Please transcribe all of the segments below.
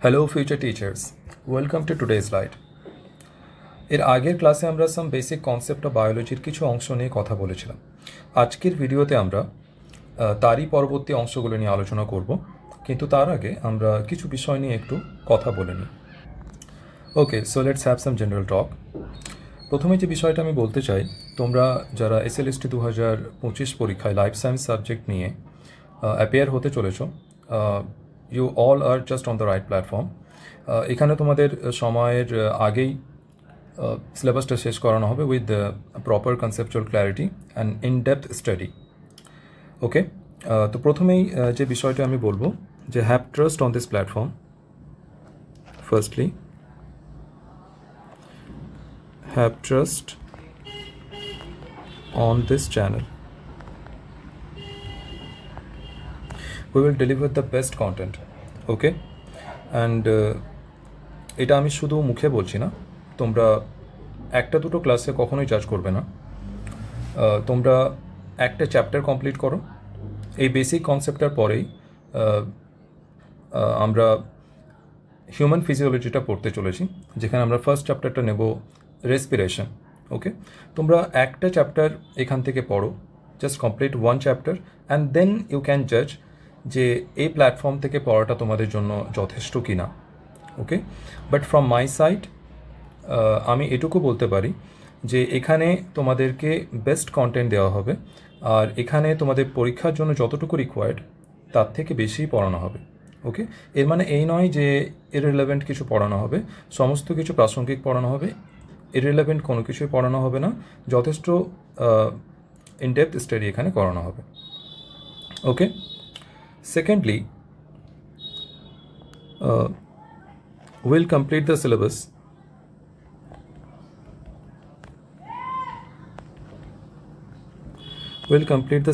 Hello future teachers, welcome to today's slide. এর আগের ক্লাসে আমরা সাম বেসিক কনসেপ্ট অফ বায়োলজির কিছু অংশ নিয়ে কথা বলেছিলাম। আজকের ভিডিওতে আমরা তারই পরবর্তী অংশগুলো নিয়ে আলোচনা করব, কিন্তু তার আগে আমরা কিছু বিষয় নিয়ে একটু কথা বলে নিই। Okay, so let's have some general talk. প্রথমে যে বিষয়টা আমি বলতে চাই, তোমরা যারা SLST 2025 পরীক্ষায় লাইফ সায়েন্স সাবজেক্ট নিয়ে অ্যাপিয়ার হতে চলেছো, you all are just on the right platform. এখানে তোমাদের সময়ের আগেই সিলেবাসটা শেষ করানো হবে with proper conceptual clarity and in depth study. Okay, তো প্রথমেই যে বিষয়টা আমি বলবো যে have trust on this platform. Firstly, have trust on this channel. We will deliver the best content. Okay, and এটা আমি শুধু মুখে বলছি না, তোমরা একটা দুটো ক্লাসে কখনোই জাজ করবে না। তোমরা একটা চ্যাপ্টার কমপ্লিট করো, এই বেসিক কনসেপ্টটার পরেই আমরা হিউম্যান ফিজিওলজিটা পড়তে চলেছি, যেখানে আমরা ফার্স্ট চ্যাপ্টারটা নেব রেসপিরেশন। ওকে, তোমরা একটা চ্যাপ্টার এখান থেকে পড়ো, just complete one chapter and then you can জাজ যে এই প্ল্যাটফর্ম থেকে পড়াটা তোমাদের জন্য যথেষ্ট কি না। ওকে, বাট ফ্রম মাই সাইড আমি এটুকু বলতে পারি যে এখানে তোমাদেরকে বেস্ট কন্টেন্ট দেওয়া হবে, আর এখানে তোমাদের পরীক্ষার জন্য যতটুকু রিকোয়ার্ড তার থেকে বেশি পড়ানো হবে। ওকে, এর মানে এই নয় যে ইররিলেভেন্ট কিছু পড়ানো হবে, সমস্ত কিছু প্রাসঙ্গিক পড়ানো হবে, ইররিলেভেন্ট কোনো কিছুই পড়ানো হবে না, যথেষ্ট ইন ডেপথ স্টাডি এখানে করানো হবে। Okay, secondly, will complete the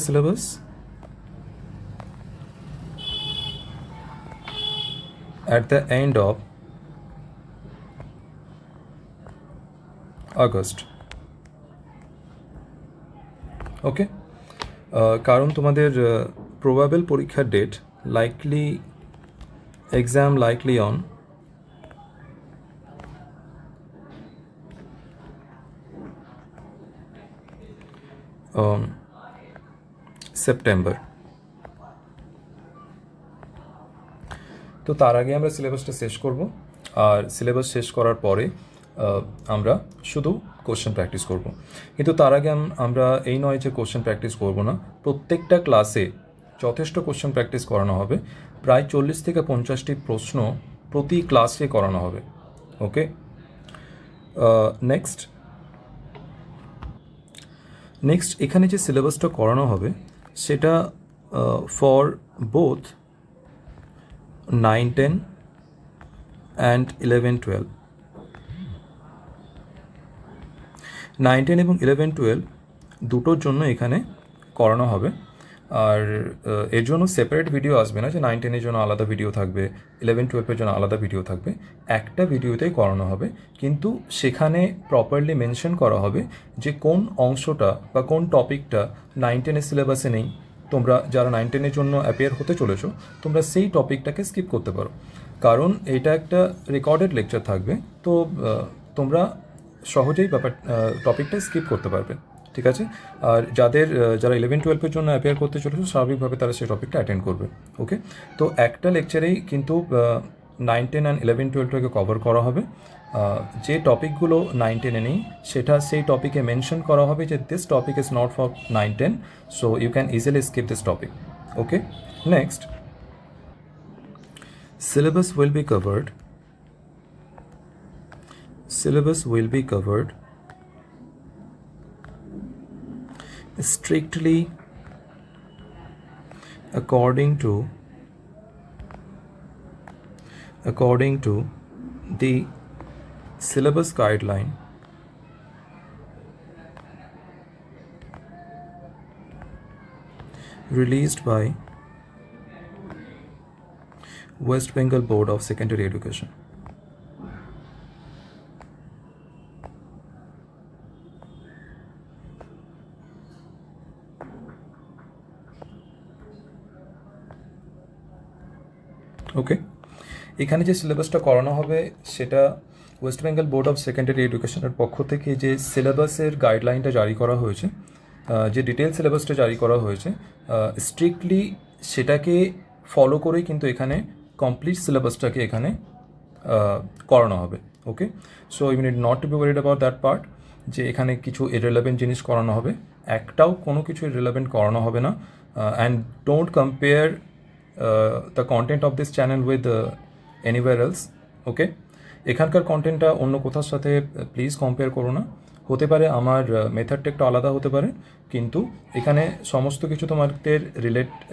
syllabus at the end of August. Okay, কারণ তোমাদের প্রবাবেল পরীক্ষার date likely, exam likely on September. তো তার আগে আমরা সিলেবাসটা শেষ করব, আর সিলেবাস শেষ করার পরে আমরা শুধু কোশ্চেন প্র্যাকটিস করব। কিন্তু তার আগে আমরা এই নয় যে কোশ্চেন প্র্যাকটিস করব না, প্রত্যেকটা ক্লাসে যথেষ্ট কোশ্চেন প্র্যাকটিস করানো হবে, প্রায় 40 থেকে 50টি প্রশ্ন প্রতি ক্লাসে করানো হবে। ওকে, নেক্সট এখানে যে সিলেবাসটা করানো হবে সেটা ফর বোথ 9-10 অ্যান্ড 11-12। 9-10 এবং 11-12 দুটোর জন্য এখানে করানো হবে, আর এর জন্য সেপারেট ভিডিও আসবে না যে 9-10-এর জন্য আলাদা ভিডিও থাকবে, 11-12-এর জন্য আলাদা ভিডিও থাকবে। একটা ভিডিওতেই করানো হবে, কিন্তু সেখানে প্রপারলি মেনশন করা হবে যে কোন অংশটা বা কোন টপিকটা 9-10-এর সিলেবাসে নেই। তোমরা যারা 9-10-এর জন্য অ্যাপিয়ার হতে চলেছো, তোমরা সেই টপিকটাকে স্কিপ করতে পারো, কারণ এটা একটা রেকর্ডেড লেকচার থাকবে, তো তোমরা সহজেই টপিকটা স্কিপ করতে পারবে। ঠিক আছে, আর যারা 11-12-এর জন্য অ্যাপিয়ার করতে চলেছে, স্বাভাবিকভাবে তারা সেই টপিকটা অ্যাটেন্ড করবে। ওকে, তো একটা লেকচারেই কিন্তু 9-10 অ্যান্ড 11-12টাকে কভার করা হবে। যে টপিকগুলো 9-10-এ নেই সেটা সেই টপিকে মেনশন করা হবে যে this topic is not for 9-10, so you can easily skip this topic. Okay, next, syllabus will be covered strictly according to the syllabus guideline released by West Bengal Board of Secondary Education. ওকে, এখানে যে সিলেবাসটা করানো হবে সেটা West Bengal board of secondary এডুকেশনের পক্ষ থেকে যে সিলেবাসের গাইডলাইনটা জারি করা হয়েছে, যে ডিটেল সিলেবাসটা জারি করা হয়েছে, স্ট্রিক্টলি সেটাকে ফলো করেই কিন্তু এখানে কমপ্লিট সিলেবাসটাকে এখানে করানো হবে। Okay, so you need not to be worried about that part, যে এখানে কিছু ইররিলেভেন্ট জিনিস করানো হবে, একটাও কোনো কিছু ইররিলেভেন্ট করানো হবে না। And don't compare the content of this channel with anywhere else. Okay, এখানকার কন্টেন্টটা অন্য কোথার সাথে প্লিজ কম্পেয়ার করো না। হতে পারে আমার মেথডটা একটু আলাদা হতে পারে, কিন্তু এখানে সমস্ত কিছু তোমাদের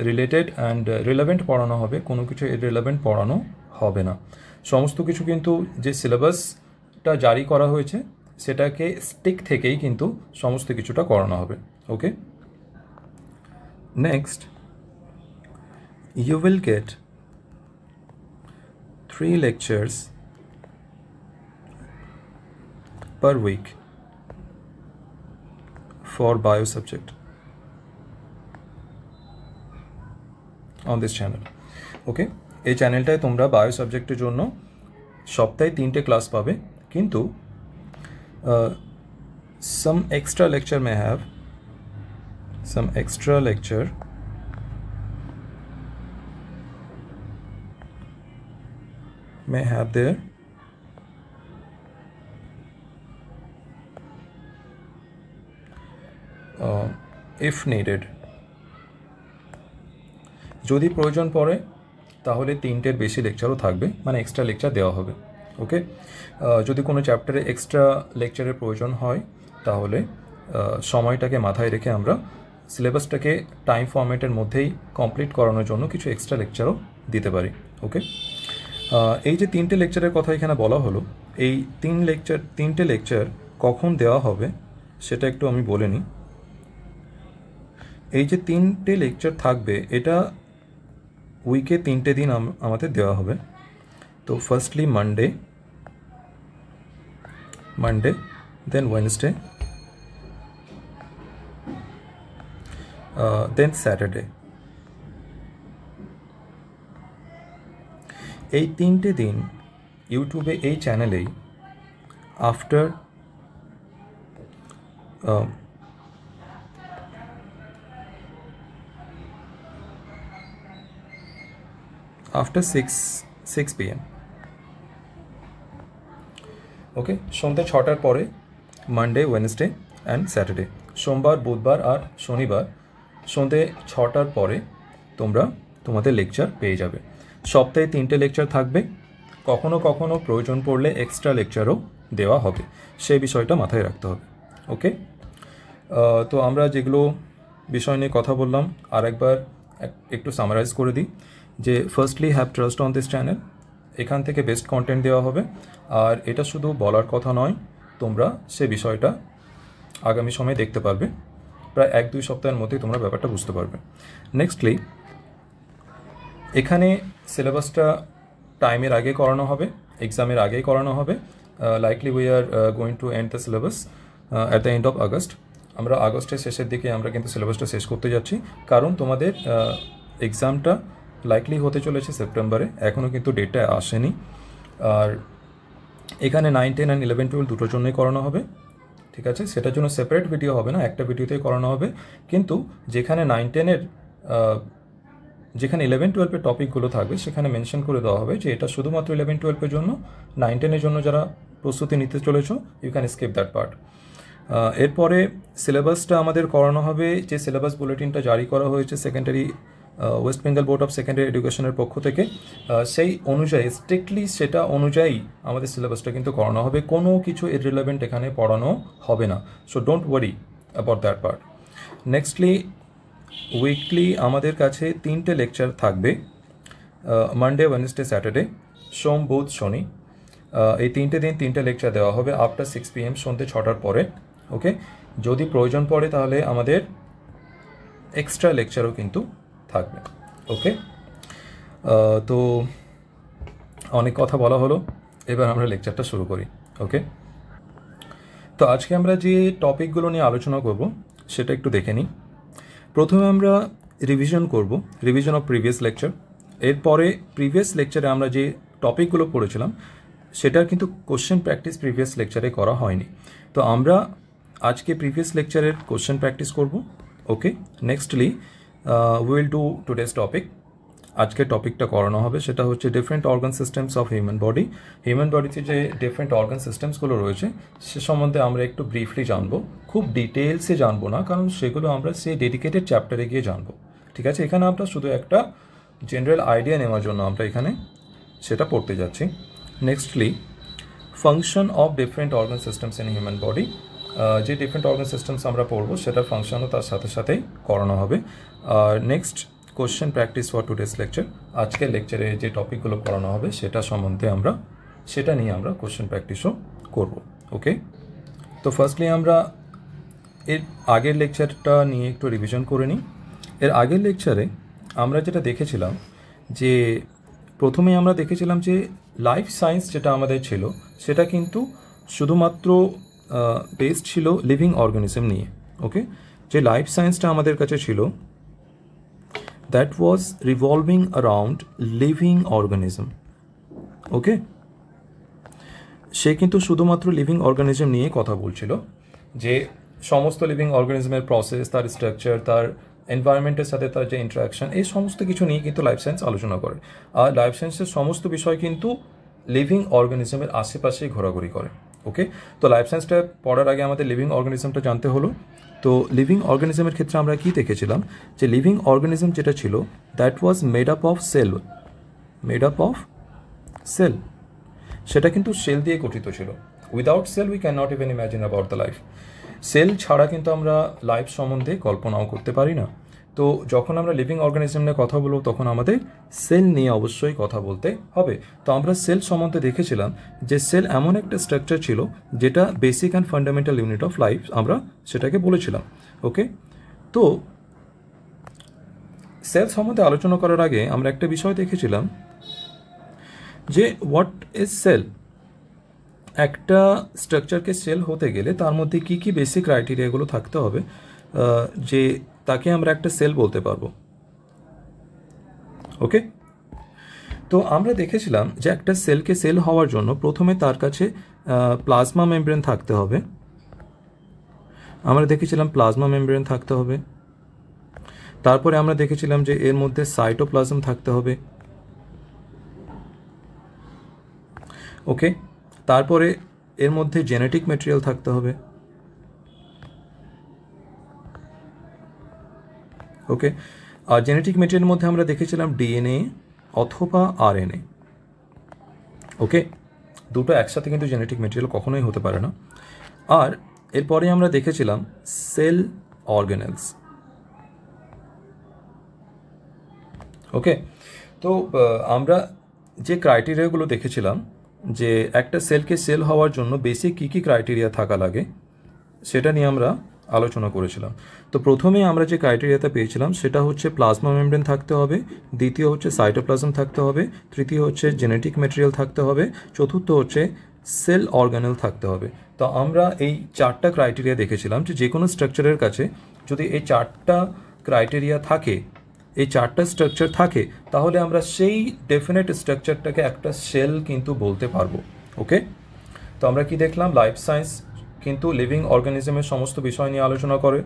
রিলেটেড অ্যান্ড রিলেভেন্ট পড়ানো হবে, কোনো কিছু ইররিলেভেন্ট পড়ানো হবে না। সমস্ত কিছু কিন্তু যে সিলেবাসটা জারি করা হয়েছে সেটাকে স্টিক থেকেই কিন্তু সমস্ত কিছুটা করানো হবে। ওকে, next, you will get 3 lectures per week for bio subject on this channel. ওকে, এই চ্যানেলটায় তোমরা বায়ো সাবজেক্টের জন্য সপ্তাহে 3টে ক্লাস পাবে, কিন্তু some extra lecture may have there if needed, যদি প্রয়োজন পড়ে তাহলে 3টের বেশি লেকচারও থাকবে, মানে এক্সট্রা লেকচার দেওয়া হবে। ওকে, যদি কোনো চ্যাপ্টারে এক্সট্রা লেকচারের প্রয়োজন হয় তাহলে সময়টাকে মাথায় রেখে আমরা সিলেবাসটাকে টাইম ফরম্যাটের মধ্যেই কমপ্লিট করানোর জন্য কিছু এক্সট্রা লেকচারও দিতে পারি। ওকে, এই যে 3টে লেকচারের কথা এখানে বলা হলো, এই 3টে লেকচার কখন দেওয়া হবে সেটা একটু আমি বলে নিই। এই যে 3টে লেকচার থাকবে, এটা উইকে 3টে দিন আমাদের দেওয়া হবে। তো ফার্স্টলি মানডে, দেন ওয়েডনেসডে, দেন স্যাটারডে। এই 3টে দিন ইউটিউবে এই চ্যানেলেই আফটার 6 PM, ওকে, সন্ধ্যে 6টার পরে মানডে, ওয়েডনেসডে অ্যান্ড স্যাটারডে, সোমবার, বুধবার আর শনিবার সন্ধ্যে 6টার পরে তোমরা তোমাদের লেকচার পেয়ে যাবে। সপ্তাহে 3টে লেকচার থাকবে, কখনো কখনো প্রয়োজন পড়লে এক্সট্রা লেকচারও দেওয়া হবে, সেই বিষয়টা মাথায় রাখতে হবে। ওকে, তো আমরা যেগুলো বিষয় নিয়ে কথা বললাম আর একবার একটু সামারাইজ করে দিই, যে firstly have trust on this channel, এখান থেকে বেস্ট কন্টেন্ট দেওয়া হবে। আর এটা শুধু বলার কথা নয়, তোমরা সে বিষয়টা আগামী সময়ে দেখতে পারবে, প্রায় 1-2 সপ্তাহের মধ্যেই তোমরা ব্যাপারটা বুঝতে পারবে। নেক্সটলি, এখানে সিলেবাসটা টাইমের আগে করানো হবে, এক্সামের আগেই করানো হবে। Likely we are going to end the syllabus at the end of August. আমরা আগস্টের শেষের দিকে আমরা কিন্তু সিলেবাসটা শেষ করতে যাচ্ছি, কারণ তোমাদের এক্সামটা লাইকলি হতে চলেছে সেপ্টেম্বরে, এখনও কিন্তু ডেটটা আসেনি। আর এখানে 9, 10 অ্যান্ড 11, 12 দুটোর জন্যই করানো হবে, ঠিক আছে? সেটার জন্য সেপারেট ভিডিও হবে না, একটা ভিডিওতেই করানো হবে। কিন্তু যেখানে 9, 10-এর যেখানে 11, 12-এর টপিকগুলো থাকবে সেখানে মেনশন করে দেওয়া হবে যে এটা শুধুমাত্র 11, 12-এর জন্য, 9, 10-এর জন্য যারা প্রস্তুতি নিতে চলেছো you can skip that part. এরপরে সিলেবাসটা আমাদের করানো হবে, যে সিলেবাস বুলেটিনটা জারি করা হয়েছে secondary West Bengal board of secondary এডুকেশনের পক্ষ থেকে, সেই অনুযায়ী স্ট্রিক্টলি সেটা অনুযায়ী আমাদের সিলেবাসটা কিন্তু করানো হবে, কোনো কিছু ইররিলেভেন্ট এখানে পড়ানো হবে না। So don't worry about that part. Nextly, weekly আমাদের কাছে 3টে লেকচার থাকবে, মানডে, ওয়েডনেসডে, স্যাটারডে, সোম, বুধ, শনি। এই 3টে দিন 3টে লেকচার দেওয়া হবে আফটার 6 PM, সন্ধ্যে 6টার পরে। ওকে, যদি প্রয়োজন পড়ে তাহলে আমাদের এক্সট্রা লেকচারও কিন্তু থাকবে। ওকে, তো অনেক কথা বলা হলো, এবার আমরা লেকচারটা শুরু করি। ওকে, তো আজকে আমরা যে টপিকগুলো নিয়ে আলোচনা করব সেটা একটু দেখে নিই। প্রথমে আমরা রিভিশন করব, রিভিশন অফ প্রিভিয়াস লেকচার। এরপরে প্রিভিয়াস লেকচারে আমরা যে টপিকগুলো পড়েছিলাম সেটার কিন্তু কোশ্চেন প্র্যাকটিস প্রিভিয়াস লেকচারে করা হয়নি। তো আমরা আজকে প্রিভিয়াস লেকচারের কোশ্চেন প্র্যাকটিস করব। Okay, nextly will do today's topic. আজকের টপিকটা করানো হবে সেটা হচ্ছে different organ systems of human body. Human বডিতে যে ডিফারেন্ট অর্গান সিস্টেমসগুলো রয়েছে সে সম্বন্ধে আমরা একটু ব্রিফলি জানবো, খুব ডিটেলসে জানবো না, কারণ সেগুলো আমরা সেই ডেডিকেটেড চ্যাপ্টারে গিয়ে জানবো। ঠিক আছে, এখানে আমরা শুধু একটা জেনারেল আইডিয়া নেওয়ার জন্য আমরা এখানে সেটা পড়তে যাচ্ছি। Nextly function of different organ systems in human body. যে ডিফারেন্ট অর্গান সিস্টেমস আমরা পড়বো সেটার ফাংশনও তার সাথে সাথেই করানো হবে। আর next question practice for today's lecture. আজকের লেকচারে যে টপিকগুলো পড়ানো হবে সেটা সম্বন্ধে সেটা নিয়ে আমরা কোশ্চেন প্র্যাকটিসও করব। ওকে, তো ফার্স্টলি আমরা এর আগের লেকচারটা নিয়ে একটু রিভিশন করে নিই। এর আগের লেকচারে আমরা যেটা দেখেছিলাম যে প্রথমে আমরা দেখেছিলাম যে লাইফ সায়েন্স যেটা আমাদের ছিল সেটা কিন্তু শুধুমাত্র বেসড ছিল লিভিং অর্গানিজম নিয়ে। ওকে, যে লাইফ সায়েন্সটা আমাদের কাছে ছিল that was revolving around living organism. ওকে, সে কিন্তু শুধুমাত্র লিভিং অর্গানিজম নিয়ে কথা বলছিল, যে সমস্ত লিভিং অর্গানিজমের প্রসেস, তার স্ট্রাকচার, তার এনভায়রনমেন্টের সাথে তার যে ইন্টারাকশন, এই সমস্ত কিছু নিয়ে কিন্তু লাইফ সায়েন্স আলোচনা করে। আর লাইফ সায়েন্সের সমস্ত বিষয় কিন্তু লিভিং অর্গানিজমের আশেপাশেই ঘোরাঘুরি করে। ওকে, তো লাইফ সায়েন্সটা পড়ার আগে আমাদের লিভিং অর্গানিজমটা জানতে হলো। তো লিভিং অর্গানিজমের ক্ষেত্রে আমরা কি দেখেছিলাম যে লিভিং অর্গানিজম যেটা ছিল that was made up of cell. সেটা কিন্তু সেল দিয়ে গঠিত ছিল। Without cell we can not even imagine about the life. Cell ছাড়া কিন্তু আমরা লাইফ সম্বন্ধে কল্পনাও করতে পারি না। তো যখন আমরা লিভিং অর্গানিজম নিয়ে কথা বলবো তখন আমাদের সেল নিয়ে অবশ্যই কথা বলতে হবে। তো আমরা সেল সম্বন্ধে দেখেছিলাম যে সেল এমন একটা স্ট্রাকচার ছিল যেটা basic and fundamental unit of life আমরা সেটাকে বলেছিলাম। ওকে, তো সেল সম্বন্ধে আলোচনা করার আগে আমরা একটা বিষয় দেখেছিলাম যে হোয়াট ইজ সেল। একটা স্ট্রাকচারকে সেল হতে গেলে তার মধ্যে কি কি বেসিক ক্রাইটেরিয়াগুলো থাকতে হবে যে তাকে আমরা একটা সেল বলতে পারবো। ওকে, তো আমরা দেখেছিলাম যে একটা সেলকে সেল হওয়ার জন্য প্রথমে তার কাছে প্লাজমা মেমব্রেন থাকতে হবে। আমরা দেখেছিলাম প্লাজমা মেমব্রেন থাকতে হবে। তারপরে আমরা দেখেছিলাম যে এর মধ্যে সাইটোপ্লাজম থাকতে হবে। ওকে, তারপরে এর মধ্যে জেনেটিক ম্যাটেরিয়াল থাকতে হবে। ওকে, আর জেনেটিক ম্যাটেরিয়ালের মধ্যে আমরা দেখেছিলাম ডিএনএ অথবা আরএনএ। ওকে, দুটো একসাথে কিন্তু জেনেটিক ম্যাটেরিয়াল কখনোই হতে পারে না। আর এরপরে আমরা দেখেছিলাম সেল অর্গানেলস। ওকে, তো আমরা যে ক্রাইটেরিয়াগুলো দেখেছিলাম যে একটা সেলকে সেল হওয়ার জন্য বেসিক কী কী ক্রাইটেরিয়া থাকা লাগে সেটা নিয়ে আমরা আলোচনা করেছিলাম। তো প্রথমে আমরা যে ক্রাইটেরিয়াটা পেয়েছিলাম সেটা হচ্ছে প্লাজমা মেমব্রেন থাকতে হবে, দ্বিতীয় হচ্ছে সাইটোপ্লাজম থাকতে হবে, তৃতীয় হচ্ছে জেনেটিক ম্যাটেরিয়াল থাকতে হবে, চতুর্থ হচ্ছে সেল অর্গানেল থাকতে হবে। তো আমরা এই চারটা ক্রাইটেরিয়া দেখেছিলাম যে কোনো স্ট্রাকচারের কাছে যদি এই চারটা ক্রাইটেরিয়া থাকে, এই চারটা স্ট্রাকচার থাকে, তাহলে আমরা সেই ডেফিনেট স্ট্রাকচারটাকে একটা সেল কিন্তু বলতে পারবো। ওকে, তো আমরা কি দেখলাম, লাইফ সায়েন্স কিন্তু লিভিং অর্গানিজমের সমস্ত বিষয় নিয়ে আলোচনা করে।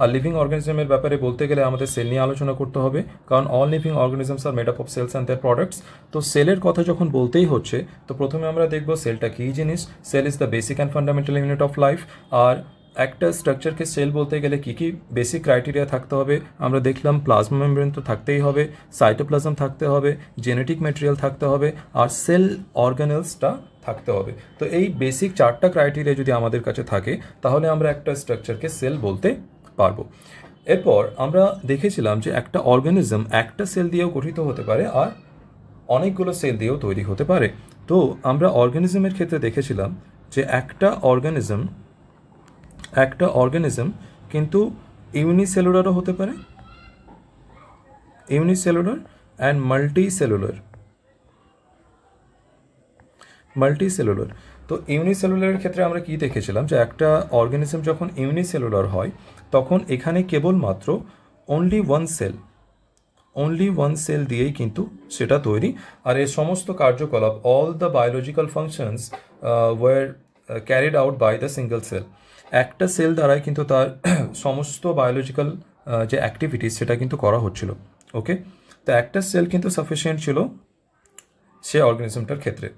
আর লিভিং অর্গানিজমের ব্যাপারে বলতে গেলে আমাদের সেল নিয়ে আলোচনা করতে হবে, কারণ all living organisms are made up of cells and their products. তো সেলের কথা যখন বলতেই হচ্ছে তো প্রথমে আমরা দেখব সেলটা কী জিনিস। Cell is the basic and fundamental unit of life. আর একটা স্ট্রাকচারকে সেল বলতে গেলে কী কী বেসিক ক্রাইটেরিয়া থাকতে হবে আমরা দেখলাম। প্লাজমা মেমব্রেন তো থাকতেই হবে, সাইটোপ্লাজম থাকতে হবে, জেনেটিক ম্যাটেরিয়াল থাকতে হবে, আর সেল অর্গানেলসটা থাকতে হবে। তো এই বেসিক চারটা ক্রাইটেরিয়া যদি আমাদের কাছে থাকে তাহলে আমরা একটা স্ট্রাকচারকে সেল বলতে পারবো। এরপর আমরা দেখেছিলাম যে একটা অর্গানিজম একটা সেল দিয়েও গঠিত হতে পারে আর অনেকগুলো সেল দিয়েও তৈরি হতে পারে। তো আমরা অর্গানিজমের ক্ষেত্রে দেখেছিলাম যে একটা অর্গানিজম কিন্তু ইউনিসেলুলারও হতে পারে, ইউনিসেলুলার অ্যান্ড মাল্টিসেলুলার। তো ইউনিসেলুলারের ক্ষেত্রে আমরা কি দেখেছিলাম যে একটা অর্গানিজম যখন ইউনিসেলুলার হয় তখন এখানে কেবলমাত্র only one cell only one cell দিয়েই কিন্তু সেটা তৈরি। আর এর সমস্ত কার্যকলাপ, all the biological functions were carried out by the single cell. একটা সেল দ্বারাই কিন্তু তার সমস্ত বায়োলজিক্যাল যে অ্যাক্টিভিটিস সেটা কিন্তু করা হচ্ছিল। ওকে, তো একটা সেল কিন্তু সাফিসিয়েন্ট ছিল সে অর্গানিজমটার ক্ষেত্রে।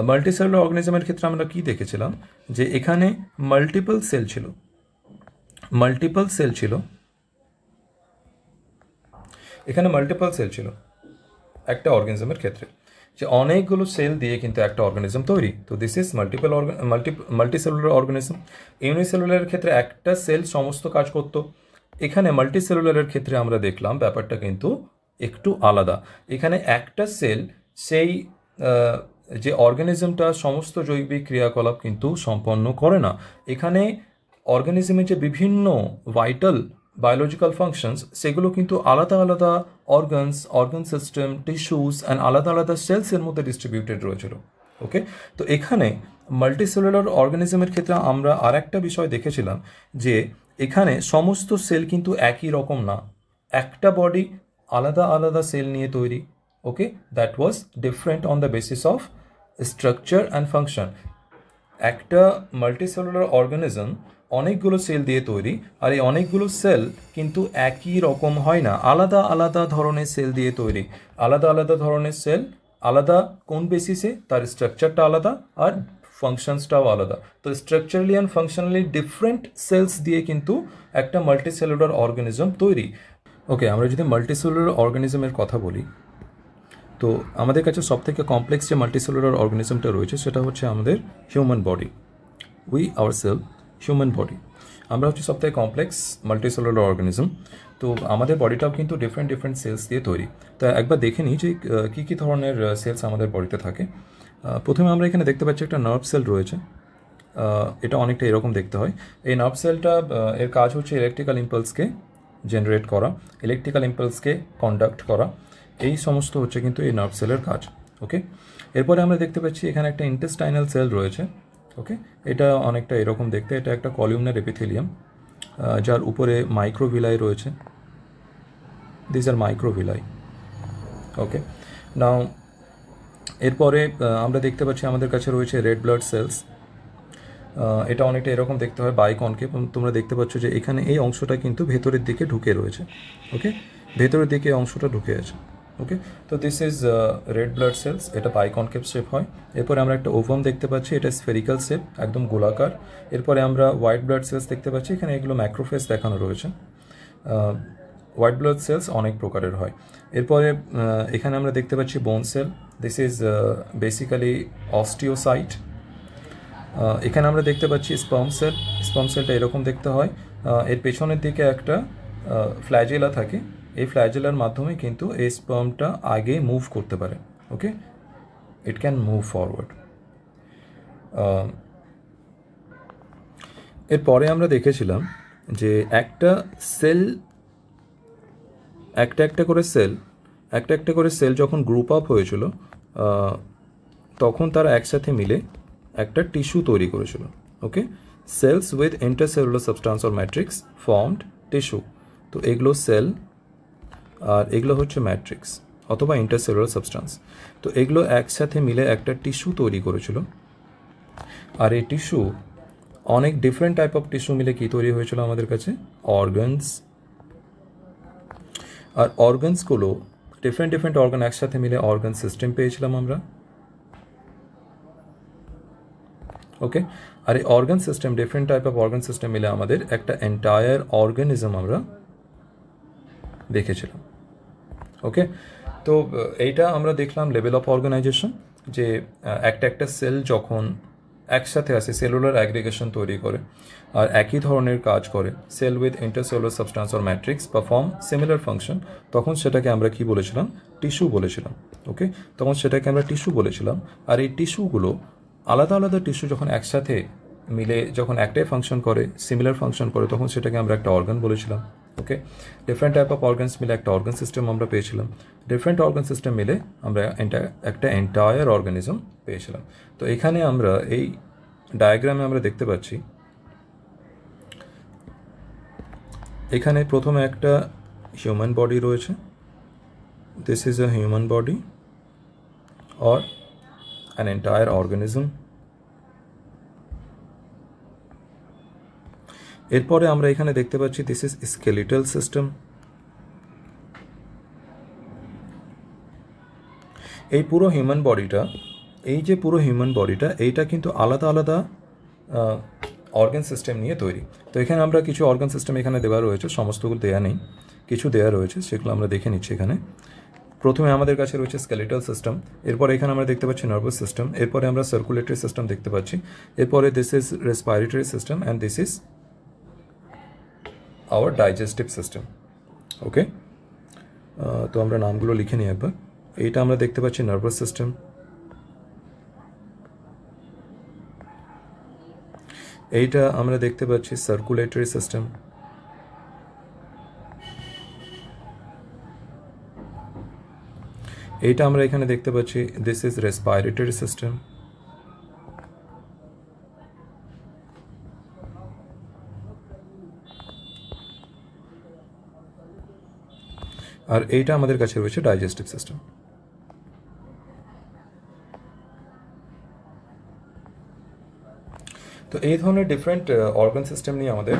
মাল্টিসেলুলার অর্গানিজমের ক্ষেত্রে আমরা কি দেখেছিলাম, যে এখানে মাল্টিপল সেল ছিল, এখানে মাল্টিপল সেল ছিল একটা অর্গানিজমের ক্ষেত্রে, যে অনেকগুলো সেল দিয়ে কিন্তু একটা অর্গানিজম তৈরি। তো দিস ইজ মাল্টিসেলুলার অর্গানিজম। ইউনিসেলুলারের ক্ষেত্রে একটা সেল সমস্ত কাজ করতো। এখানে মাল্টিসেলুলারের ক্ষেত্রে আমরা দেখলাম ব্যাপারটা কিন্তু একটু আলাদা। এখানে একটা সেল সেই যে অর্গানিজমটা সমস্ত জৈবিক ক্রিয়াকলাপ কিন্তু সম্পন্ন করে না। এখানে অর্গানিজমের যে বিভিন্ন ভাইটাল বায়োলজিক্যাল ফাংশনস সেগুলো কিন্তু আলাদা আলাদা অর্গান সিস্টেম, টিস্যুস অ্যান্ড আলাদা আলাদা সেলসের মধ্যে ডিস্ট্রিবিউটেড রয়েছিল। ওকে, তো এখানে মাল্টিসেলুলার অর্গানিজমের ক্ষেত্রে আমরা আর একটা বিষয় দেখেছিলাম, যে এখানে সমস্ত সেল কিন্তু একই রকম না, একটা বডি আলাদা আলাদা সেল নিয়ে তৈরি। Okay, that was different on the basis of structure and function. একটা মাল্টিসেলুলার অর্গানিজম অনেকগুলো সেল দিয়ে তৈরি, আর এই অনেকগুলো সেল কিন্তু একই রকম হয় না, আলাদা আলাদা ধরনের সেল দিয়ে তৈরি। আলাদা আলাদা ধরনের সেল, আলাদা কোন বেসিসে, তার স্ট্রাকচারটা আলাদা আর ফাংশনসটাও আলাদা। তো structurally and functionally different cells দিয়ে কিন্তু একটা মাল্টিসেলুলার অর্গানিজম তৈরি। ওকে, আমরা যদি মাল্টিসেলুলার অর্গানিজমের কথা বলি, তো আমাদের কাছে সবথেকে কমপ্লেক্স যে মাল্টিসেলুলার অর্গানিজমটা রয়েছে সেটা হচ্ছে আমাদের human body. Ourself human body, আমরা হচ্ছে সবথেকে কমপ্লেক্স মাল্টিসেলুলার অর্গানিজম। তো আমাদের বডিটাও কিন্তু ডিফারেন্ট সেলস দিয়ে তৈরি। তা একবার দেখে নিই যে কী কী ধরনের সেলস আমাদের বডিতে থাকে। প্রথমে আমরা এখানে দেখতে পাচ্ছি একটা নার্ভ সেল রয়েছে। এটা অনেকটা এরকম দেখতে হয়। এই নার্ভ সেলটা এর কাজ হচ্ছে ইলেকট্রিক্যাল ইম্পালসকে জেনারেট করা, ইলেকট্রিক্যাল ইম্পালসকে কন্ডাক্ট করা, এই সমস্ত হচ্ছে কিন্তু এই নার্ভ সেলের কাজ। ওকে, এরপরে আমরা দেখতে পাচ্ছি এখানে একটা ইন্টেস্টাইনাল সেল রয়েছে। ওকে, এটা অনেকটা এরকম দেখতে, এটা একটা কলিউমনার এপিথেলিয়াম যার উপরে মাইক্রোভিলাই রয়েছে। This R microvilli. ওকে, নাও এরপরে আমরা দেখতে পাচ্ছি আমাদের কাছে রয়েছে রেড ব্লাড সেলস। এটা অনেকটা এরকম দেখতে হয় বাইকনকেভ। তোমরা দেখতে পাচ্ছ যে এখানে এই অংশটা কিন্তু ভেতরের দিকে ঢুকে রয়েছে। ওকে, ভেতরের দিকে অংশটা ঢুকে আছে। ওকে, তো this is red blood cells, এটা বাইকনকেভ শেপ হয়। এরপরে আমরা একটা ওভাম দেখতে পাচ্ছি, এটা স্ফেরিক্যাল শেপ, একদম গোলাকার। এরপরে আমরা হোয়াইট ব্লাড সেলস দেখতে পাচ্ছি, এখানে এগুলো ম্যাক্রোফেজ দেখানো রয়েছে। হোয়াইট ব্লাড সেলস অনেক প্রকারের হয়। এরপরে এখানে আমরা দেখতে পাচ্ছি bone cell, this is basically osteocyte. এখানে আমরা দেখতে পাচ্ছি স্পার্ম সেলটা এরকম দেখতে হয়। এর পেছনের দিকে একটা ফ্ল্যাজেলা থাকে, এই ফ্ল্যাজেলার মাধ্যমে কিন্তু এই স্পার্মটা আগে মুভ করতে পারে। ওকে, ইট ক্যান মুভ ফরওয়ার্ড। এরপরে আমরা দেখেছিলাম যে একটা একটা করে সেল যখন গ্রুপ আপ হয়েছিল তখন তারা একসাথে মিলে একটা টিস্যু তৈরি করেছিল। Okay, cells with intercellular substance or matrix formed tissue. তো এগুলো সেল আর এগুলো হচ্ছে ম্যাট্রিক্স অথবা ইন্টারসেলুলার সাবস্টান্স। তো এগুলো একসাথে মিলে একটা টিস্যু তৈরি করেছিল। আর এই টিস্যু অনেক ডিফারেন্ট টাইপ অফ টিস্যু মিলে কি তৈরি হয়েছিল আমাদের কাছে, অর্গানস। আর অর্গানসগুলো ডিফারেন্ট অর্গান একসাথে মিলে অর্গান সিস্টেম পেয়েছিলাম আমরা। ওকে, আর এই organ system, different type of organ system মিলে আমাদের একটা এন্টায়ার অর্গানিজম আমরা দেখেছিলাম। ওকে, তো এইটা আমরা দেখলাম লেভেল অফ অর্গানাইজেশন, যে একটা সেল যখন একসাথে আসে সেলুলার অ্যাগ্রিগেশন তৈরি করে আর একই ধরনের কাজ করে, cell with intercellular substance or matrix perform similar function, তখন সেটাকে আমরা কি বলেছিলাম, টিস্যু বলেছিলাম। ওকে, তখন সেটাকে আমরা টিস্যু বলেছিলাম। আর এই টিস্যুগুলো আলাদা আলাদা টিস্যু যখন একসাথে মিলে যখন একটাই ফাংশন করে, সিমিলার ফাংশন করে, তখন সেটাকে আমরা একটা অর্গান বলেছিলাম। ওকে, ডিফারেন্ট টাইপ অফ অর্গানস মিলে একটা অর্গান সিস্টেম আমরা পেয়েছিলাম। ডিফারেন্ট অর্গান সিস্টেম মিলে আমরা একটা এন্টায়ার অর্গানিজম পেয়েছিলাম। তো এখানে আমরা এই ডায়াগ্রামে আমরা দেখতে পাচ্ছি, এখানে প্রথমে একটা হিউম্যান বডি রয়েছে, this is a human body or an entire organism. এরপরে আমরা এখানে দেখতে পাচ্ছি this is skeletal system. এই পুরো হিউম্যান বডিটা, এই যে পুরো হিউম্যান বডিটা, এইটা কিন্তু আলাদা আলাদা অর্গান সিস্টেম নিয়ে তৈরি। তো এখানে আমরা কিছু অর্গান সিস্টেম এখানে দেওয়া রয়েছে, সমস্তগুলো দেওয়া নেই, কিছু দেওয়া রয়েছে, সেগুলো আমরা দেখে নিচ্ছি এখানে। প্রথমে আমাদের কাছে রয়েছে স্কেলেটাল সিস্টেম, এরপরে এখানে আমরা দেখতে পাচ্ছি নার্ভাস সিস্টেম, এরপরে আমরা সার্কুলেটরি সিস্টেম দেখতে পাচ্ছি, এরপরে this is respiratory system and this is our digestive system. Okay, তো আমরা নামগুলো লিখে নিই একবার। এইটা আমরা দেখতে পাচ্ছি নার্ভাস সিস্টেম, এইটা আমরা দেখতে পাচ্ছি সার্কুলেটরি সিস্টেম, এইটা আমরা এখানে দেখতে পাচ্ছি দিস ইজ রেসপিরেটরি সিস্টেম, আর এইটা আমাদের কাছে রয়েছে ডাইজেস্টিভ সিস্টেম। তো এই ধরনের ডিফারেন্ট অর্গান সিস্টেম নিয়ে আমাদের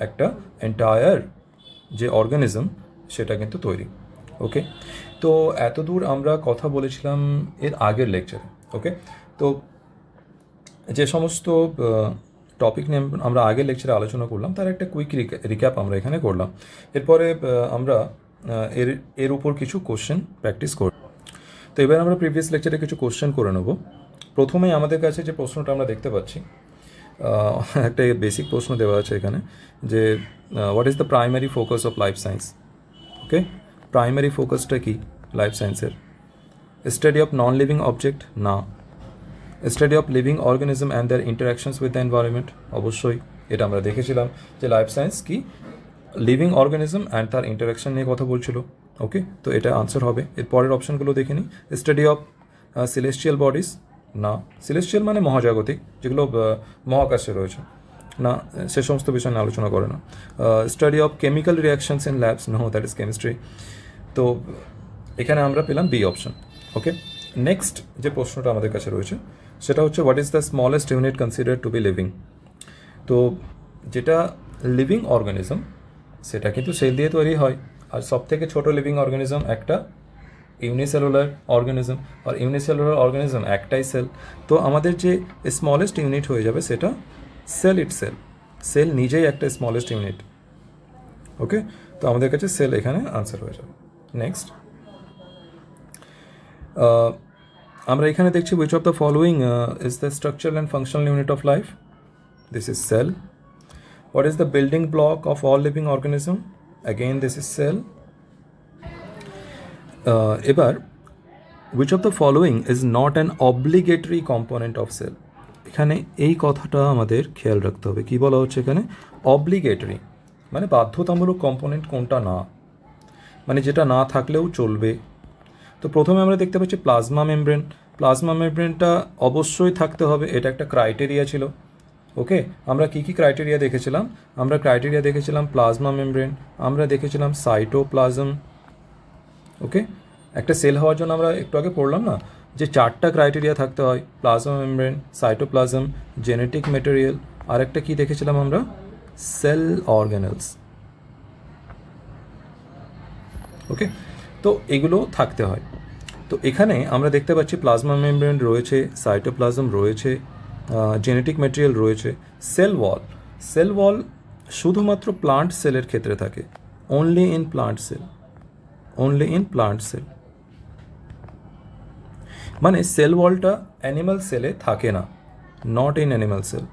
একটা এন্টায়ার যে অর্গানিজম সেটা কিন্তু তৈরি। ওকে, তো এতদূর আমরা কথা বলেছিলাম এর আগের লেকচারে। ওকে, তো যে সমস্ত টপিক নিয়ে আমরা আগের লেকচারে আলোচনা করলাম তার একটা কুইক রিক্যাপ আমরা এখানে করলাম। এরপরে আমরা এর উপর কিছু কোশ্চেন প্র্যাকটিস করব। তো এবার আমরা প্রিভিয়াস লেকচারে কিছু কোশ্চেন করে নেব। প্রথমেই আমাদের কাছে যে প্রশ্নটা আমরা দেখতে পাচ্ছি, একটা বেসিক প্রশ্ন দেওয়া আছে এখানে যে what is the primary focus of life science. Okay, primary ফোকাসটা কি লাইফ সায়েন্সের? Study of non living object? না। Study of living organism and their interactions with the environment? অবশ্যই, এটা আমরা দেখেছিলাম যে লাইফ সায়েন্স কি লিভিং অর্গানিজম অ্যান্ড তার ইন্টারাকশন নিয়ে কথা বলছিল। ওকে, তো এটা আনসার হবে। এর পরের অপশনগুলো দেখে নিই। Study of celestial bodies? না। সেলেস্টিয়াল মানে মহাজাগতিক, যেগুলো মহাকাশে রয়েছে, না, সে সমস্ত বিষয় নিয়ে আলোচনা করে না। Study of chemical reactions in labs? No, that is chemistry. তো এখানে আমরা পেলাম বি অপশন। ওকে, নেক্সট যে প্রশ্নটা আমাদের কাছে রয়েছে সেটা হচ্ছে what is the smallest unit considered two B living? তো যেটা লিভিং অর্গানিজম সেটা কিন্তু সেল দিয়ে তৈরি হয়, আর সব থেকে ছোটো লিভিং অর্গানিজম একটা ইউনিসেলুলার অর্গানিজম, আর ইউনিসেলুলার অর্গানিজম একটাই সেল। তো আমাদের যে স্মলেস্ট ইউনিট হয়ে যাবে সেটা সেল ইটসেলফ, সেল নিজেই একটা স্মলেস্ট ইউনিট। ওকে, তো আমাদের কাছে সেল এখানে আনসার হয়ে যাবে। নেক্সট আমরা এখানে দেখছি which of the following is the structural and functional unit of life? This is cell. What is the building block of all living organism? Again, this is cell. এবার which of the following is not an obligatory component of cell? এখানে এই কথাটা আমাদের খেয়াল রাখতে হবে। কি বলা হচ্ছে এখানে? অব্লিগেটরি মানে বাধ্যতামূলক কম্পোনেন্ট কোনটা না, মানে যেটা না থাকলেও চলবে। তো প্রথমে আমরা দেখতে পাচ্ছি প্লাজমা মেমব্রেন। প্লাজমা মেমব্রেনটা অবশ্যই থাকতে হবে, এটা একটা ক্রাইটেরিয়া ছিল। ওকে, আমরা কি কি ক্রাইটেরিয়া দেখেছিলাম? আমরা ক্রাইটেরিয়া দেখেছিলাম প্লাজমা মেমব্রেন, আমরা দেখেছিলাম সাইটোপ্লাজম। ওকে, একটা সেল হওয়ার জন্য আমরা একটু আগে পড়লাম না যে 4টা ক্রাইটেরিয়া থাকতে হয়, plasma membrane, cytoplasm, genetic material, আর একটা কি দেখেছিলাম আমরা? Sell organelles. ওকে, তো এগুলো থাকতে হয়। তো এখানে আমরা দেখতে পাচ্ছি প্লাজমা মেমব্রেন রয়েছে, সাইটোপ্লাজম রয়েছে, জেনেটিক ম্যাটেরিয়াল রয়েছে। সেল ওয়াল, সেল ওয়াল শুধুমাত্র প্লান্ট সেলের ক্ষেত্রে থাকে, only in plant cell, only in plant cell. মানে সেল ওয়ালটা অ্যানিমাল সেলে থাকে না, not in animal cell.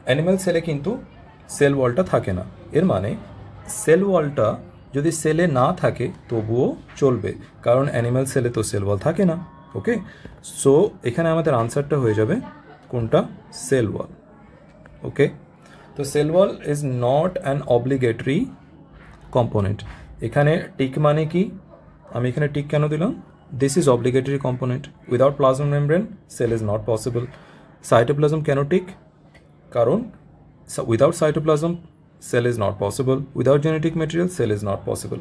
Animal সেলে কিন্তু সেল ওয়ালটা থাকে না। এর মানে সেল ওয়ালটা যদি সেলে না থাকে তবুও চলবে, কারণ অ্যানিমাল সেলে তো সেল ওয়াল থাকে না। ওকে, সো এখানে আমাদের আনসারটা হয়ে যাবে কোনটা? Sell wall. ওকে, তো cell wall is not an obligatory component. এখানে টিক মানে কি? আমি এখানে টিক কেন দিলাম? This is obligatory component. Without plasma membrane cell is not possible. Cytoplasm কেন টিক? কারণ without cytoplasm cell is not possible. Without genetic material, cell is not possible.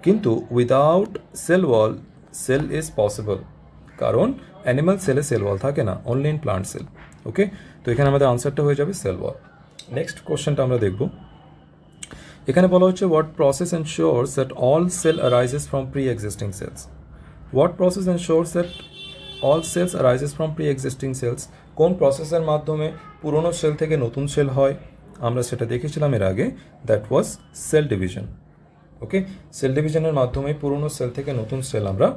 কিন্তু without cell wall, cell is possible. কারণ animal সেলে cell wall থাকে না, only in plant sell. ওকে, তো এখানে আমাদের আনসারটা হয়ে যাবে সেল ওয়াল। নেক্সট কোশ্চেনটা আমরা দেখব। এখানে বলা হচ্ছে what process ensures that all cell arises from pre existing cells. What process ensures that all cells arises from pre existing cells? কোন প্রসেসের মাধ্যমে পুরনো সেল থেকে নতুন সেল হয়? আমরা সেটা দেখেছিলাম এর আগে, that was cell division. Okay, cell ডিভিশনের মাধ্যমে পুরনো সেল থেকে নতুন সেল আমরা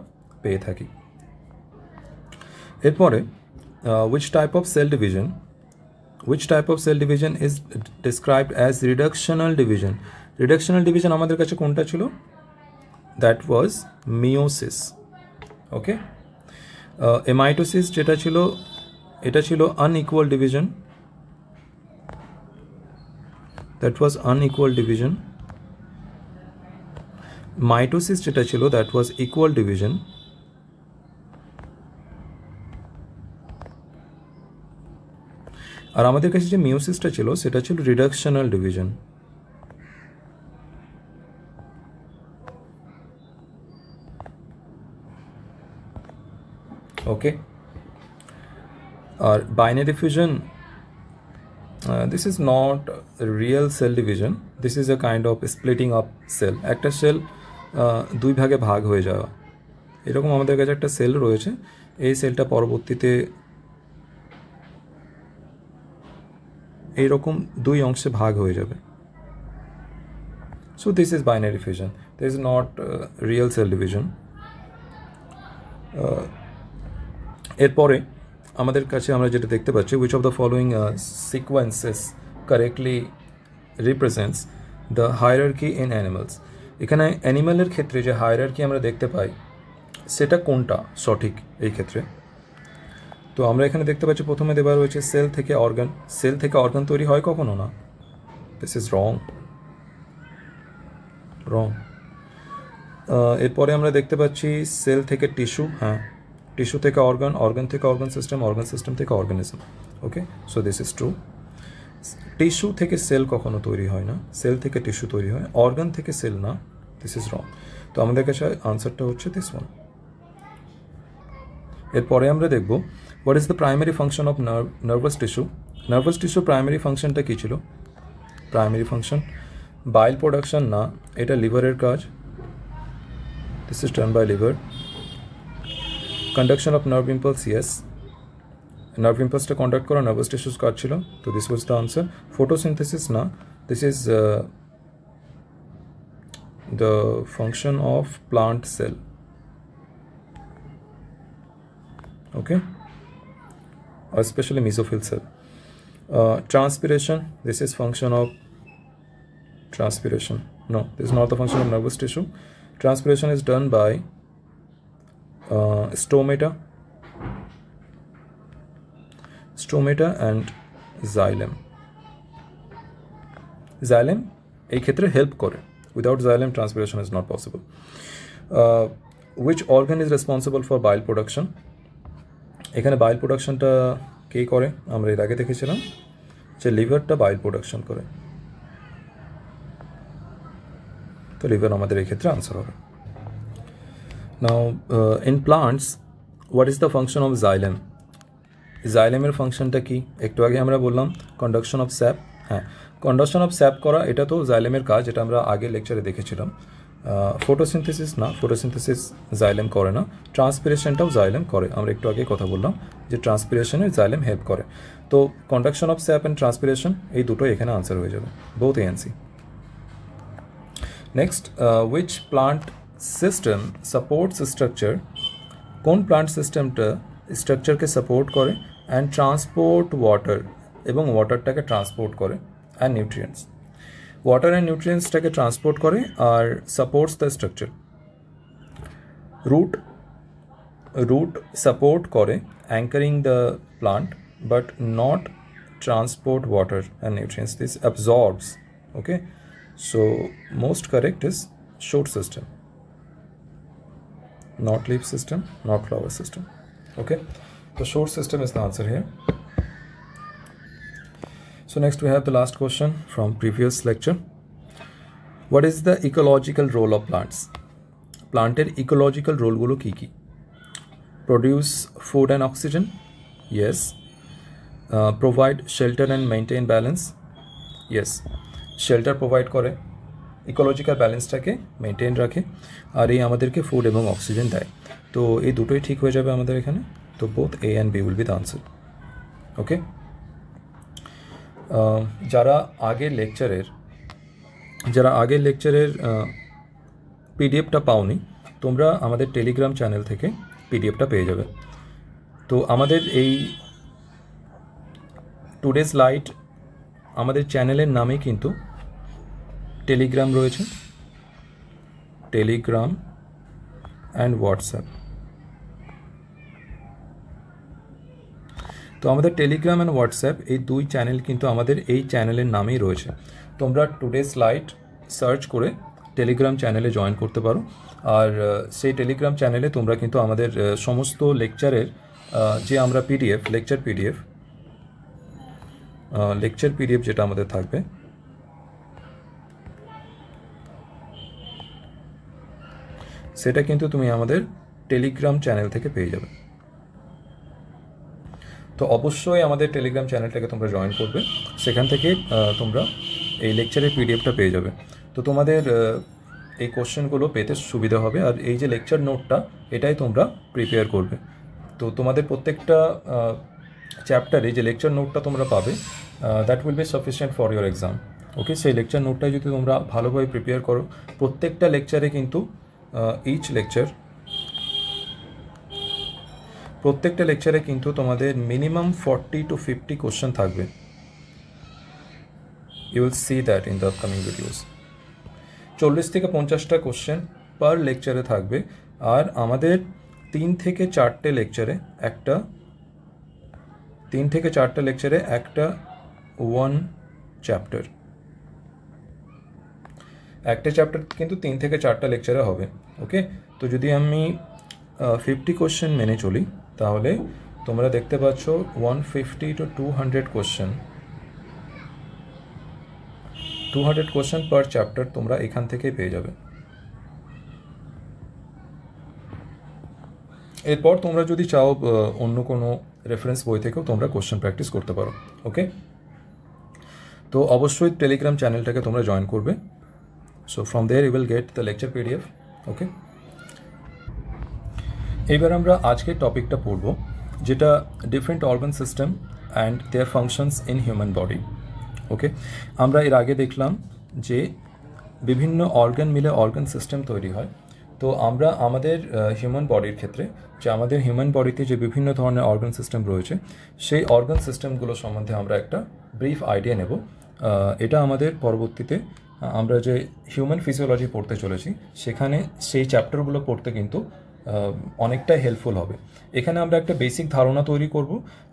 পেয়ে থাকি। এরপরে which type of cell division is described as reductional division? Reductional division আমাদের কাছে কোনটা ছিল? That was meiosis. Okay, mitosis যেটা ছিল এটা ছিল unequal division. That was unequal division. Mitosis যেটা ছিল that was equal division. আর আমাদের কাছে যে মিওসিসটা ছিল সেটা ছিল রিডাকশনাল ডিভিশন। ওকে, আর binary fusion, this is not real cell division, this is a kind of splitting up cell. একটা সেল দুই ভাগে ভাগ হয়ে যাওয়া, এরকম আমাদের কাছে একটা সেল রয়েছে, এই সেলটা পরবর্তীতে এইরকম দুই অংশে ভাগ হয়ে যাবে। So this is binary fusion, this is not real cell division. এরপরে আমাদের কাছে আমরা যেটা দেখতে পাচ্ছি, which of the following sequences correctly represents the hierarchy in animals? এখানে অ্যানিমালের ক্ষেত্রে যে হায়ারার্কি আমরা দেখতে পাই সেটা কোনটা সঠিক এই ক্ষেত্রে? তো আমরা এখানে দেখতে পাচ্ছি প্রথমে দেওয়া রয়েছে সেল থেকে অর্গান। সেল থেকে অর্গান তৈরি হয় কখনো না, দিস ইজ রং। এরপরে আমরা দেখতে পাচ্ছি সেল থেকে টিস্যু, হ্যাঁ, টিস্যু থেকে অর্গান, অর্গান থেকে অর্গান সিস্টেম থেকে organism. Okay, so this is true. Tissue থেকে সেল কখনো তৈরি হয় না, সেল থেকে টিস্যু তৈরি হয়, অর্গান থেকে সেল না, দিস ইজ রং। তো আমাদের কাছে আনসারটা হচ্ছে দিস ওয়ান। এরপরে আমরা দেখব what is the primary function of nervous tissue. Nervous টিস্যুর প্রাইমারি ফাংশনটা কী ছিল? প্রাইমারি ফাংশন বাইল প্রোডাকশন না, এটা লিভারের কাজ, this is done by liver. Conduction of nerve impulse, yes, nerve ইম্পালসটা কন্ডাক্ট করা নার্ভাস টিস্যুর কাজ ছিল, তো this was the answer. Photosynthesis না, this is the function of plant cell. Okay, especially mesophyll cell. Transpiration, this is function of transpiration. No, this is not the function of nervous tissue. Transpiration is done by stomata and xylem. Xylem এই ক্ষেত্রে help করে, without xylem transpiration is not possible. Which organ is responsible for bile production? এখানে বাইল প্রোডাকশনটা কে করে? আমরা এর আগে দেখেছিলাম যে লিভারটা বাইল প্রোডাকশন করে, তো লিভার আমাদের এই ক্ষেত্রে আনসার হবে। Now in plants what is the function of xylem? জাইলেমের ফাংশনটা কি? একটু আগে আমরা বললাম কন্ডাকশন অফ স্যাপ। হ্যাঁ, কন্ডাকশন অফ স্যাপ করা, এটা তো জাইলেমের কাজ, এটা আমরা আগের লেকচারে দেখেছিলাম। ফটোসিনথেসিস না, ফটোসিনথেসিস জাইলেম করে না। ট্রান্সপিরেশনটাও জাইলেম করে, আমরা একটু আগে কথা বললাম যে ট্রান্সপিরেশনে জাইলেম হেল্প করে। তো conduction of sap and transpiration এই দুটো এখানে আনসার হয়ে যাবে, both A N C. Next, which plant system supports structure? কোন প্লান্ট সিস্টেমটা স্ট্রাকচারকে সাপোর্ট করে অ্যান্ড ট্রান্সপোর্ট ওয়াটার, এবং ওয়াটারটাকে ট্রান্সপোর্ট করে, অ্যান্ড নিউট্রিয়েন্টস। ওয়াটার অ্যান্ড নিউট্রিয়েন্টসটাকে ট্রান্সপোর্ট করে আর supports the structure. Root support করে anchoring the plant but not transport water and nutrients, this absorbs. Okay, so most correct is shoot system, not leaf system, not flower system. Okay, the shoot system is the answer here. So next we have the last question from previous lecture. What is the ecological role of plants? Planter ecological role gulo ki ki? Produce food and oxygen? Yes. Provide shelter and maintain balance? Yes. Shelter provide করে, ecological ব্যালেন্সটাকে maintain রাখে, আর এই আমাদেরকে food এবং oxygen দেয়। তো এই দুটোই ঠিক হয়ে যাবে আমাদের এখানে। তো both A and B will be the answer. Okay, যারা আগের লেকচারের পিডিএফটা পাওনি, তোমরা আমাদের টেলিগ্রাম চ্যানেল থেকে পিডিএফটা পেয়ে যাবে। তো আমাদের এই টুডেজ লাইট আমাদের চ্যানেলের নামে কিন্তু টেলিগ্রাম রয়েছে, টেলিগ্রাম অ্যান্ড হোয়াটসঅ্যাপ। তো আমাদের টেলিগ্রাম অ্যান্ড হোয়াটসঅ্যাপ এই দুই চ্যানেল কিন্তু আমাদের এই চ্যানেলের নামেই রয়েছে। তোমরা টুডেজ লাইট সার্চ করে টেলিগ্রাম চ্যানেলে জয়েন করতে পারো, আর সেই টেলিগ্রাম চ্যানেলে তোমরা কিন্তু আমাদের সমস্ত লেকচারের যে আমরা পিডিএফ, লেকচার পিডিএফ যেটা আমাদের থাকবে, সেটা কিন্তু তুমি আমাদের টেলিগ্রাম চ্যানেল থেকে পেয়ে যাবে। তো অবশ্যই আমাদের টেলিগ্রাম চ্যানেলটাকে তোমরা জয়েন করবে, সেখান থেকে তোমরা এই লেকচারের পিডিএফটা পেয়ে যাবে। তো তোমাদের এই কোশ্চেনগুলো পেতে সুবিধা হবে, আর এই যে লেকচার নোটটা এটাই তোমরা প্রিপেয়ার করবে। তো তোমাদের প্রত্যেকটা চ্যাপ্টারে যে লেকচার নোটটা তোমরা পাবে, that will be sufficient for your exam. Okay, সেই লেকচার নোটটাই যদি তোমরা ভালোভাবে প্রিপেয়ার করো, প্রত্যেকটা লেকচারে কিন্তু প্রত্যেকটা লেকচারে কিন্তু তোমাদের মিনিমাম 40 to 50 কোশ্চেন থাকবে। You will see that in the upcoming videos. 40 থেকে 50টা কোশ্চেন পার লেকচারে থাকবে, আর আমাদের 3 থেকে 4টে লেকচারে একটা ওয়ান চ্যাপ্টার, একটা চ্যাপ্টার কিন্তু 3 থেকে 4টা লেকচারে হবে। ওকে, তো যদি আমি 50 কোশ্চেন মেনে চলি, তাহলে তোমরা দেখতে পাচ্ছ 150 to 200 question, 200 question per chapter তোমরা এখান থেকেই পেয়ে যাবে। এরপর তোমরা যদি চাও অন্য কোনো রেফারেন্স বই থেকেও তোমরা কোশ্চেন প্র্যাকটিস করতে পারো। ওকে, তো অবশ্যই টেলিগ্রাম চ্যানেলটাকে তোমরা জয়েন করবে। So from there you will get the lecture PDF. Okay, এবার আমরা আজকের টপিকটা পড়ব, যেটা different organ system and their functions in human body. Okay, আমরা এর আগে দেখলাম যে বিভিন্ন অর্গান মিলে অর্গান সিস্টেম তৈরি হয়। তো আমরা আমাদের হিউম্যান বডির ক্ষেত্রে, যে আমাদের হিউম্যান বডিতে যে বিভিন্ন ধরনের অর্গান সিস্টেম রয়েছে, সেই অর্গান সিস্টেমগুলো সম্বন্ধে আমরা একটা ব্রিফ আইডিয়া নেব। এটা আমাদের পরবর্তীতে আমরা যে হিউম্যান ফিজিওলজি পড়তে চলেছি, সেখানে সেই চ্যাপ্টারগুলো পড়তে কিন্তু অনেকটাই হেল্পফুল হবে। এখানে আমরা একটা বেসিক ধারণা তৈরি করব,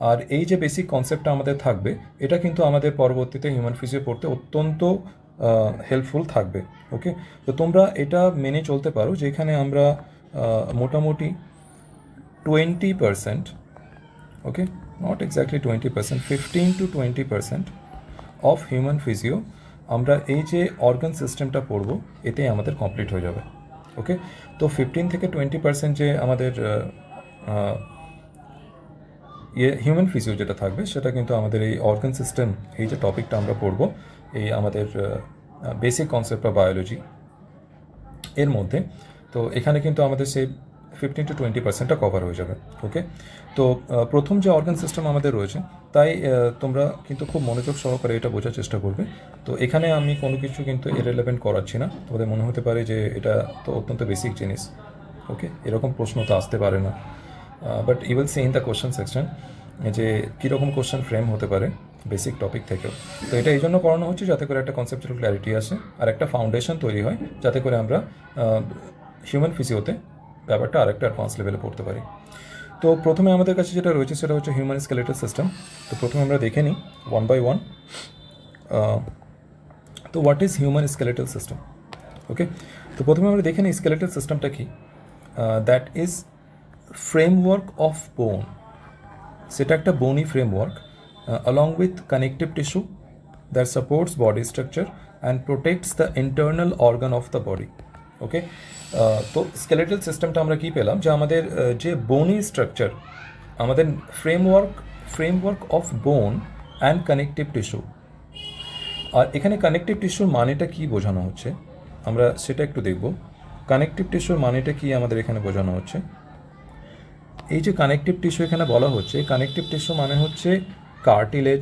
আর এই যে বেসিক কনসেপ্টটা আমাদের থাকবে, এটা কিন্তু আমাদের পরবর্তীতে হিউম্যান ফিজিও পড়তে অত্যন্ত হেল্পফুল থাকবে। ওকে, তো তোমরা এটা মেনে চলতে পারো, যেখানে আমরা মোটামুটি 20%, okay, not exactly 20%, 15 to 20% of human physio আমরা এই যে অর্গান সিস্টেমটা পড়বো, এতেই আমাদের কমপ্লিট হয়ে যাবে। ওকে, তো 15 থেকে 20% যে আমাদের হিউম্যান ফিজিও যেটা থাকবে, সেটা কিন্তু আমাদের এই অর্গান সিস্টেম, এই যে টপিকটা আমরা পড়বো, এই আমাদের বেসিক কনসেপ্ট অফ বায়োলজি এর মধ্যে। তো এখানে কিন্তু আমাদের সেই 15 to 20%টা কভার হয়ে যাবে। ওকে, তো প্রথম যে অর্গান সিস্টেম আমাদের রয়েছে, তাই তোমরা কিন্তু খুব মনোযোগ সহকারে এটা বোঝার চেষ্টা করবে। তো এখানে আমি কোনো কিছু কিন্তু ইররিলেভেন্ট করাচ্ছি না। তোমাদের মনে হতে পারে যে এটা তো অত্যন্ত বেসিক জিনিস, ওকে, এরকম প্রশ্ন তো আসতে পারে না, but you will see in the question section যে কীরকম কোশ্চেন ফ্রেম হতে পারে বেসিক টপিক থেকেও। তো এটা এই জন্য করানো হচ্ছে যাতে করে একটা কনসেপচুয়াল ক্ল্যারিটি আসে, আর একটা ফাউন্ডেশন তৈরি হয়, যাতে করে আমরা হিউম্যান ফিজিওতে ব্যাপারটা আরেকটা অ্যাডভান্স লেভেলে পড়তে পারি। তো প্রথমে আমাদের কাছে যেটা রয়েছে সেটা হচ্ছে হিউম্যান স্কেলেটাল সিস্টেম। তো প্রথমে আমরা দেখে নিই ওয়ান বাই ওয়ান। তো what is human skeletal system? Okay, তো প্রথমে আমরা দেখে নিই স্কেলেটাল সিস্টেমটা কি। দ্যাট ইজ ফ্রেমওয়ার্ক অফ বোন, সেটা একটা বোনই framework, along with connective tissue that supports body structure and protects the internal organ of the body. Okay, তো স্কেলেটাল সিস্টেমটা আমরা কি পেলাম, যে আমাদের যে বোনি স্ট্রাকচার, আমাদের framework of bone and connective tissue. আর এখানে কানেকটিভ টিস্যুর মানেটা কি বোঝানো হচ্ছে আমরা সেটা একটু দেখব। কানেকটিভ টিস্যুর মানেটা কি আমাদের এখানে বোঝানো হচ্ছে, এই যে কানেকটিভ টিস্যু এখানে বলা হচ্ছে, কানেকটিভ টিস্যু মানে হচ্ছে কার্টিলেজ,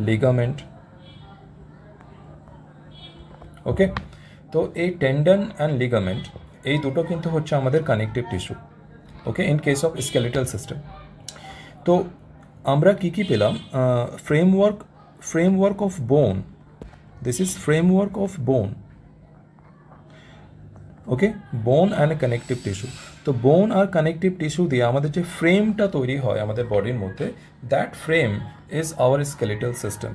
লিগামেন্ট। ওকে, তো এই টেন্ডন অ্যান্ড লিগামেন্ট এই দুটো কিন্তু হচ্ছে আমাদের connective tissue. Okay, in case of skeletal system. তো আমরা কি কি পেলাম, framework of bone, this is framework of bone. Okay, বোন অ্যান্ড কানেকটিভ টিস্যু। তো বোন আর কানেকটিভ টিস্যু দিয়ে আমাদের যে ফ্রেমটা তৈরি হয় আমাদের বডির মধ্যে, that frame is our skeletal system.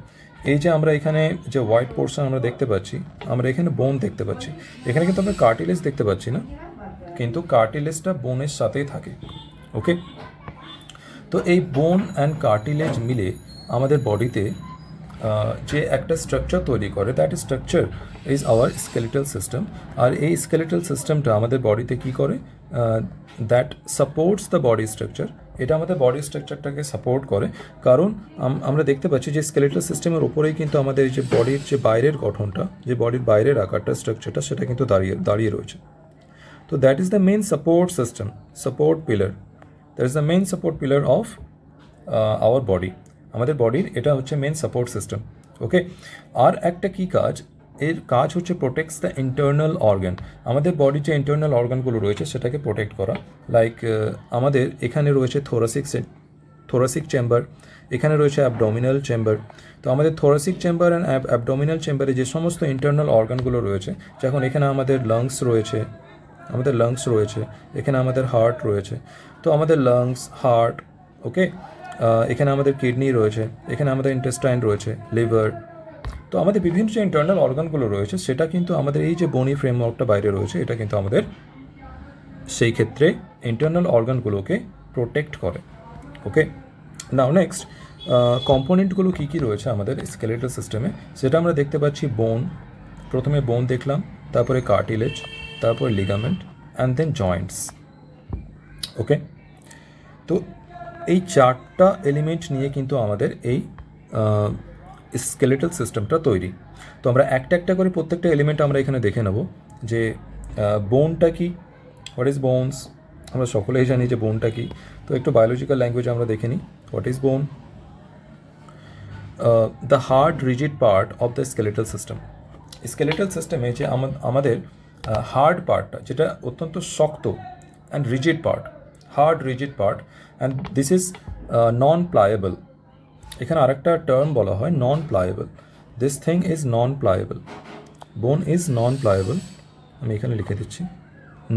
এই যে আমরা এখানে যে হোয়াইট পোর্শন আমরা দেখতে পাচ্ছি, আমরা এখানে বোন দেখতে পাচ্ছি, এখানে কিন্তু আমরা কার্টিলেজ দেখতে পাচ্ছি না, কিন্তু কার্টিলেজটা বোনের সাথেই থাকে। ওকে, তো এই বোন অ্যান্ড কার্টিলেজ মিলে আমাদের বডিতে যে একটা স্ট্রাকচার তৈরি করে, that structure is our skeletal system. আর এই স্কেলেটাল সিস্টেমটা আমাদের বডিতে কি করে, that supports the body structure. এটা আমাদের বডি স্ট্রাকচারটাকে সাপোর্ট করে, কারণ আমরা দেখতে পাচ্ছি যে স্কেলেটাল সিস্টেমের উপরেই কিন্তু আমাদের যে বডির যে বাইরের গঠনটা, যে বডির বাইরের আকারটা, স্ট্রাকচারটা, সেটা কিন্তু দাঁড়িয়ে রয়েছে। তো that is the main support system, support pillar, that is the main support pillar of our body. আমাদের বডির এটা হচ্ছে মেন সাপোর্ট সিস্টেম। ওকে, আর একটা কি কাজ, এর কাজ হচ্ছে প্রোটেক্টস দ্য ইন্টারনাল অর্গান। আমাদের বডির যে ইন্টারনাল অর্গানগুলো রয়েছে সেটাকে প্রোটেক্ট করা। লাইক আমাদের এখানে রয়েছে থোরাসিক চেম্বার, এখানে রয়েছে অ্যাবডোমিনাল চেম্বার। তো আমাদের থোরাসিক চেম্বার অ্যান্ড অ্যাবডোমিনাল চেম্বারে যে সমস্ত ইন্টারনাল অর্গানগুলো রয়েছে, যখন এখানে আমাদের লাংস রয়েছে, এখানে আমাদের হার্ট রয়েছে, তো আমাদের লাংস, হার্ট, ওকে, এখানে আমাদের কিডনি রয়েছে, এখানে আমাদের ইন্টেস্টাইন রয়েছে, লিভার। তো আমাদের বিভিন্ন যে ইন্টারনাল অর্গানগুলো রয়েছে সেটা কিন্তু আমাদের এই যে বোনি ফ্রেমওয়ার্কটা বাইরে রয়েছে, এটা কিন্তু আমাদের সেই ক্ষেত্রে ইন্টারনাল অর্গানগুলোকে প্রোটেক্ট করে। ওকে, নাও নেক্সট কম্পোনেন্টগুলো কী কী রয়েছে আমাদের স্কেলেটাল সিস্টেমে, সেটা আমরা দেখতে পাচ্ছি। বোন, প্রথমে বোন দেখলাম, তারপরে কার্টিলেজ, তারপরে লিগামেন্ট অ্যান্ড দেন জয়েন্টস। ওকে, তো এই চারটা এলিমেন্ট নিয়ে কিন্তু আমাদের এই স্কেলেটাল সিস্টেমটা তৈরি। তো আমরা একটা একটা করে প্রত্যেকটা এলিমেন্ট আমরা এখানে দেখে নেব যে বোনটা কি, হোয়াট ইজ বোনস। আমরা সকলেই জানি যে বোনটা কি, তো একটু বায়োলজিক্যাল ল্যাঙ্গুয়েজে আমরা দেখে নিই what is bone. The hard rigid part of the skeletal system. Skeletal সিস্টেমে যে আমাদের হার্ড পার্টটা, যেটা অত্যন্ত শক্ত and rigid part, hard rigid part, and this is non pliable. এখানে আরেকটা টার্ম বলা হয় non pliable, this thing is non pliable, bone is non প্লায়েবল। আমি এখানে লিখে দিচ্ছি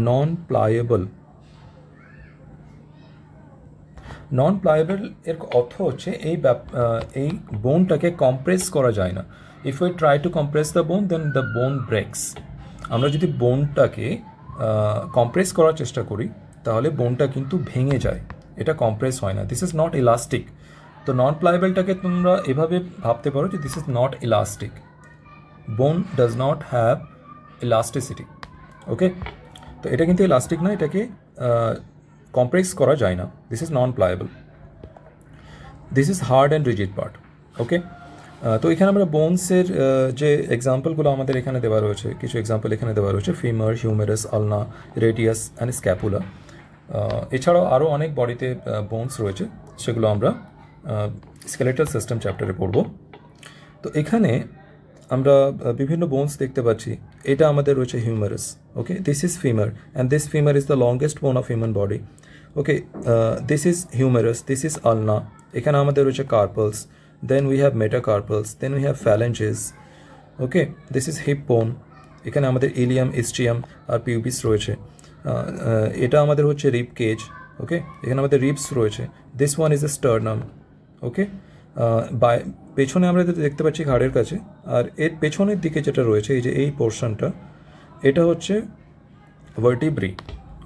নন প্লায়েবল। নন প্লায়েবল এর অর্থ হচ্ছে এই বোনটাকে কম্প্রেস করা যায় না। If we try to compress the bone then the bone ব্রেকস। আমরা যদি বোনটাকে কম্প্রেস করার চেষ্টা করি তাহলে বোনটা কিন্তু ভেঙে যায়, এটা কম্প্রেস হয় না। This is not elastic. তো নন প্লায়েবলটাকে তোমরা এভাবে ভাবতে পারো যে দিস ইজ নট ইলাস্টিক, বোন ডাজ নট হ্যাভ ইলাস্টিসিটি। ওকে, তো এটা কিন্তু ইলাস্টিক না, এটাকে কম্প্রেস করা যায় না। This is non pliable, this is hard and rigid part. Okay, তো এখানে আমরা বোনসের যে এক্সাম্পলগুলো আমাদের এখানে দেওয়া রয়েছে, কিছু এক্সাম্পল এখানে দেওয়া রয়েছে, ফিমার, হিউমেরাস, আলনা, রেডিয়াস অ্যান্ড স্ক্যাপুলা। এছাড়াও আরও অনেক বডিতে বোনস রয়েছে, সেগুলো আমরা স্কেলেটাল সিস্টেম চ্যাপ্টারে পড়ব। তো এখানে আমরা বিভিন্ন বোনস দেখতে পাচ্ছি। এটা আমাদের রয়েছে humerus. Okay, this is femur and this femur is the longest বোন of human body. Okay, this is humerus, this is আলনা। এখানে আমাদের রয়েছে কার্পলস, then we have metacarpals, then we have phalanges. Okay, this is hip bone. এখানে আমাদের Ilium, ইস্ট্রিয়াম আর pubis রয়েছে। এটা আমাদের হচ্ছে রিব কেজ। ওকে, এখানে আমাদের রিবস রয়েছে। This one is a sternum. Okay, পেছনে আমরা দেখতে পাচ্ছি ঘাড়ের কাছে, আর এর পেছনের দিকে যেটা রয়েছে এই যে এই পোর্শনটা, এটা হচ্ছে ভার্টিব্রি।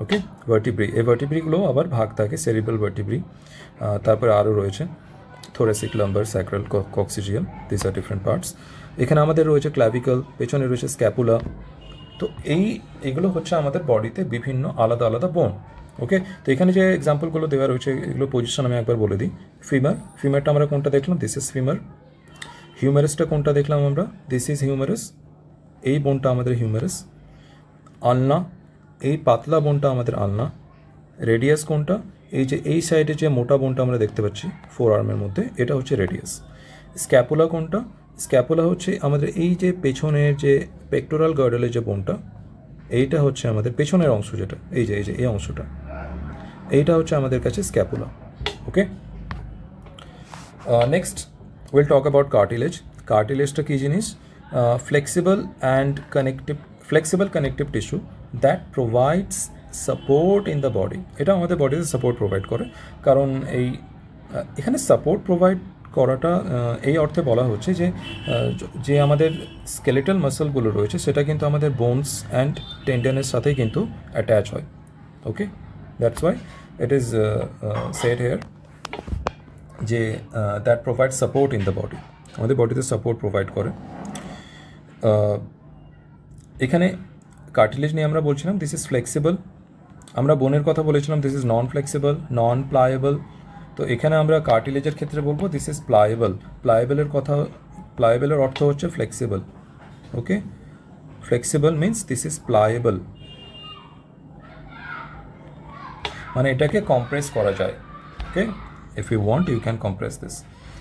ওকে, ভার্টিব্রি, এই ভার্টিব্রিগুলো আবার ভাগ থাকে, সেরিব্রাল ভার্টিব্রি, তারপরে আরও রয়েছে thoracic, lumbar, sacral, coccygeal, this are different parts. এখানে আমাদের রয়েছে ক্ল্যাভিকল, পেছনে রয়েছে স্ক্যাপুলা। তো এইগুলো হচ্ছে আমাদের বডিতে বিভিন্ন আলাদা আলাদা বোন। ওকে, তো এখানে যে এক্সাম্পলগুলো দেওয়া রয়েছে এগুলো পজিশন আমি একবার বলে দিই। ফিমারটা আমরা কোনটা দেখলাম, দিস ইজ ফিমার। হিউমেরাসটা কোনটা দেখলাম আমরা, দিস ইজ হিউমেরাস, এই বোনটা আমাদের হিউমেরাস। আলনা, এই পাতলা বোনটা আমাদের আলনা। রেডিয়াস কোনটা, এই যে এই সাইডে যে মোটা বোনটা আমরা দেখতে পাচ্ছি ফোর আর্মের মধ্যে, এটা হচ্ছে রেডিয়াস। স্ক্যাপুলা কোনটা, স্ক্যাপুলা হচ্ছে আমাদের এই যে পেছনের যে পেক্টোরাল গার্ডেলের যে বোনটা, এইটা হচ্ছে আমাদের পেছনের অংশ, যেটা এই যে এই অংশটা, এইটা হচ্ছে আমাদের কাছে scapula. Okay, next will talk about cartilage. কার্টিলেজটা কী জিনিস, flexible connective tissue that provides support in the body. এটা আমাদের বডিতে সাপোর্ট প্রোভাইড করে, কারণ এখানে সাপোর্ট প্রোভাইড করাটা এই অর্থে বলা হচ্ছে যে আমাদের স্কেলেটাল মাসলগুলো রয়েছে সেটা কিন্তু আমাদের বোনস অ্যান্ড টেন্ডনের সাথেই কিন্তু অ্যাটাচ হয়। Okay, that's why it is said here যে that provide support in the body, আমাদের বডিতে সাপোর্ট প্রোভাইড করে। এখানে কার্টিলেজ নিয়ে আমরা বলছিলাম দিস ইজ ফ্লেক্সিবল, আমরা বোনের কথা বলেছিলাম দিস ইজ নন ফ্লেক্সিবল, নন প্লায়েবল। তো এখানে আমরা কার্টিলেজের ক্ষেত্রে বলবো দিস ইজ প্লায়েবল। প্লায়েবলের অর্থ হচ্ছে flexible. Okay, flexible means this is pliable, মানে এটাকে কম্প্রেস করা যায়। Okay, if you want you can compress this.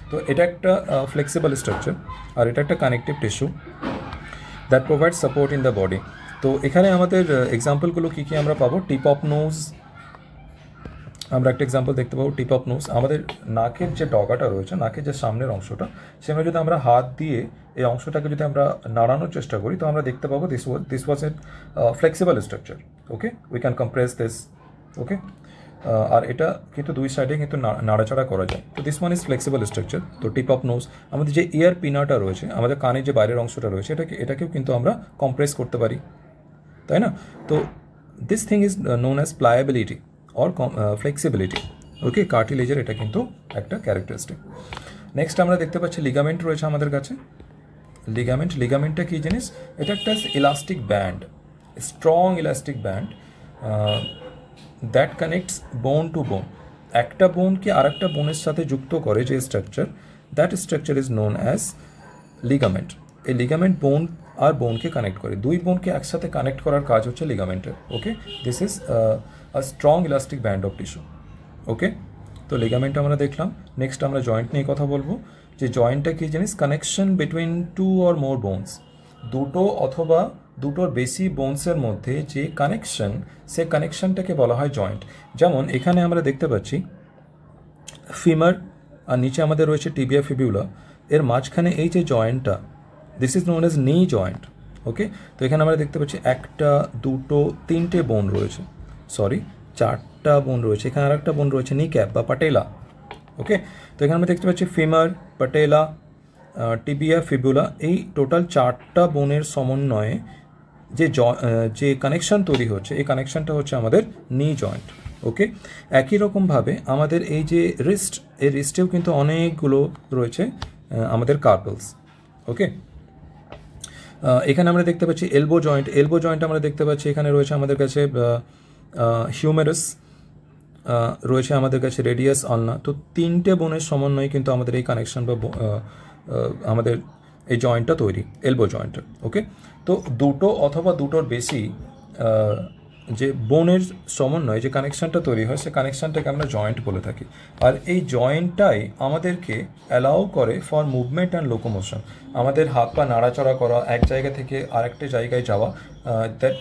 তো এটা একটা ফ্লেক্সিবল স্ট্রাকচার, আর এটা একটা connective tissue that provide support in the body. তো এখানে আমাদের এক্সাম্পলগুলো কী কী আমরা পাবো, টিপ অফ নোজ, আমরা একটা এক্সাম্পল দেখতে পাবো টিপ অফ নোজ। আমাদের নাকের যে ডগাটা রয়েছে, নাকের যে সামনের অংশটা, সেখানে যদি আমরা হাত দিয়ে এই অংশটাকে যদি আমরা নাড়ানোর চেষ্টা করি, তো আমরা দেখতে পাবো this was a flexible structure. Okay, we can compress this. Okay, আর এটা কিন্তু দুই সাইডে কিন্তু নাড়াচাড়া করা যায়। তো this one is flexible structure. তো টিপ অফ নোজ, আমাদের যে ইয়ার পিনাটা রয়েছে, আমাদের কানের যে বাইরের অংশটা রয়েছে, এটাকেও কিন্তু আমরা কম্প্রেস করতে পারি, তাই না? তো this thing is known as pliability or flexibility. Okay, কার্টিলেজের এটা কিন্তু একটা ক্যারেক্টারিস্টিক। নেক্সট আমরা দেখতে পাচ্ছি লিগামেন্ট রয়েছে আমাদের কাছে। লিগামেন্টটা কী জিনিস, এটা একটা elastic band, strong elastic band that connects বোন টু বোন। একটা বোনকে আর একটা বোনের সাথে যুক্ত করে যে structure, that structure is known as ligament. এই লিগামেন্ট বোন আর বোনকে কানেক্ট করে, দুই বোনকে একসাথে কানেক্ট করার কাজ হচ্ছে লিগামেন্টের। Okay, this is a strong elastic band of tissue. Okay, তো লিগামেন্ট আমরা দেখলাম। নেক্সট আমরা জয়েন্ট নিয়ে কথা বলবো, যে জয়েন্টটা কী জিনিস, connection between two or more bones, দুটো অথবা দুটোর বেশি বোনসের মধ্যে যে কানেকশন, সে কানেকশনটাকে বলা হয় জয়েন্ট। যেমন এখানে আমরা দেখতে পাচ্ছি ফিমার, আর নিচে আমাদের রয়েছে টিবিয়া ফিবিউলা, এর মাঝখানে এই যে জয়েন্টটা, this is known as knee joint. Okay, তো এখানে আমরা দেখতে পাচ্ছি একটা, দুটো, তিনটে বোন রয়েছে, সরি চারটা বোন রয়েছে। এখানে আর একটা বোন রয়েছে নি ক্যাপ বা পাটেলা। ওকে, তো এখানে আমরা দেখতে পাচ্ছি ফিমার, পাটেলা, টিবিয়া, ফিবুলা, এই টোটাল চারটা বোনের সমন্বয়ে যে কানেকশন তৈরি হচ্ছে, এই কানেকশনটা হচ্ছে আমাদের নি জয়েন্ট। ওকে, একই রকমভাবে আমাদের এই যে রিস্ট, এই রিস্টেও কিন্তু অনেকগুলো রয়েছে আমাদের কার্পেলস। ওকে, এখানে আমরা দেখতে পাচ্ছি এলবো জয়েন্ট আমরা দেখতে পাচ্ছি, এখানে রয়েছে আমাদের কাছে হিউমেরাস, রয়েছে আমাদের কাছে রেডিয়াস, আলনা। তো তিনটে বোনের সমন্বয়ে কিন্তু আমাদের এই কানেকশন বা আমাদের এই জয়েন্টটা তৈরি, এলবো জয়েন্টটা। ওকে, তো দুটো অথবা দুটোর বেশি যে বোনের সমন্বয়ে যে কানেকশানটা তৈরি হয়, সে কানেকশানটাকে আমরা জয়েন্ট বলে থাকি। আর এই জয়েন্টটাই আমাদেরকে অ্যালাউ করে ফর মুভমেন্ট অ্যান্ড লোকোমোশন, আমাদের হাত পা নাড়াচড়া করা, এক জায়গা থেকে আরেকটা জায়গায় যাওয়া,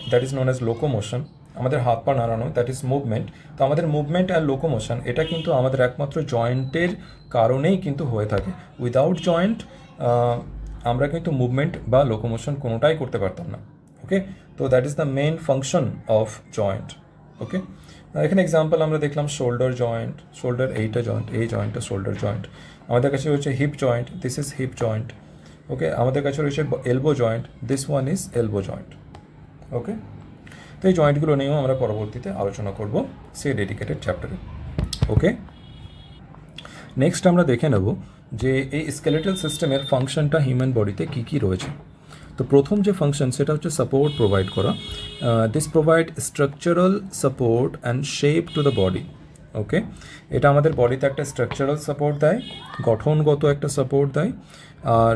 that is known as locomotion. আমাদের হাত পা নাড়ানো, দ্যাট ইজ মুভমেন্ট। তো আমাদের মুভমেন্ট অ্যান্ড লোকোমোশন এটা কিন্তু আমাদের একমাত্র জয়েন্টের কারণেই কিন্তু হয়ে থাকে। উইদাউট জয়েন্ট আমরা কিন্তু মুভমেন্ট বা লোকোমোশন কোনোটাই করতে পারতাম না। ওকে, তো that is the main function of joint. Okay, এখানে এক্সাম্পল আমরা দেখলাম শোল্ডার জয়েন্ট, শোল্ডার এইটা জয়েন্ট, এই জয়েন্টটা শোল্ডার জয়েন্ট। আমাদের কাছে রয়েছে hip joint, this is hip joint. Okay, আমাদের কাছে রয়েছে elbow joint, this one is elbow joint. Okay, তো এই জয়েন্টগুলো নিয়েও আমরা পরবর্তীতে আলোচনা করব সেই ডেডিকেটেড চ্যাপ্টারে। ওকে, নেক্সট আমরা দেখে নেব যে এই স্কেলেটাল সিস্টেমের ফাংশনটা হিউম্যান বডিতে কী কী রয়েছে। তো প্রথম যে ফাংশন সেটা হচ্ছে সাপোর্ট প্রোভাইড করা। This provide structural support and shape to the body. Okay, এটা আমাদের বডিতে একটা স্ট্রাকচারাল সাপোর্ট দেয়, গঠনগত একটা সাপোর্ট দেয়, আর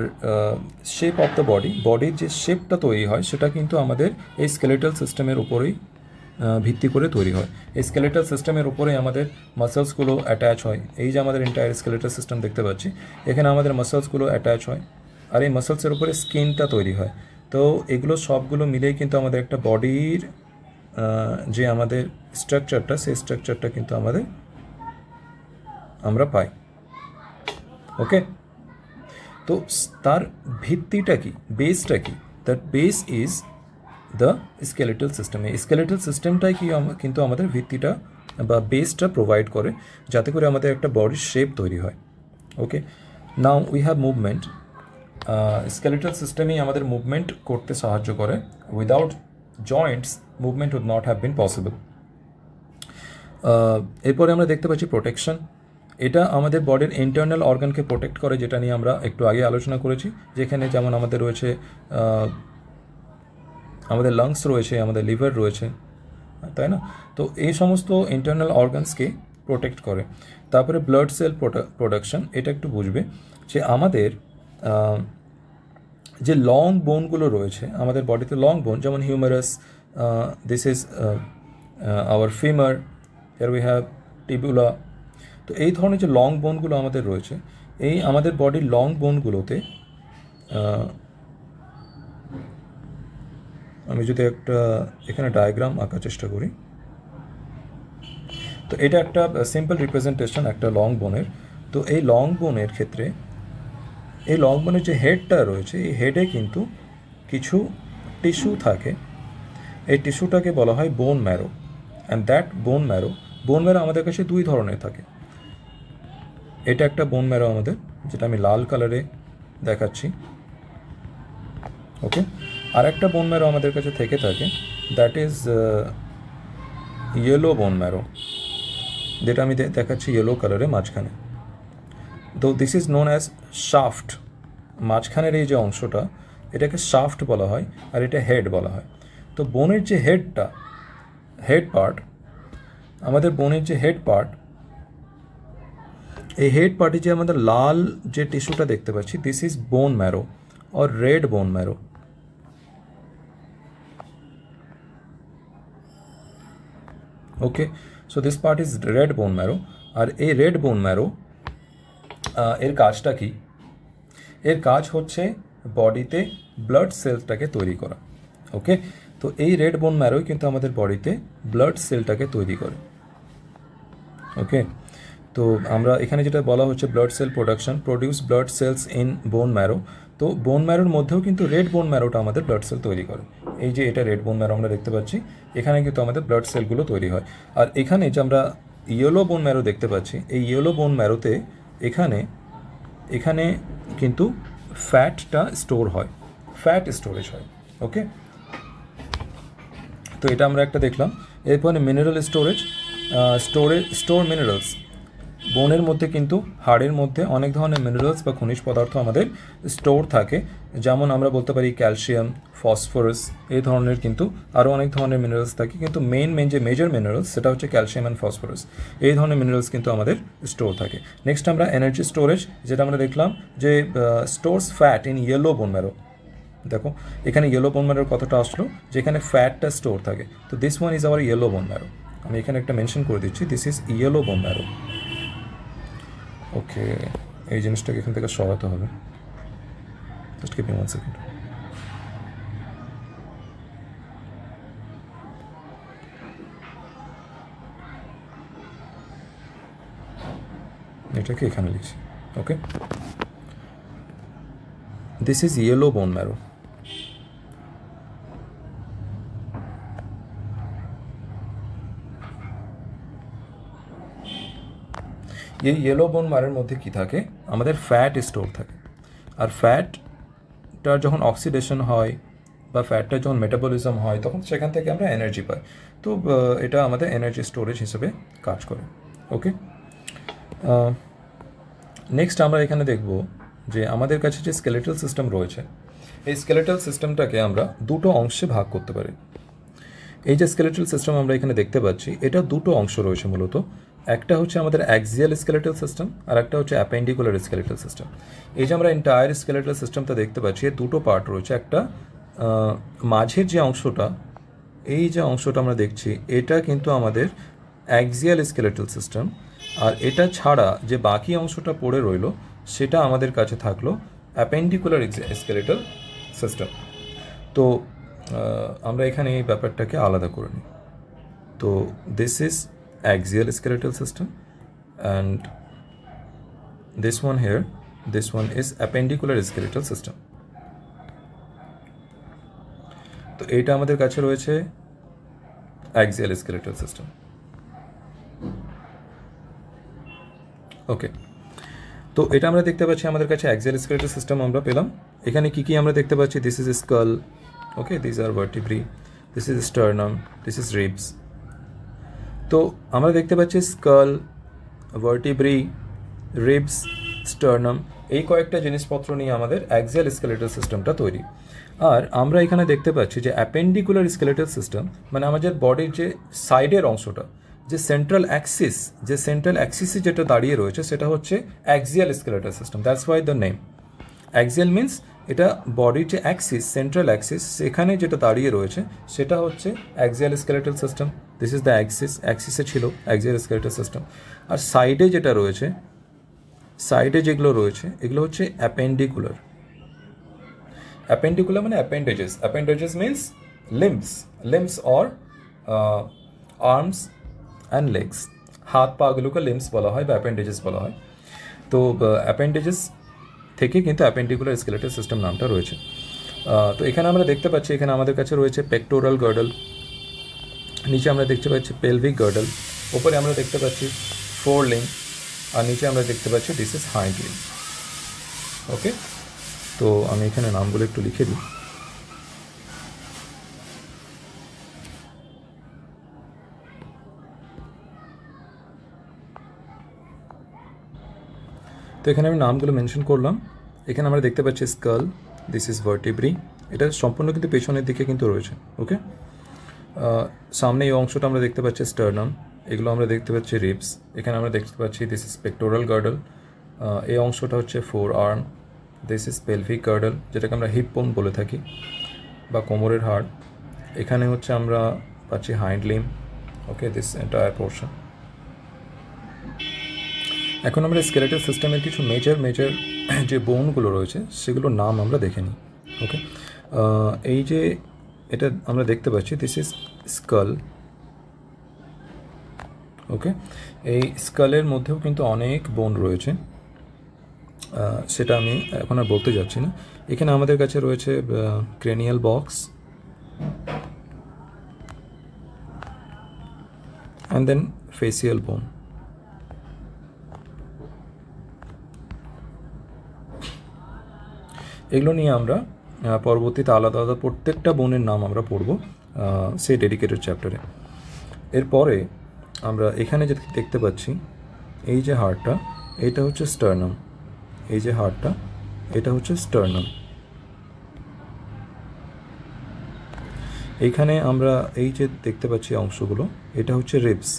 শেপ অফ দ্য বডির যে শেপটা তৈরি হয় সেটা কিন্তু আমাদের এই স্কেলেটাল সিস্টেমের উপরেই ভিত্তি করে তৈরি হয়। এই স্কেলেটাল সিস্টেমের উপরে আমাদের মাসেলসগুলো অ্যাটাচ হয়। এই যে আমাদের এন্টায়ার স্কেলেটাল সিস্টেম দেখতে পাচ্ছি, এখানে আমাদের মাসেলসগুলো অ্যাটাচ হয়, আর এই মাসেলসের উপরে স্কিনটা তৈরি হয়। তো এগুলো সবগুলো মিলেই কিন্তু আমাদের একটা বডির যে আমাদের স্ট্রাকচারটা, সেই স্ট্রাকচারটা কিন্তু আমরা পাই। ওকে, তো তার ভিত্তিটা কি, বেসটা কি? That base is the skeletal system. এই স্কেলেটাল সিস্টেমটাই কিন্তু আমাদের ভিত্তিটা বা বেসটা প্রোভাইড করে, যাতে করে আমাদের একটা বডির শেপ তৈরি হয়। Okay, now we have movement. Skeletal সিস্টেমই আমাদের মুভমেন্ট করতে সাহায্য করে। Without joints movement would not have been possible. এরপরে আমরা দেখতে পাচ্ছি প্রোটেকশন। এটা আমাদের বডির ইন্টারনাল অর্গানকে প্রোটেক্ট করে, যেটা নিয়ে আমরা একটু আগে আলোচনা করেছি। যেখানে যেমন আমাদের রয়েছে আমাদের লাংস রয়েছে, আমাদের লিভার রয়েছে, তাই না? তো এই সমস্ত ইন্টারনাল অর্গানসকে প্রোটেক্ট করে। তারপরে ব্লাড সেল প্রোডাকশন, এটা একটু বুঝবে যে আমাদের যে লং বোনগুলো রয়েছে আমাদের বডিতে, লং বোন যেমন humerus, this is our femur, here we have tibia. তো এই ধরনের যে লং বোনগুলো আমাদের রয়েছে, এই আমাদের বডির লং বোনগুলোতে আমি যদি একটা এখানে ডায়াগ্রাম আঁকার চেষ্টা করি, তো এটা একটা সিম্পল রিপ্রেজেন্টেশন একটা লং বোনের। তো এই লং বোনের ক্ষেত্রে এই লং বোনের যে হেডটা রয়েছে, এই হেডে কিন্তু কিছু টিস্যু থাকে। এই টিস্যুটাকে বলা হয় bone marrow. And that bone marrow আমাদের কাছে দুই ধরনের থাকে। এটা একটা বোন ম্যারো আমাদের, যেটা আমি লাল কালারে দেখাচ্ছি। ওকে, আর একটা বোন ম্যারো আমাদের কাছে থেকে থাকে, that is yellow bone marrow, যেটা আমি দেখাচ্ছি ইয়েলো কালারে মাঝখানে। তো this is known as shaft. মাঝখানের এই যে অংশটা, এটাকে শাফট বলা হয়, আর এটা হেড বলা হয়। তো বোনের যে হেড পার্ট, আমাদের বোনের যে হেড পার্ট, এই হেড পার্টে যে আমাদের লাল যে টিস্যুটা দেখতে পাচ্ছি, this is bone marrow or red bone marrow. Okay, so this part is red bone marrow. আর এই রেড বোন ম্যারো এর কাজটা কি? এর কাজ হচ্ছে বডিতে ব্লাড সেলটাকে তৈরি করা। ওকে, তো এই রেড বোন ম্যারোই কিন্তু আমাদের বডিতে ব্লাড সেলটাকে তৈরি করে। ওকে, তো আমরা এখানে যেটা বলা হচ্ছে blood cell produce blood cells in bone marrow. তো বোন ম্যারোর মধ্যেও কিন্তু রেড বোন ম্যারোটা আমাদের ব্লাড সেল তৈরি করে। এই যে এটা রেড বোন ম্যারো আমরা দেখতে পাচ্ছি, এখানে কিন্তু আমাদের ব্লাড সেলগুলো তৈরি হয়। আর এখানে যে আমরা ইয়েলো বোন ম্যারো দেখতে পাচ্ছি, এই ইয়েলো বোন ম্যারোতে এখানে কিন্তু ফ্যাটটা স্টোর হয়, ফ্যাট স্টোরেজ হয়। ওকে, তো এটা আমরা একটা দেখলাম। এরপরে মিনারেল স্টোর মিনারেলস। বোনের মধ্যে কিন্তু হাড়ের মধ্যে অনেক ধরনের মিনারেলস বা খনিজ পদার্থ আমাদের স্টোর থাকে, যেমন আমরা বলতে পারি ক্যালসিয়াম, ফসফরাস, এই ধরনের কিন্তু আরও অনেক ধরনের মিনারেলস থাকে। কিন্তু মেন যে মেজর মিনারেলস, সেটা হচ্ছে ক্যালসিয়াম অ্যান্ড ফসফরাস। এই ধরনের মিনারেলস কিন্তু আমাদের স্টোর থাকে। নেক্সট আমরা এনার্জি স্টোরেজ, যেটা আমরা দেখলাম যে stores fat in yellow bone marrow. দেখো এখানে ইয়েলো বোন ম্যারোর কথাটা আসলো, যেখানে ফ্যাটটা স্টোর থাকে। তো this one is our yellow bone marrow. আমি এখানে একটা মেনশন করে দিচ্ছি, this is yellow bone marrow. Okay, এই জিনিসটাকে এখান থেকে সরাতে হবে। Just give me 1 second. এটাকে এখানে লিখছি। Okay, this is yellow bone marrow. এই ইয়েলো বোন ম্যারোর মধ্যে কি থাকে? আমাদের ফ্যাট স্টোর থাকে। আর ফ্যাটটার যখন অক্সিডেশন হয় বা ফ্যাটটা যখন মেটাবলিজম হয় তখন সেখান থেকে আমরা এনার্জি পাই। তো এটা আমাদের এনার্জি স্টোরেজ হিসেবে কাজ করে। ওকে, নেক্সট আমরা এখানে দেখব যে আমাদের কাছে যে স্কেলেটাল সিস্টেম রয়েছে, এই স্কেলেটাল সিস্টেমটাকে আমরা দুটো অংশে ভাগ করতে পারি। এই যে স্কেলেটাল সিস্টেম আমরা এখানে দেখতে পাচ্ছি, এটা দুটো অংশ রয়েছে মূলত। একটা হচ্ছে আমাদের অ্যাক্সিয়াল স্কেলেটাল সিস্টেম, আর একটা হচ্ছে অ্যাপেন্ডিকুলার স্কেলেটাল সিস্টেম। এই যে আমরা এন্টায়ার স্কেলেটাল সিস্টেমটা দেখতে পাচ্ছি, এর দুটো পার্ট রয়েছে। একটা মাঝের যে অংশটা, এই যে অংশটা আমরা দেখছি, এটা কিন্তু আমাদের অ্যাক্সিয়াল স্কেলেটাল সিস্টেম, আর এটা ছাড়া যে বাকি অংশটা পড়ে রইল সেটা আমাদের কাছে থাকলো অ্যাপেন্ডিকুলার স্কেলেটাল সিস্টেম। তো আমরা এখানে এই ব্যাপারটাকে আলাদা করে নিই। তো this is axial skeletal system, and this one here, this one is appendicular skeletal system. তো এইটা আমাদের কাছে রয়েছে axial skeletal system. ওকে, তো এটা আমরা দেখতে পাচ্ছি আমাদের কাছে axial skeletal system আমরা পেলাম। এখানে কি কি আমরা দেখতে পাচ্ছি? this is skull, okay, these are vertebrae, this is sternum, this is ribs. তো আমরা দেখতে পাচ্ছি স্কাল, ভার্টিব্রি, রিবস, স্টার্নাম, এই কয়েকটা জিনিসপত্র নিয়ে আমাদের অ্যাক্সিয়াল স্কেলেটাল সিস্টেমটা তৈরি। আর আমরা এখানে দেখতে পাচ্ছি যে অ্যাপেন্ডিকুলার স্কেলেটাল সিস্টেম মানে আমাদের বডির যে সাইডের অংশটা, যে সেন্ট্রাল অ্যাক্সিসে যেটা দাঁড়িয়ে রয়েছে সেটা হচ্ছে axial skeletal system. That's why the name axial. Means এটা বডির যে অ্যাক্সিস, সেন্ট্রাল অ্যাক্সিস, সেখানে যেটা দাঁড়িয়ে রয়েছে সেটা হচ্ছে axial skeletal system. This is the অ্যাক্সিসে ছিল অ্যাক্সিয়াল স্কেলেটাল সিস্টেম। আর সাইডে যেটা রয়েছে, সাইডে যেগুলো রয়েছে এগুলো হচ্ছে অ্যাপেন্ডিকুলার। অ্যাপেন্ডিকুলার মানে appendages. Appendages means limbs or arms and legs. হাত পাগুলোকে লিম্বস বলা হয় বা অ্যাপেন্ডেজেস বলা হয়। তো অ্যাপেন্ডেজেস থেকে কিন্তু অ্যাপেন্ডিকুলার স্কেলেটাল সিস্টেম নামটা রয়েছে। তো এখানে আমরা দেখতে পাচ্ছি এখানে আমাদের কাছে রয়েছে পেক্টোরাল গার্ডল, নিচে আমরা দেখতে পাচ্ছি পেলভিক গার্ডল, ওপরে আমরা দেখতে পাচ্ছি ফোর লিম্ব, আর নিচে আমরা দেখতে পাচ্ছি দিস ইজ হাইন্ড লিম্ব। ওকে, তো আমি এখানে নামগুলো একটু লিখে দিই। তো এখানে আমি নামগুলো মেনশন করলাম। এখানে আমরা দেখতে পাচ্ছি স্কাল, দিস ইজ ভার্টিব্রি, এটা সম্পূর্ণ কিন্তু পেছনের দিকে কিন্তু রয়েছে। ওকে, সামনে এই অংশটা আমরা দেখতে পাচ্ছি স্টার্নাম, এগুলো আমরা দেখতে পাচ্ছি রিবস, এখানে আমরা দেখতে পাচ্ছি দিস ইজ পেক্টোরাল গার্ডল, এই অংশটা হচ্ছে four arm, this is pelvic girdle যেটাকে আমরা হিপ বোন বলে থাকি বা কোমরের হাড়। এখানে হচ্ছে আমরা পাচ্ছি hind limb. Okay, this entire portion. এখন আমরা স্কেলেটাল সিস্টেমের কিছু মেজর যে বোনগুলো রয়েছে সেগুলোর নাম আমরা দেখে নিই। ওকে, এই যে এটা আমরা দেখতে পাচ্ছি দিস ইজ স্কাল। ওকে, এই স্কালের মধ্যেও কিন্তু অনেক বোন রয়েছে, সেটা আমি এখন আর বলতে যাচ্ছি না। এখানে আমাদের কাছে রয়েছে cranial box, and then facial bone. এগুলো নিয়ে আমরা পরবর্তীতে আলাদা আলাদা প্রত্যেকটা বোনের নাম আমরা পড়ব সেই ডেডিকেটেড চ্যাপ্টারে। এরপরে আমরা এখানে যে দেখতে পাচ্ছি এই যে হাড়টা, এটা হচ্ছে স্টার্নাম। এই যে হাড়টা, এটা হচ্ছে স্টার্নাম। এইখানে আমরা এই যে দেখতে পাচ্ছি অংশগুলো, এটা হচ্ছে রিবস।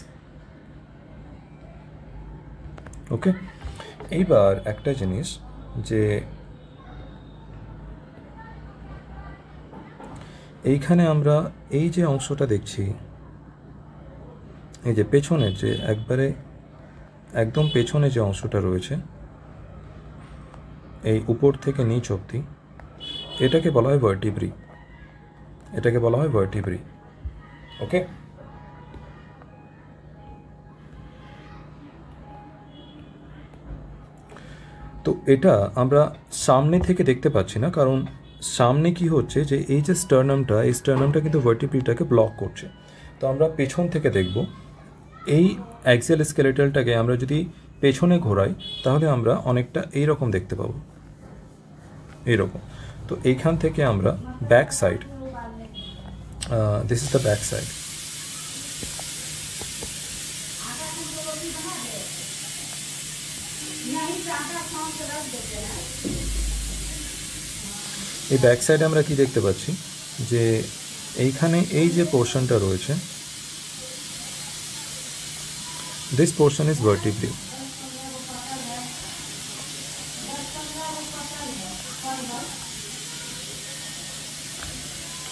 ওকে, এইবার একটা জিনিস যে এইখানে আমরা এই যে অংশটা দেখছি, এই যে পেছনের যে একদম পেছনে যে অংশটা রয়েছে এই উপর থেকে নিচ অবধি, এটাকে বলা হয় ভার্টিব্রি। এটাকে বলা হয় ভার্টিব্রি। ওকে, তো এটা আমরা সামনে থেকে দেখতে পাচ্ছি না, কারণ সামনে কি হচ্ছে যে এই যে স্টার্নামটা, এই স্টার্নামটা কিন্তু ভার্টিব্রিটাকে ব্লক করছে। তো আমরা পেছন থেকে দেখব এই অ্যাক্সিয়াল স্কেলেটালটাকে আমরা যদি পেছনে ঘোরাই তাহলে আমরা অনেকটা এইরকম দেখতে পাবো, এইরকম। তো এইখান থেকে আমরা back side This is the back side. এই ব্যাক সাইডে আমরা কি দেখতে পাচ্ছি যে এইখানে এই যে পোর্শনটা রয়েছে, this portion is vertebrae.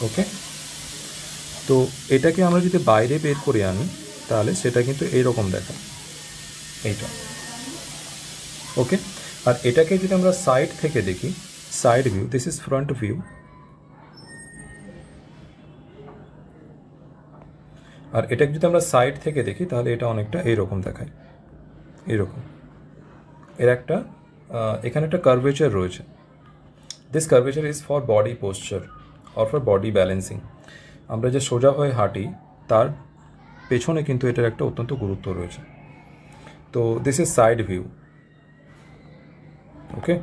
ওকে, তো এটাকে আমরা যদি বাইরে বের করে আনি তাহলে সেটা কিন্তু এইরকম দেখায়, এইটা। ওকে, আর এটাকে যদি আমরা সাইড থেকে দেখি, side view, this is front view, আর এটাকে যদি আমরা সাইড থেকে দেখি তাহলে এটা অনেকটা এইরকম দেখায়, এইরকম। এর একটা এখানে একটা কার্ভেচার রয়েছে। This curvature is for body posture or for body balancing. আমরা যে সোজা হয়ে হাঁটি তার পেছনে কিন্তু এটার একটা অত্যন্ত গুরুত্ব রয়েছে। তো this is side view. Okay,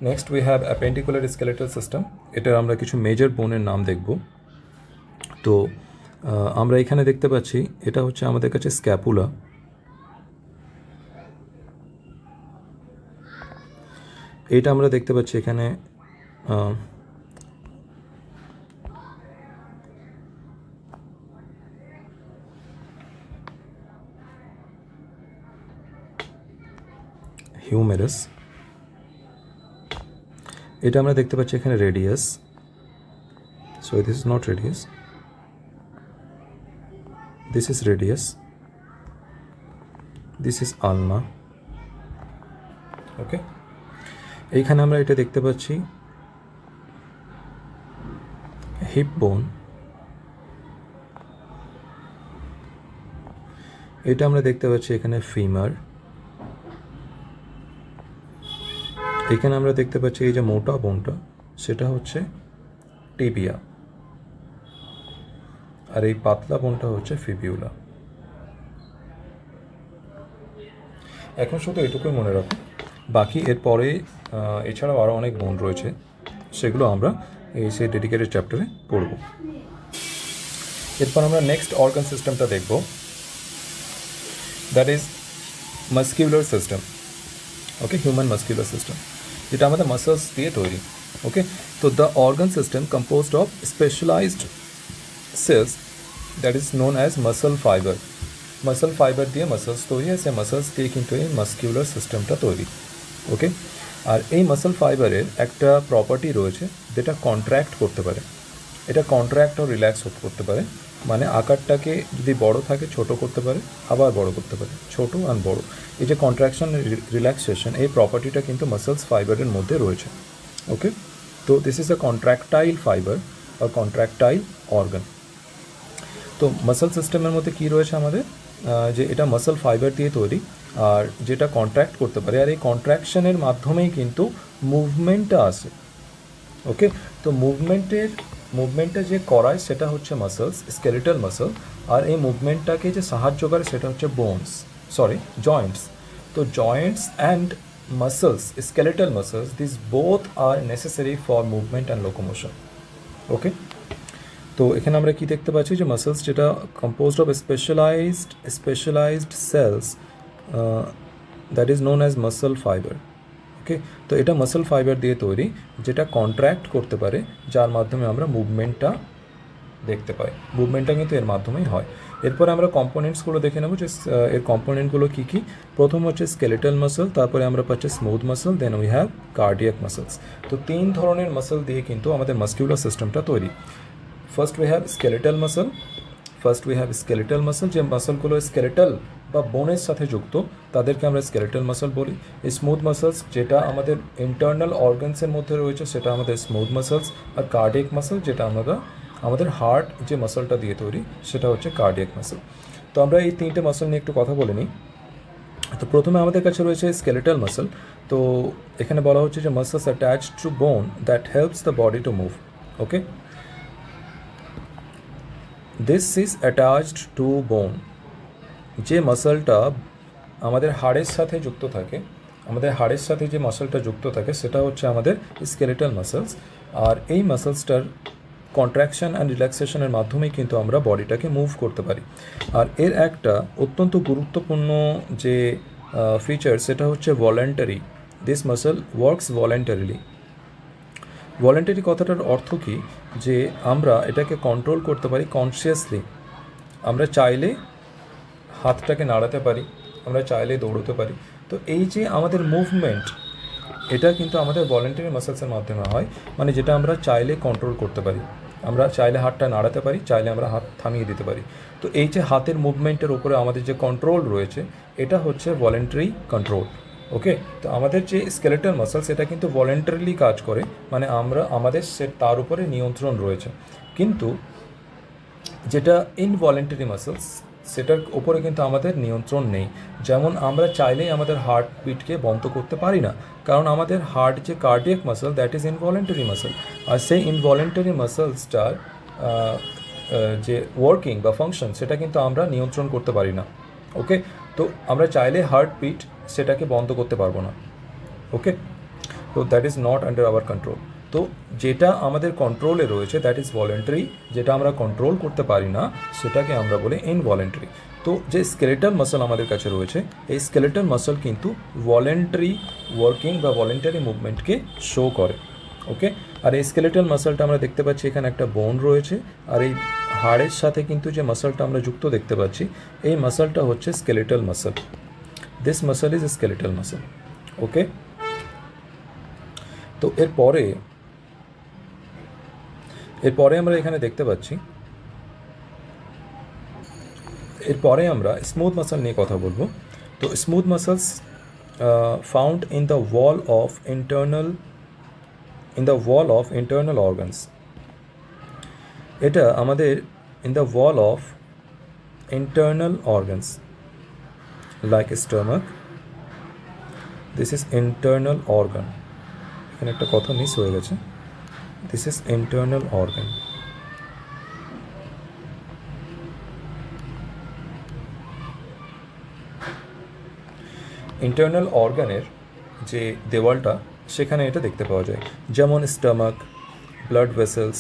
next we have appendicular skeletal system. এটার আমরা কিছু মেজর বোনের নাম দেখব। তো আমরা এখানে দেখতে পাচ্ছি এটা হচ্ছে আমাদের কাছে স্ক্যাপুলা, এটা আমরা দেখতে পাচ্ছি এখানে হিউমেরাস, এটা আমরা দেখতে পাচ্ছি এখানে radius, so this is not radius, this is radius, this is আলনা। ওকে, এইখানে আমরা এটা দেখতে পাচ্ছি হিপ বোন, এটা আমরা দেখতে পাচ্ছি এখানে ফিমার, এখানে আমরা দেখতে পাচ্ছি এই যে মোটা বোনটা সেটা হচ্ছে টিবিয়া, আর এই পাতলা বোনটা হচ্ছে ফিবিউলা। এখন শুধু এটুকুই মনে রাখো, বাকি এরপরে এছাড়াও আরও অনেক বোন রয়েছে, সেগুলো আমরা এই সেই ডেডিকেটেড চ্যাপ্টারে পড়ব। এরপর আমরা নেক্সট অর্গান সিস্টেমটা দেখব, that is muscular system. Okay, human muscular system, যেটা আমাদের মাসলস দিয়ে তৈরি। ওকে, তো the organ system composed of specialized cells that is known as muscle fiber. Muscle fiber দিয়ে মাসলস তৈরি হয়, সে মাসলস দিয়ে কিন্তু এই মাস্কিউলার সিস্টেমটা তৈরি। ওকে, আর এই মাসল ফাইবারের একটা প্রপার্টি রয়েছে যেটা কন্ট্র্যাক্ট করতে পারে, এটা কন্ট্র্যাক্ট ও রিল্যাক্স করতে পারে, মানে আকারটাকে যদি বড় থাকে ছোট করতে পারে, আবার বড় করতে পারে, ছোট আর বড়। এই যে কন্ট্রাকশন রিল্যাক্সেশন, এই প্রপার্টিটা কিন্তু মাসলস ফাইবারের মধ্যে রয়েছে। ওকে, তো this is a contractile fiber আর কন্ট্রাক্টাইল অর্গান। তো মাসল সিস্টেমের মধ্যে কী রয়েছে আমাদের, যে এটা মাসল ফাইবার দিয়ে তৈরি আর যেটা কন্ট্র্যাক্ট করতে পারে, আর এই কন্ট্রাকশনের মাধ্যমেই কিন্তু মুভমেন্টটা আসে। ওকে, তো মুভমেন্টটা যে করায় সেটা হচ্ছে মাসলস, স্কেলেটাল মাসল, আর এই মুভমেন্টটাকে যে সাহায্য করে সেটা হচ্ছে জয়েন্টস। তো joints and muscles, skeletal muscles, this both are necessary for movement and locomotion. Okay, তো এখানে আমরা কি দেখতে পাচ্ছি যে মাসলস যেটা composed of specialized cells that is known as muscle fiber. Okay, তো এটা মাসল ফাইবার দিয়ে তৈরি যেটা কন্ট্র্যাক্ট করতে পারে, যার মাধ্যমে আমরা মুভমেন্টটা দেখতে পাই। মুভমেন্টটা কিন্তু এর মাধ্যমেই হয়। এরপরে আমরা কম্পোনেন্টসগুলো দেখে নেব যে এর কম্পোনেন্টগুলো কী কী। প্রথম হচ্ছে স্কেলেটাল মাসল, তারপরে আমরা পাচ্ছি smooth muscle, then we have cardiac muscles. তো 3 ধরনের মাসল দিয়ে কিন্তু আমাদের মাস্কিউলার সিস্টেমটা তৈরি। First we have skeletal muscle, যে মাসলগুলো স্কেলেটাল বা বোনের সাথে যুক্ত তাদেরকে আমরা স্কেলেটাল মাসল বলি। এই স্মুথ মাসলস যেটা আমাদের ইন্টারনাল অর্গানসের মধ্যে রয়েছে সেটা আমাদের স্মুথ মাসলস, আর কার্ডিয়াক মাসল যেটা আমাদের হার্ট যে মাসলটা দিয়ে তৈরি সেটা হচ্ছে কার্ডিয়াক মাসল। তো আমরা এই 3টে মাসল নিয়ে একটু কথা বলে নিই। তো প্রথমে আমাদের কাছে রয়েছে স্কেলেটাল মাসল। তো এখানে বলা হচ্ছে যে মাসলস অ্যাটাচড টু বোন that helps the body to move. Okay, this is attached to বোন, যে মাসলটা আমাদের হাড়ের সাথে যুক্ত থাকে আমাদের হাড়ের সাথে যে মাসলটা যুক্ত থাকে সেটা হচ্ছে আমাদের স্কেলেটাল মাসলস। আর এই মাসলসটার কন্ট্রাকশন অ্যান্ড রিল্যাক্সেশনের মাধ্যমেই কিন্তু আমরা বডিটাকে মুভ করতে পারি। আর এর একটা অত্যন্ত গুরুত্বপূর্ণ যে ফিচার সেটা হচ্ছে voluntary. This muscle works voluntarily. Voluntary কথাটার অর্থ কী, যে আমরা এটাকে কন্ট্রোল করতে পারি কনসিয়াসলি। আমরা চাইলে হাতটাকে নাড়াতে পারি, আমরা চাইলে দৌড়তে পারি। তো এই যে আমাদের মুভমেন্ট, এটা কিন্তু আমাদের ভলেন্টারি মাসলসের মাধ্যমে হয়, মানে যেটা আমরা চাইলে কন্ট্রোল করতে পারি। আমরা চাইলে হাতটা নাড়াতে পারি, চাইলে আমরা হাত থামিয়ে দিতে পারি। তো এই যে হাতের মুভমেন্টের উপরে আমাদের যে কন্ট্রোল রয়েছে, এটা হচ্ছে ভলেন্টারি কন্ট্রোল। ওকে, তো আমাদের যে স্কেলেটাল মাসলস এটা কিন্তু ভলেন্টারিলি কাজ করে, মানে আমাদের তার উপরে নিয়ন্ত্রণ রয়েছে। কিন্তু যেটা ইনভলেন্টারি মাসলস সেটার উপরে কিন্তু আমাদের নিয়ন্ত্রণ নেই। যেমন আমরা চাইলেই আমাদের হার্ট বিটকে বন্ধ করতে পারি না, কারণ আমাদের হার্ট যে cardiac muscle that is involuntary muscle. আর সেই ইনভলেন্টারি মাসলসটার যে ওয়ার্কিং বা ফাংশন সেটা কিন্তু আমরা নিয়ন্ত্রণ করতে পারি না। ওকে, তো আমরা চাইলে হার্ট বিট সেটাকে বন্ধ করতে পারবো না। ওকে, তো that is not under our control. তো যেটা আমাদের কন্ট্রোলে রয়েছে দ্যাট ইজ ভলেন্টারি, যেটা আমরা কন্ট্রোল করতে পারি না সেটাকে আমরা বলি ইনভলেন্টারি। তো যে স্কেলেটাল মাসল আমাদের কাছে রয়েছে, এই স্কেলেটাল মাসল কিন্তু ভলেন্টারি ওয়ার্কিং বা ভলেন্টারি মুভমেন্টকে শো করে। ওকে, আর এই স্কেলেটাল মাসলটা আমরা দেখতে পাচ্ছি এখানে একটা বোন রয়েছে, আর এই হাড়ের সাথে কিন্তু যে মাসলটা আমরা যুক্ত দেখতে পাচ্ছি এই মাসলটা হচ্ছে skeletal muscle. This muscle is skeletal muscle. Okay, তো এরপরে আমরা এখানে দেখতে পাচ্ছি, এরপরে আমরা স্মুথ মাসল নিয়ে কথা বলবো। তো smooth muscles found in the wall of internal organs. এটা আমাদের in the wall of internal organs like stomach. This is internal organ. এখানে একটা কথা মিস হয়ে গেছে, this is internal organ. Internal অর্গানের যে দেওয়ালটা সেখানে এটা দেখতে পাওয়া যায়, যেমন স্টমাক, ব্লাড ভেসেলস।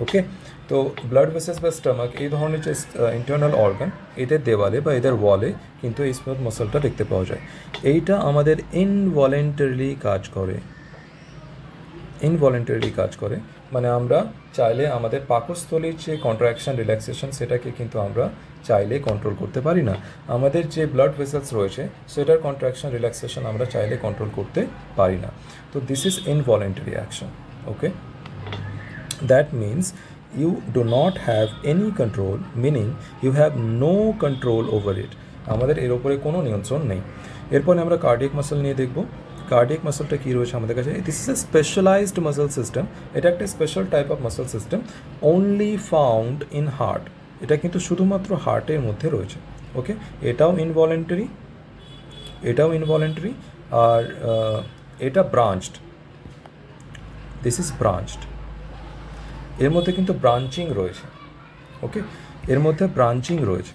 ওকে, তো ব্লাড ভেসেলস বা স্টমাক এই ধরনের যে ইন্টারনাল অর্গান, এদের দেওয়ালে বা এদের ওয়ালে কিন্তু এই স্মুথ মাসলটা দেখতে পাওয়া যায়। এইটা আমাদের ইনভলেন্টারিলি কাজ করে, মানে আমরা চাইলে আমাদের পাকস্থলীর যে কন্ট্রাকশন রিল্যাক্সেশন সেটাকে কিন্তু আমরা চাইলে কন্ট্রোল করতে পারি না। আমাদের যে ব্লাড ভেসেলস রয়েছে সেটার কন্ট্রাকশন রিল্যাক্সেশন আমরা চাইলে কন্ট্রোল করতে পারি না। তো this is involuntary action. Okay, that means you do not have any control, meaning you have no control over it. আমাদের এর উপরে কোনো নিয়ন্ত্রণ নেই। এরপরে আমরা কার্ডিয়াক মাসল নিয়ে দেখব। কার্ডিয়াক মাসলটা কী রয়েছে আমাদের কাছে? This is a specialized muscle system. এটা একটা special type of muscle system, only found in heart. এটা কিন্তু শুধুমাত্র হার্টের মধ্যে রয়েছে। ওকে, এটাও ইনভলেন্টারি, আর এটা ব্রাঞ্চড। This is branched. এর মধ্যে কিন্তু ব্রাঞ্চিং রয়েছে। ওকে, এর মধ্যে ব্রাঞ্চিং রয়েছে।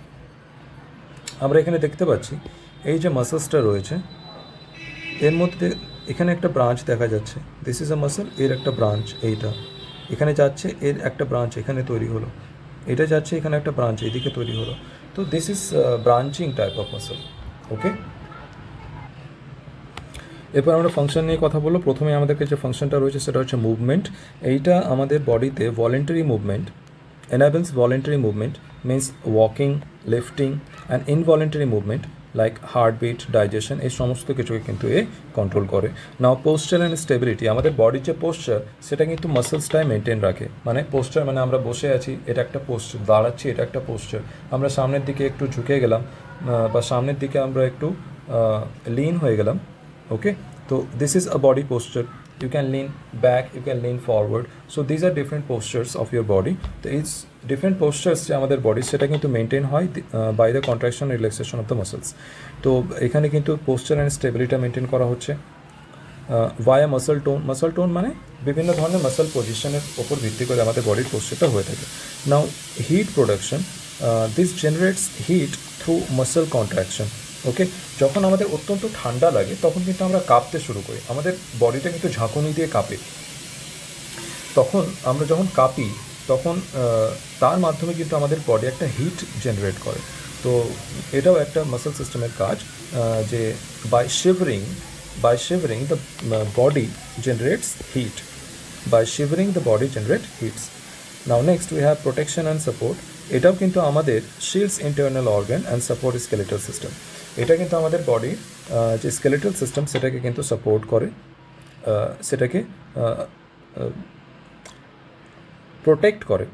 আমরা এখানে দেখতে পাচ্ছি এই যে মাসলসটা রয়েছে এর মধ্যে এখানে একটা ব্রাঞ্চ দেখা যাচ্ছে। দিস ইজ আ মাসল, এর একটা ব্রাঞ্চ এইটা এখানে যাচ্ছে, এর একটা ব্রাঞ্চ এখানে তৈরি হলো, এটা যাচ্ছে এখানে একটা ব্রাঞ্চ এদিকে তৈরি হলো। তো this is branching type of muscle. Okay, এরপর আমরা ফাংশন নিয়ে কথা বলবো। প্রথমে আমাদেরকে যে ফাংশনটা রয়েছে সেটা হচ্ছে মুভমেন্ট। এইটা আমাদের বডিতে voluntary movement enables voluntary movement, means walking, lifting, and involuntary movement like heartbeat, digestion, এই সমস্ত কিছুকে কিন্তু এ কন্ট্রোল করে। নাও পোস্চার অ্যান্ড স্টেবিলিটি, আমাদের বডির যে পোস্চার সেটা কিন্তু মাসলসটাই মেনটেন রাখে। মানে পোস্চার মানে আমরা বসে আছি এটা একটা পোস্চার, দাঁড়াচ্ছি এটা একটা পোস্চার, আমরা সামনের দিকে একটু ঝুঁকে গেলাম বা সামনের দিকে আমরা একটু লিন হয়ে গেলাম। ওকে, তো this is a body posture. You can lean back, you can lean forward. So these are different postures of your body. So it's different postures যে আমাদের বডি সেটা কিন্তু মেনটেন হয় by the contraction and relaxation of the muscles. তো এখানে কিন্তু পোস্চার and stability maintain করা হচ্ছে via muscle tone. Muscle tone মানে বিভিন্ন ধরনের মাসল পজিশনের উপর ভিত্তি করে আমাদের বডির পোস্চারটা হয়ে থাকে। Now heat production, this generates heat through muscle contraction. ওকে, যখন আমাদের অত্যন্ত ঠান্ডা লাগে তখন কিন্তু আমরা কাঁপতে শুরু করি, আমাদের বডিটা কিন্তু ঝাঁকুনি দিয়ে কাঁপে। তখন আমরা যখন কাঁপি তখন তার মাধ্যমে কিন্তু আমাদের বডি একটা হিট জেনারেট করে। তো এটাও একটা মাসল সিস্টেমের কাজ, যে by shivering the body generates heat, by shivering the body generate heats. Now next we have protection and support. এটাও কিন্তু আমাদের shields internal organ and support skeletal system. এটা কিন্তু আমাদের বডির যে স্কেলেটাল সিস্টেম সেটাকে কিন্তু সাপোর্ট করে, সেটাকে প্রোটেক্ট করে,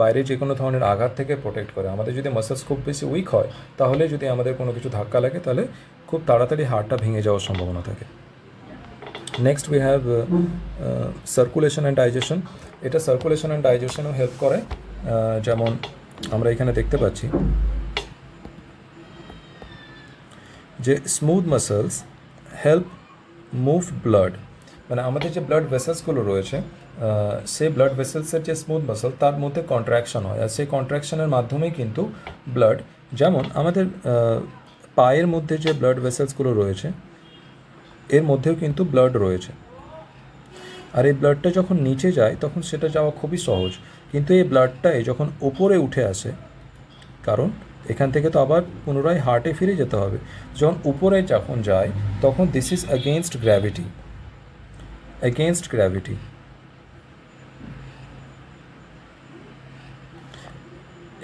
বাইরে যে কোনো ধরনের আঘাত থেকে প্রোটেক্ট করে। আমাদের যদি মাসলস খুব বেশি উইক হয় তাহলে যদি আমাদের কোনো কিছু ধাক্কা লাগে তাহলে খুব তাড়াতাড়ি হাড়টা ভেঙে যাওয়ার সম্ভাবনা থাকে। Next we have circulation and digestion. এটা সার্কুলেশন অ্যান্ড ডাইজেশনও হেল্প করে, যেমন আমরা এখানে দেখতে পাচ্ছি যে smooth muscles help move blood, মানে আমাদের যে ব্লাড ভেসেলসগুলো রয়েছে সেই ব্লাড ভেসেলসের যে স্মুথ মাসল তার মধ্যে কন্ট্রাকশন হয়, আর সেই কন্ট্রাকশনের মাধ্যমেই কিন্তু ব্লাড, যেমন আমাদের পায়ের মধ্যে যে ব্লাড ভেসেলসগুলো রয়েছে এর মধ্যেও কিন্তু ব্লাড রয়েছে, আর এই ব্লাডটা যখন নিচে যায় তখন সেটা যাওয়া খুবই সহজ, কিন্তু এই ব্লাডটাই যখন ওপরে উঠে আসে, কারণ এখান থেকে তো আবার পুনরায় হার্টে ফিরে যেতে হবে, যখন উপরে যখন যায় তখন দিস ইজ অ্যাগেনস্ট গ্র্যাভিটি।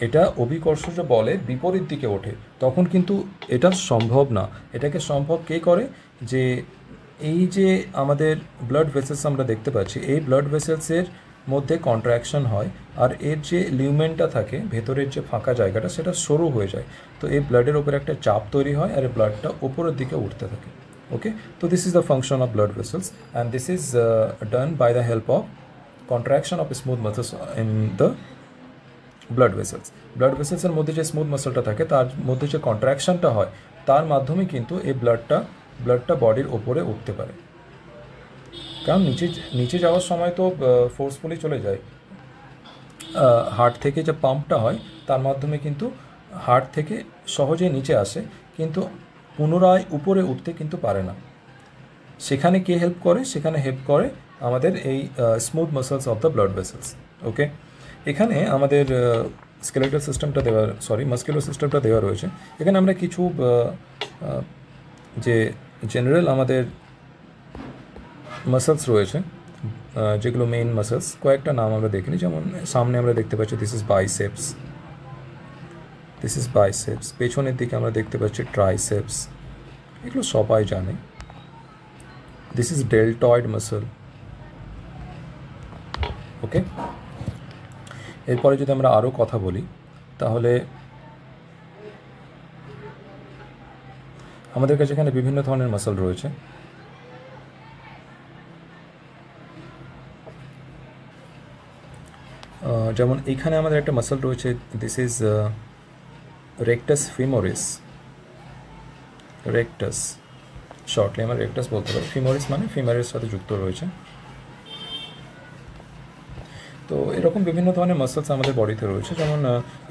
এটা অভিকর্ষজ বলে বিপরীত দিকে ওঠে, তখন কিন্তু এটা সম্ভব না। এটাকে সম্ভব কে করে, যে এই যে আমাদের ব্লাড ভেসেলস আমরা দেখতে পাচ্ছি, এই ব্লাড ভেসেলসের মধ্যে কন্ট্রাকশন হয়, আর এর যে লিউমেনটা থাকে ভেতরের যে ফাঁকা জায়গাটা সেটা সরু হয়ে যায়, তো এই ব্লাডের ওপরে একটা চাপ তৈরি হয় আর এই ব্লাডটা উপরের দিকে উঠতে থাকে। ওকে, তো this is the function of blood vessels and this is done by the help of contraction of smooth muscles in the blood ভেসেলসের মধ্যে যে স্মুথ মাসলটা থাকে তার মধ্যে যে কন্ট্রাকশনটা হয় তার মাধ্যমে কিন্তু এই ব্লাডটা বডির ওপরে উঠতে পারে, কারণ নিচে যাওয়ার সময় তো ফোর্সফুলি চলে যায়, হার্ট থেকে যে পাম্পটা হয় তার মাধ্যমে কিন্তু হার্ট থেকে সহজেই নিচে আসে, কিন্তু পুনরায় উপরে উঠতে কিন্তু পারে না। সেখানে কে হেল্প করে, সেখানে হেল্প করে আমাদের এই smooth muscles of the blood vessels. Okay, এখানে আমাদের স্কেলেটাল সিস্টেমটা মাসকুলার সিস্টেমটা দেওয়া রয়েছে। এখানে আমরা কিছু যে জেনারেল আমাদের মাসলস রয়েছে, যেগুলো মেইন মাসলস, কয়েকটা নাম আমরা দেখিনি, যেমন সামনে আমরা দেখতে পাচ্ছি দিস ইজ বাইসেপস, পেছনের দিকে আমরা দেখতে পাচ্ছি ট্রাইসেপস, এগুলো সবাই জানে। This is deltoid muscle. Okay, এরপরে যদি আমরা আরও কথা বলি তাহলে আমাদের কাছে এখানে বিভিন্ন ধরনের মাসল রয়েছে। যেমন এইখানে আমাদের একটা মাসল রয়েছে, this is rectus femoris. Shortly আমরা রেকটাস বলতে পারি, ফিমোরিস মানে ফিমারের সাথে যুক্ত রয়েছে। তো এরকম বিভিন্ন ধরনের মাসলস আমাদের বডিতে রয়েছে, যেমন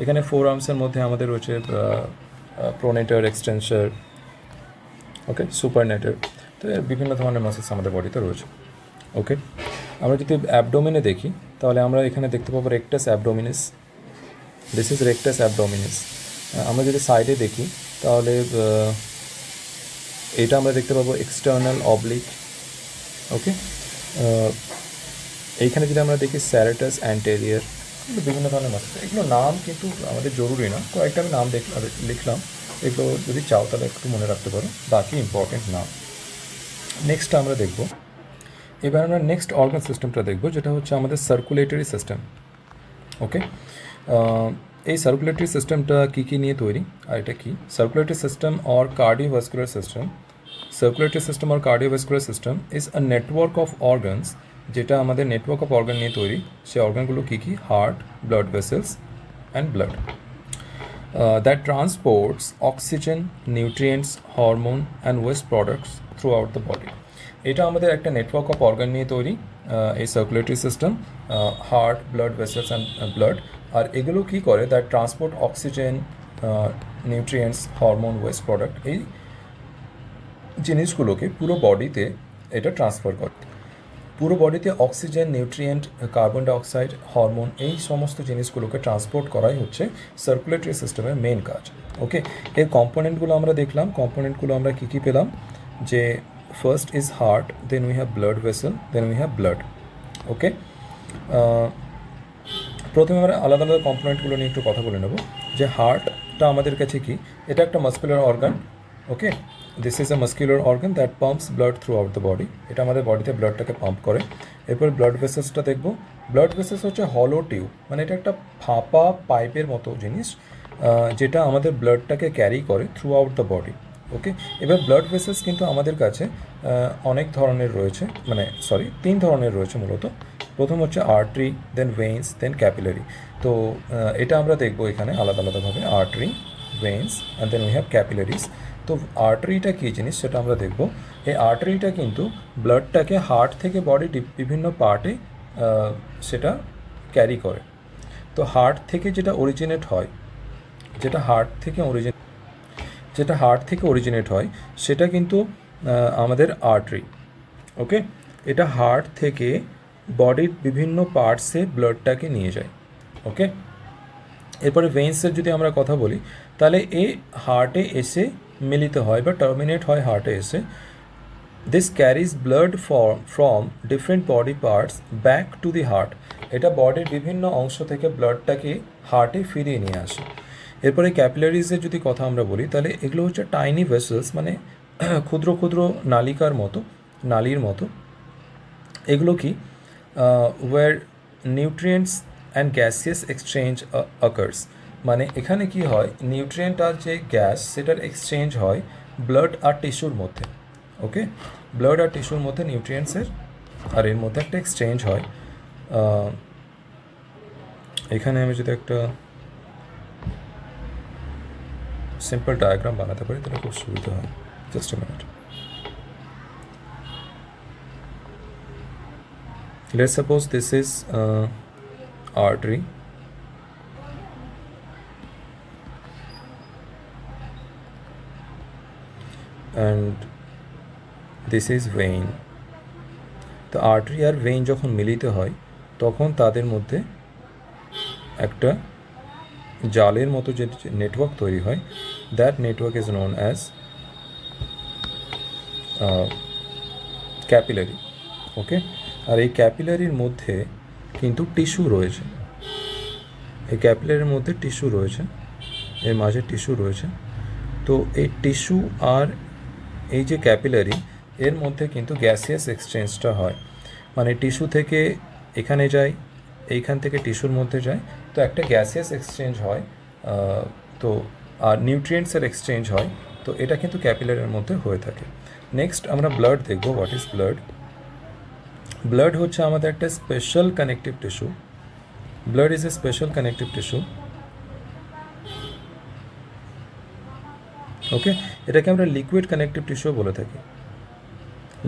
এখানে ফোর আর্মসের মধ্যে আমাদের রয়েছে প্রোনেটার, এক্সটেন্সার, ওকে, সুপারনেটার। তো বিভিন্ন ধরনের মাসলস আমাদের বডিতে রয়েছে। ওকে, আমরা যদি অ্যাবডোমেনে দেখি তাহলে আমরা এখানে দেখতে পাবো rectus abdominis, this is rectus abdominis. আমরা যদি সাইডে দেখি তাহলে এটা আমরা দেখতে পাবো এক্সটার্নাল অবলিক। ওকে, এইখানে যদি আমরা দেখি স্যারেটাস অ্যান্টেরিয়ার, বিভিন্ন ধরনের মাসল, এগুলো নাম কিন্তু আমাদের জরুরি না, কয়েকটা আমি নাম লিখলাম, এগুলো যদি চাও তাহলে একটু মনে রাখতে পারো, বাকি ইম্পর্টেন্ট নাম। নেক্সট আমরা দেখব, এবার আমরা নেক্সট অর্গান সিস্টেমটা দেখব, যেটা হচ্ছে আমাদের সার্কুলেটরি সিস্টেম। ওকে, এই সার্কুলেটরি সিস্টেমটা কী নিয়ে তৈরি, আর এটা কি circulatory system or cardiovascular system. Circulatory system or cardiovascular system is a network of organs, যেটা আমাদের নেটওয়ার্ক অফ অর্গান নিয়ে তৈরি। সেই অর্গানগুলো কী, heart, blood vessels and blood, that transports oxygen, nutrients, hormone and waste products throughout the body. এটা আমাদের একটা নেটওয়ার্ক অফ অর্গান নিয়ে তৈরি, এই circulatory system, heart, blood vessels and blood. আর এগুলো কী করে, that transport oxygen, nutrients, hormone, waste product, এই জিনিসগুলোকে পুরো বডিতে এটা ট্রান্সফার করে। পুরো বডিতে oxygen, nutrient, carbon dioxide, hormone, এই সমস্ত জিনিসগুলোকে ট্রান্সপোর্ট করাই হচ্ছে সার্কুলেটরি সিস্টেমের মেন কাজ। ওকে, এর কম্পোনেন্টগুলো আমরা দেখলাম। কম্পোনেন্টগুলো আমরা কী কী পেলাম, যে first is heart, then we have blood vessel, then we have blood. Okay, প্রথমে আমরা আলাদা আলাদা কম্পোনেন্টগুলো নিয়ে একটু কথা বলে নেব। যে হার্টটা আমাদের কাছে কি, এটা একটা muscular organ. Okay, this is a muscular organ that pumps blood through out the body. এটা আমাদের বডিতে ব্লাডটাকে পাম্প করে। এরপর ব্লাড ভেসেলসটা দেখব। ব্লাড ভেসেলস হচ্ছে হলো টিউব, মানে এটা একটা ফাঁপা পাইপের মতো জিনিস, যেটা আমাদের ব্লাডটাকে ক্যারি করে থ্রু আউট দ্য বডি। ওকে, এবার ব্লাড ভেসেলস কিন্তু আমাদের কাছে অনেক ধরনের রয়েছে, মানে তিন ধরনের রয়েছে মূলত। প্রথম হচ্ছে artery, then veins, then capillary. তো এটা আমরা দেখবো এখানে আলাদা আলাদাভাবে, artery, veins and then we have capillaries. তো আর্টারিটা কী জিনিস সেটা আমরা দেখব। এই আর্টারিটা কিন্তু ব্লাডটাকে হার্ট থেকে বডির বিভিন্ন পার্টে সেটা ক্যারি করে। তো হার্ট থেকে যেটা অরিজিনেট হয়, যেটা হার্ট থেকে অরিজিনেট হয় সেটা কিন্তু আমাদের আর্টারি। ওকে, এটা হার্ট থেকে বডির বিভিন্ন পার্টসে ব্লাডটাকে নিয়ে যায়। ওকে, এরপরে ভেইন্সের যদি আমরা কথা বলি, তাহলে এ হার্টে এসে মিলিত হয় বা টার্মিনেট হয় হার্টে এসে। This carries blood from different body parts back to the heart. এটা বডির বিভিন্ন অংশ থেকে ব্লাডটাকে হার্টে ফিরিয়ে নিয়ে আসে। এরপরে ক্যাপিলারিজের যদি কথা আমরা বলি, তাহলে এগুলো হচ্ছে টাইনি ভেসেলস, মানে ক্ষুদ্র ক্ষুদ্র নালীর মতো। এগুলো কি, were nutrients and gaseous exchange occurs. মানে এখানে কি হয়, নিউট্রিয়েন্ট আর যে গ্যাস সেটার এক্সচেঞ্জ হয় ব্লাড আর টিস্যুর মধ্যে। ওকে, ব্লাড আর টিস্যুর মধ্যে নিউট্রিয়েন্টসের আর এর মধ্যে একটা এক্সচেঞ্জ হয়। এখানে আমি যদি একটা সিম্পল ডায়াগ্রাম বানাতে পারি তাহলে খুব সুবিধা হয়। Just a minute. Let's suppose this is artery, and this is vein. তো আর্টারি আর ভেইন যখন মিলিত হয় তখন তাদের মধ্যে একটা জালের মতো যে নেটওয়ার্ক তৈরি হয়, that network is known as capillary. Okay, আর এই ক্যাপিলারির মধ্যে কিন্তু টিস্যু রয়েছে। এই ক্যাপিলারির মধ্যে টিস্যু রয়েছে, এর মাঝে টিস্যু রয়েছে। তো এই টিস্যু আর এই যে ক্যাপিলারি, এর মধ্যে কিন্তু গ্যাসিয়াস এক্সচেঞ্জটা হয়। মানে টিস্যু থেকে এখানে যায়, এইখান থেকে টিস্যুর মধ্যে যায়, তো একটা গ্যাসিয়াস এক্সচেঞ্জ হয়। তো আর নিউট্রিয়েন্টসের এক্সচেঞ্জ হয়। তো এটা কিন্তু ক্যাপিলারির মধ্যে হয়ে থাকে। নেক্সট আমরা ব্লাড দেখব। What is blood? ব্লাড হচ্ছে আমাদের একটা special connective tissue. Blood is a special connective tissue. Okay, এটাকে আমরা লিকুইড কানেকটিভ টিস্যু বলে থাকি।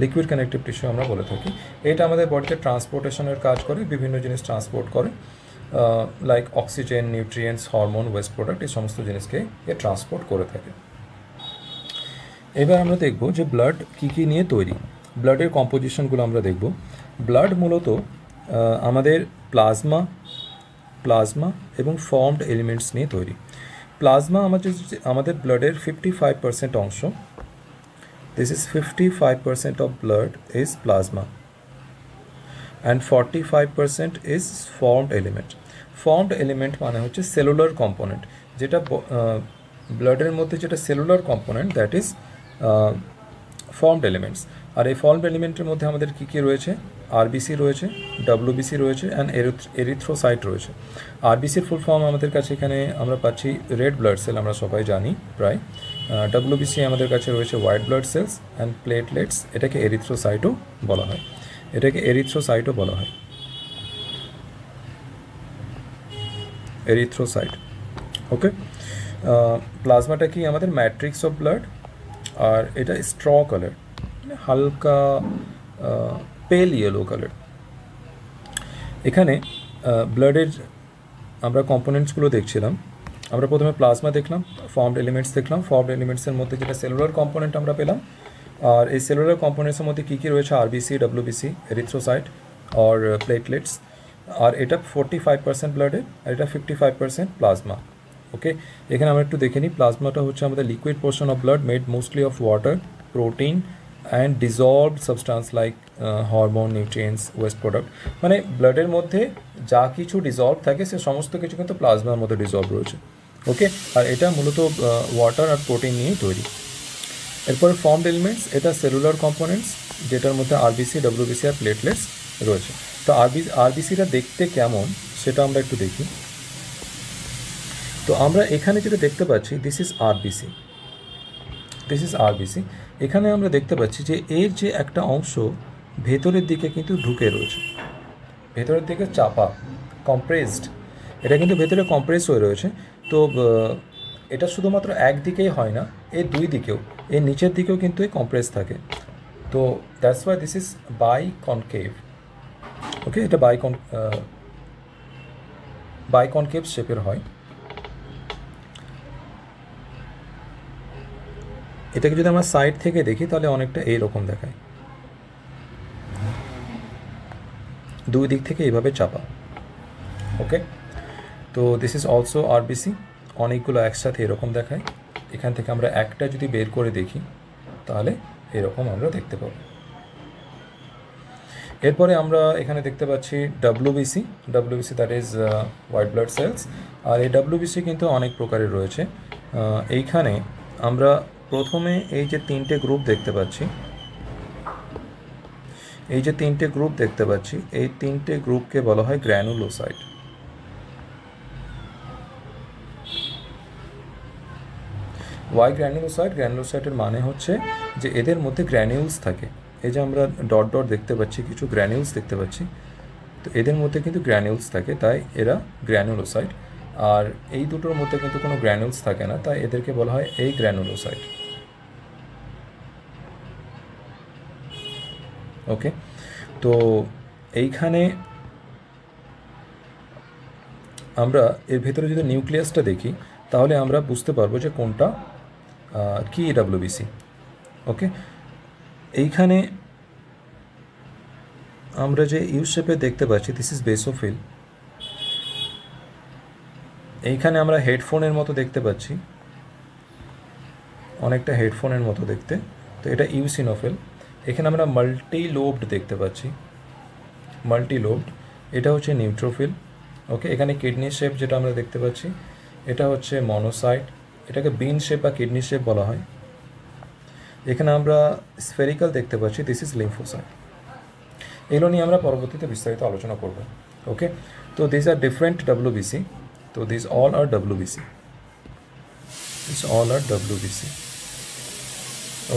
লিকুইড কানেকটিভ টিস্যু আমরা বলে থাকি। এটা আমাদের বডিতে ট্রান্সপোর্টেশনের কাজ করে, বিভিন্ন জিনিস ট্রান্সপোর্ট করে, like oxygen, nutrients, hormone, waste product, এই সমস্ত জিনিসকে এ ট্রান্সপোর্ট করে থাকে। এবার আমরা দেখব যে ব্লাড কী কী নিয়ে তৈরি। ব্লাডের কম্পোজিশনগুলো আমরা দেখব। ব্লাড মূলত আমাদের প্লাজমা এবং ফর্মড এলিমেন্টস নিয়ে তৈরি। প্লাজমা আমাদের ব্লাডের 55% অংশ। This is 55% of blood is plasma and 45% is formed element. Formed element মানে হচ্ছে সেলুলার কম্পোনেন্ট, যেটা ব্লাডের মধ্যে যেটা cellular component, that is formed elements. আর এই ফর্মড এলিমেন্টের মধ্যে আমাদের কী কী রয়েছে? আরবিসি রয়েছে, ডব্লিউবিসি রয়েছে অ্যান্ড এরিথ্রোসাইট রয়েছে। আরবিসির ফুল ফর্ম আমাদের কাছে এখানে আমরা পাচ্ছি রেড ব্লাড সেল, আমরা সবাই জানি প্রায়। ডব্লিউবিসি আমাদের কাছে রয়েছে white blood cells and platelets. এটাকে এরিথ্রোসাইটও বলা হয়। এরিথ্রোসাইট। ওকে, প্লাজমাটা কি আমাদের ম্যাট্রিক্স অফ ব্লাড, আর এটা স্ট্র কালার, মানে হালকা পেল ইয়েলো কালার। এখানে ব্লাডের আমরা কম্পোনেন্টসগুলো দেখছিলাম। আমরা প্রথমে প্লাজমা দেখলাম, ফর্মড এলিমেন্টস দেখলাম। ফর্মড এলিমেন্টসের মধ্যে যেটা সেলুলার কম্পোনেন্ট আমরা পেলাম, আর এই সেলুলার কম্পোনেন্টসের মধ্যে কী কী রয়েছে, আরবিসি, ডব্লিউবিসি, এরিথ্রোসাইট আর প্লেটলেটস। আর এটা 45% ব্লাডে, আর এটা 55% প্লাজমা। ওকে, এখানে আমরা একটু দেখে নিই। প্লাজমাটা হচ্ছে আমাদের liquid portion of blood made mostly of water, protein and dissolved substance like hormone, nutrients, waste product. মানে ব্লাডের মধ্যে যা কিছু ডিজলভ থাকে সে সমস্ত কিছু কিন্তু প্লাজমার মধ্যে ডিজলভ রয়েছে। ওকে, আর এটা মূলত ওয়াটার আর প্রোটিন নিয়েই তৈরি। এরপরে ফর্মড এলিমেন্টস, এটা সেলুলার কম্পোনেন্টস যেটার মধ্যে আরবিসি, ডব্লিউবিসি আর প্লেটলেটস রয়েছে। তো আরবিসিটা দেখতে কেমন সেটা আমরা একটু দেখি। তো আমরা এখানে যেটা দেখতে পাচ্ছি, দিস ইজ আরবিসি। এখানে আমরা দেখতে পাচ্ছি যে এর যে একটা অংশ ভেতরের দিকে কিন্তু ঢুকে রয়েছে, ভেতরের দিকে চাপা, কম্প্রেসড। এটা কিন্তু ভেতরে কম্প্রেস হয়ে রয়েছে। তো এটা শুধুমাত্র একদিকেই হয় না, এর দুই দিকেও, এর নিচের দিকেও কিন্তু এই কম্প্রেস থাকে। তো দ্যাটস ওয়াই দিস ইজ বাইকনকেভ। ওকে, এটা বাইকনকেভ শেপের হয়। এটাকে যদি আমরা সাইড থেকে দেখি তাহলে অনেকটা এইরকম দেখায়, দুই দিক থেকে এইভাবে চাপা। ওকে, তো দিস ইজ অলসো আরবিসি। অনেকগুলো একসাথে এরকম দেখায়। এখান থেকে আমরা একটা যদি বের করে দেখি তাহলে এরকম আমরা দেখতে পাবো। এরপরে আমরা এখানে দেখতে পাচ্ছি WBC, that is white blood cells. আর এই ডব্লিউবিসি কিন্তু অনেক প্রকারের রয়েছে। এইখানে আমরা প্রথমে এই যে তিনটে গ্রুপ দেখতে পাচ্ছি, এই তিনটে গ্রুপকে বলা হয় গ্র্যানুলোসাইট। Y granulocyte? গ্র্যানুলোসাইটের মানে হচ্ছে যে এদের মধ্যে গ্র্যানিউলস থাকে। এই যে আমরা ডট ডট দেখতে পাচ্ছি, কিছু গ্র্যানিউলস দেখতে পাচ্ছি, তো এদের মধ্যে কিন্তু গ্র্যানিউলস থাকে, তাই এরা গ্র্যানুলোসাইট। আর এই দুটোর মধ্যে কিন্তু কোনো গ্র্যানিউলস থাকে না, তাই এদেরকে বলা হয় এই গ্র্যানুলোসাইট। ওকে, তো এইখানে আমরা এর ভেতরে যদি নিউক্লিয়াসটা দেখি তাহলে আমরা বুঝতে পারবো যে কোনটা কি ডব্লিউবিসি। ওকে, এইখানে আমরা যে ইউ শেপে দেখতে পাচ্ছি, দিস ইজ বেসোফিল। এইখানে আমরা হেডফোনের মতো দেখতে পাচ্ছি, অনেকটা হেডফোনের মতো দেখতে, তো এটা ইউসিনোফিল। এখানে আমরা মাল্টি লোবড দেখতে পাচ্ছি, এটা হচ্ছে নিউট্রোফিল। ওকে, এখানে কিডনি শেপ যেটা আমরা দেখতে পাচ্ছি এটা হচ্ছে মনোসাইট, এটাকে বিন শেপ বা কিডনি শেপ বলা হয়। এখানে আমরা স্ফেরিক্যাল দেখতে পাচ্ছি, দিস ইজ লিম্ফোসাইট। এগুলো নিয়ে আমরা পরবর্তীতে বিস্তারিত আলোচনা করব। ওকে, তো দিস আর ডিফারেন্ট ডব্লিউবিসি। তো দিস অল আর ডব্লিউবিসি,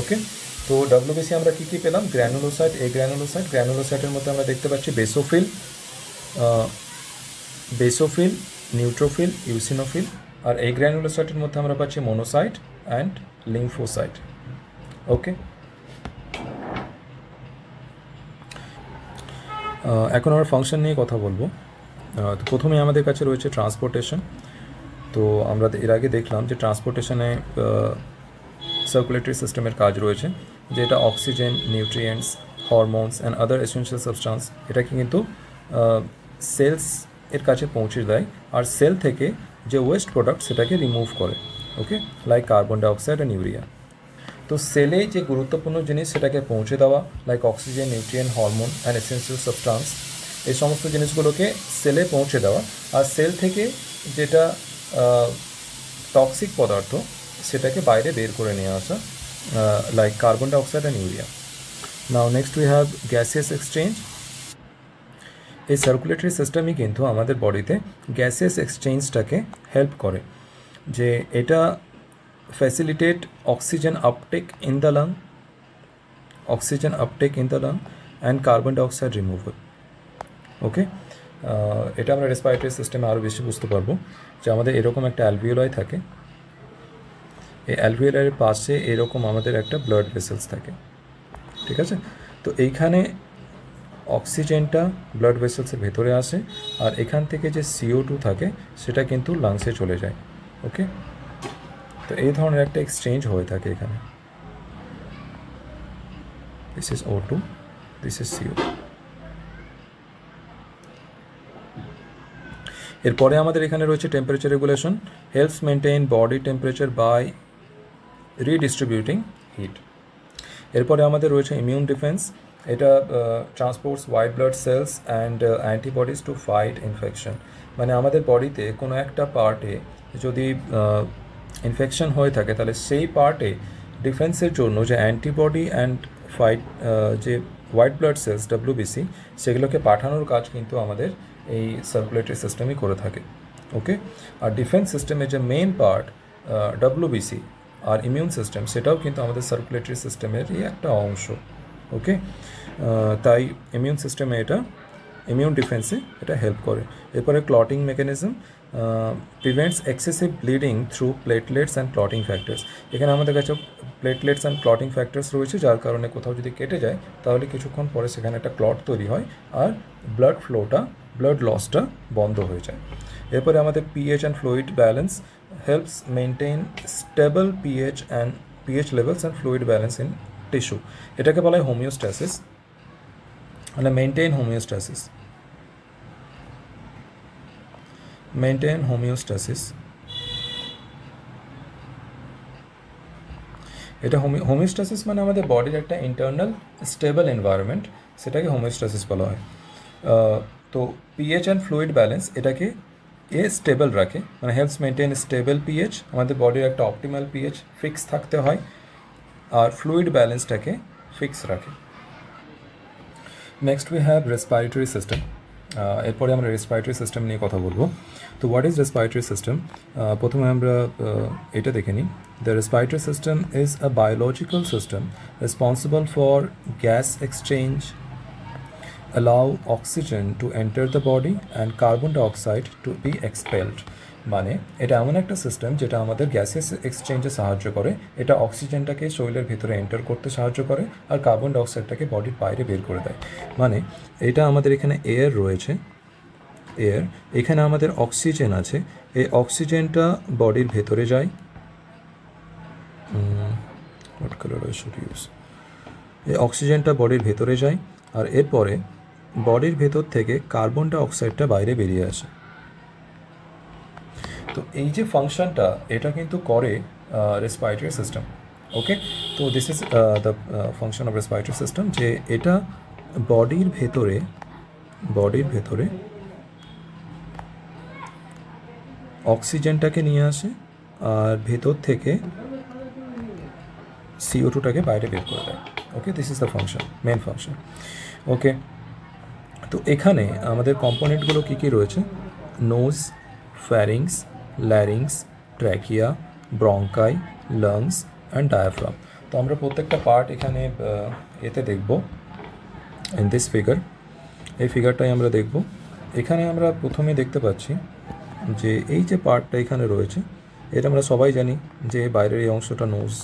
ওকে, তো ডব্লিউবিসি আমরা কী কী পেলাম? গ্র্যানুলোসাইট, গ্র্যানুলোসাইটের মধ্যে আমরা দেখতে পাচ্ছি বেসোফিল, নিউট্রোফিল, ইউসিনোফিল। আর এই গ্র্যানুলোসাইটের মধ্যে আমরা পাচ্ছি মনোসাইট অ্যান্ড লিম্ফোসাইট। ওকে, এখন আমরা ফাংশন নিয়ে কথা বলবো। তো প্রথমে আমাদের কাছে রয়েছে ট্রান্সপোর্টেশন। তো আমরা এর আগে দেখলাম যে ট্রান্সপোর্টেশনে সার্কুলেটরি সিস্টেমের কাজ রয়েছে, যেটা oxygen, nutrients, hormones and other essential substance এটাকে কিন্তু সেলস এর কাছে পৌঁছে দেয়, আর সেল থেকে যে ওয়েস্ট প্রোডাক্ট সেটাকে রিমুভ করে। Okay, like carbon dioxide and urea. তো সেলে যে গুরুত্বপূর্ণ জিনিস সেটাকে পৌঁছে দেওয়া, like oxygen, nutrient, hormone and essential substance, এই সমস্ত জিনিসগুলোকে সেলে পৌঁছে দেওয়া। আর সেল থেকে যেটা টক্সিক পদার্থ সেটাকে বাইরে বের করে নিয়ে আসা, like carbon dioxide and urea. Now next we have gaseous exchange. এই সার্কুলেটরি সিস্টেমই কিন্তু আমাদের বডিতে গ্যাসিয়াস এক্সচেঞ্জটাকে হেল্প করে, যে এটা facilitate oxygen uptake in the lung and carbon dioxide removal. ওকে, এটা আমরা রেসপিরেটরি সিস্টেমে আরও বেশি বুঝতে পারবো, যে আমাদের এরকম একটা অ্যালভিওলাই থাকে, এই অ্যালভিওলাইয়ের পাশে এরকম আমাদের একটা ব্লাড ভেসেলস থাকে। ঠিক আছে, তো এইখানে অক্সিজেনটা ব্লাড ভেসেলসের ভেতরে আসে, আর এখান থেকে যে CO2 থাকে সেটা কিন্তু লাংসে চলে যায়। ওকে, তো এই ধরনের একটা এক্সচেঞ্জ হয়ে থাকে এখানে। This is O2, this is CO। এরপরে আমাদের এখানে রয়েছে temperature regulation, helps maintain body temperature by redistributing heat. এরপরে আমাদের রয়েছে ইমিউন ডিফেন্স, এটা transports white blood cells and antibodies to fight infection. মানে আমাদের বডিতে কোনো একটা পার্টে যদি ইনফেকশন হয়ে থাকে তাহলে সেই পার্টে ডিফেন্সের জন্য যে অ্যান্টিবডি অ্যান্ড ফাইট যে হোয়াইট ব্লাড সেলস WBC সেগুলোকে পাঠানোর কাজ কিন্তু আমাদের এই সার্কুলেটরি সিস্টেমই করে থাকে। ওকে, আর ডিফেন্স সিস্টেমের যে মেন পার্ট WBC আর ইমিউন সিস্টেম সেটাও কিন্তু আমাদের সার্কুলেটরি সিস্টেমেরই একটা অংশ। ওকে, তাই ইমিউন সিস্টেমে এটা ইমিউন ডিফেন্সে এটা হেল্প করে। এরপরে clotting mechanism, prevents excessive bleeding through platelets and clotting factors. এখানে আমাদের কাছে প্লেটলেটস অ্যান্ড ক্লটিং ফ্যাক্টরস রয়েছে, যার কারণে কোথাও যদি কেটে যায় তাহলে কিছুক্ষণ পরে সেখানে একটা ক্লট তৈরি হয় আর ব্লাড লসটা বন্ধ হয়ে যায়। এরপরে আমাদের pH and fluid balance, helps maintain stable pH levels and fluid balance in tissue. এটাকে বলা হয় হোমিওস্ট্যাসিস, মানে মেনটেন হোমিওস্ট্যাসিস। এটা হোমিওস্ট্যাসিস মানে আমাদের বডির একটা ইন্টারনাল স্টেবল এনভায়রনমেন্ট, সেটাকে হোমিওস্ট্যাসিস বলা হয়। তো pH অ্যান্ড ফ্লুইড ব্যালেন্স এটাকে স্টেবল রাখে, মানে হেল্পস মেনটেন স্টেবল pH, আমাদের বডির একটা অপটিমাল pH ফিক্স থাকতে হয়, আর ফ্লুইড ব্যালেন্সটাকে ফিক্স রাখে। Next we have respiratory system. এরপরে আমরা রেসপিরেটরি সিস্টেম নিয়ে কথা বলবো। তো হোয়াট ইজ রেসপিরেটরি সিস্টেম? প্রথমে আমরা এটা দেখে নিই। The respiratory system is a biological system responsible for gas exchange, allow oxygen to enter the body and carbon dioxide to be expelled। মানে এটা এমন একটা সিস্টেম যেটা আমাদের গ্যাসেস এক্সচেঞ্জে সাহায্য করে, এটা অক্সিজেনটাকে শরীরের ভিতরে এন্টার করতে সাহায্য করে আর কার্বন ডাইঅক্সাইডটাকে বডির বাইরে বের করে দেয়। মানে এটা আমাদের এখানে এয়ার রয়েছে, এখানে আমাদের অক্সিজেন আছে, এই অক্সিজেনটা বডির ভেতরে যায়, এই অক্সিজেনটা বডির ভেতরে যায় আর এরপরে বডির ভেতর থেকে কার্বন ডাইঅক্সাইডটা বাইরে বেরিয়ে আসে। তো এই যে ফাংশনটা এটা কিন্তু করে রেসপিরেটরি সিস্টেম। ওকে, তো this is the function of respiratory system, যে এটা বডির ভেতরে অক্সিজেনটাকে নিয়ে আসে আর ভেতর থেকে CO2টাকে বাইরে বের করে দেয়। Okay, this is the function, main function. Okay, তো এখানে আমাদের কম্পোনেন্টগুলো কী কী রয়েছে? Nose, pharynx, larynx, trachea, bronchi, lungs and diaphragm. তো আমরা প্রত্যেকটা পার্ট এখানে এতে দেখব, ইন দিস ফিগার, এই ফিগারটাই আমরা দেখব। এখানে আমরা প্রথমে দেখতে পাচ্ছি যে এই যে পার্টটা এখানে রয়েছে এটা আমরা সবাই জানি যে বাইরের এই অংশটা নোজ,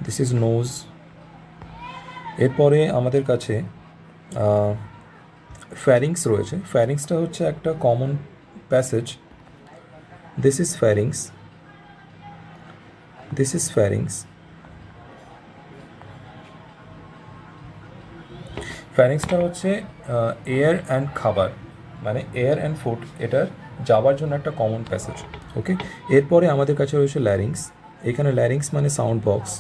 দিস ইজ নোজ। এরপরে আমাদের কাছে ফ্যারিংস রয়েছে, ফ্যারিংসটা হচ্ছে একটা common passage, this is pharynx, ফ্যারিংসটা হচ্ছে এয়ার অ্যান্ড খাবার, মানে এয়ার অ্যান্ড ফুড এটার যাওয়ার জন্য একটা কমন প্যাসেজ। ওকে, এরপরে আমাদের কাছে রয়েছে ল্যারিংস, এখানে ল্যারিংস মানে sound box,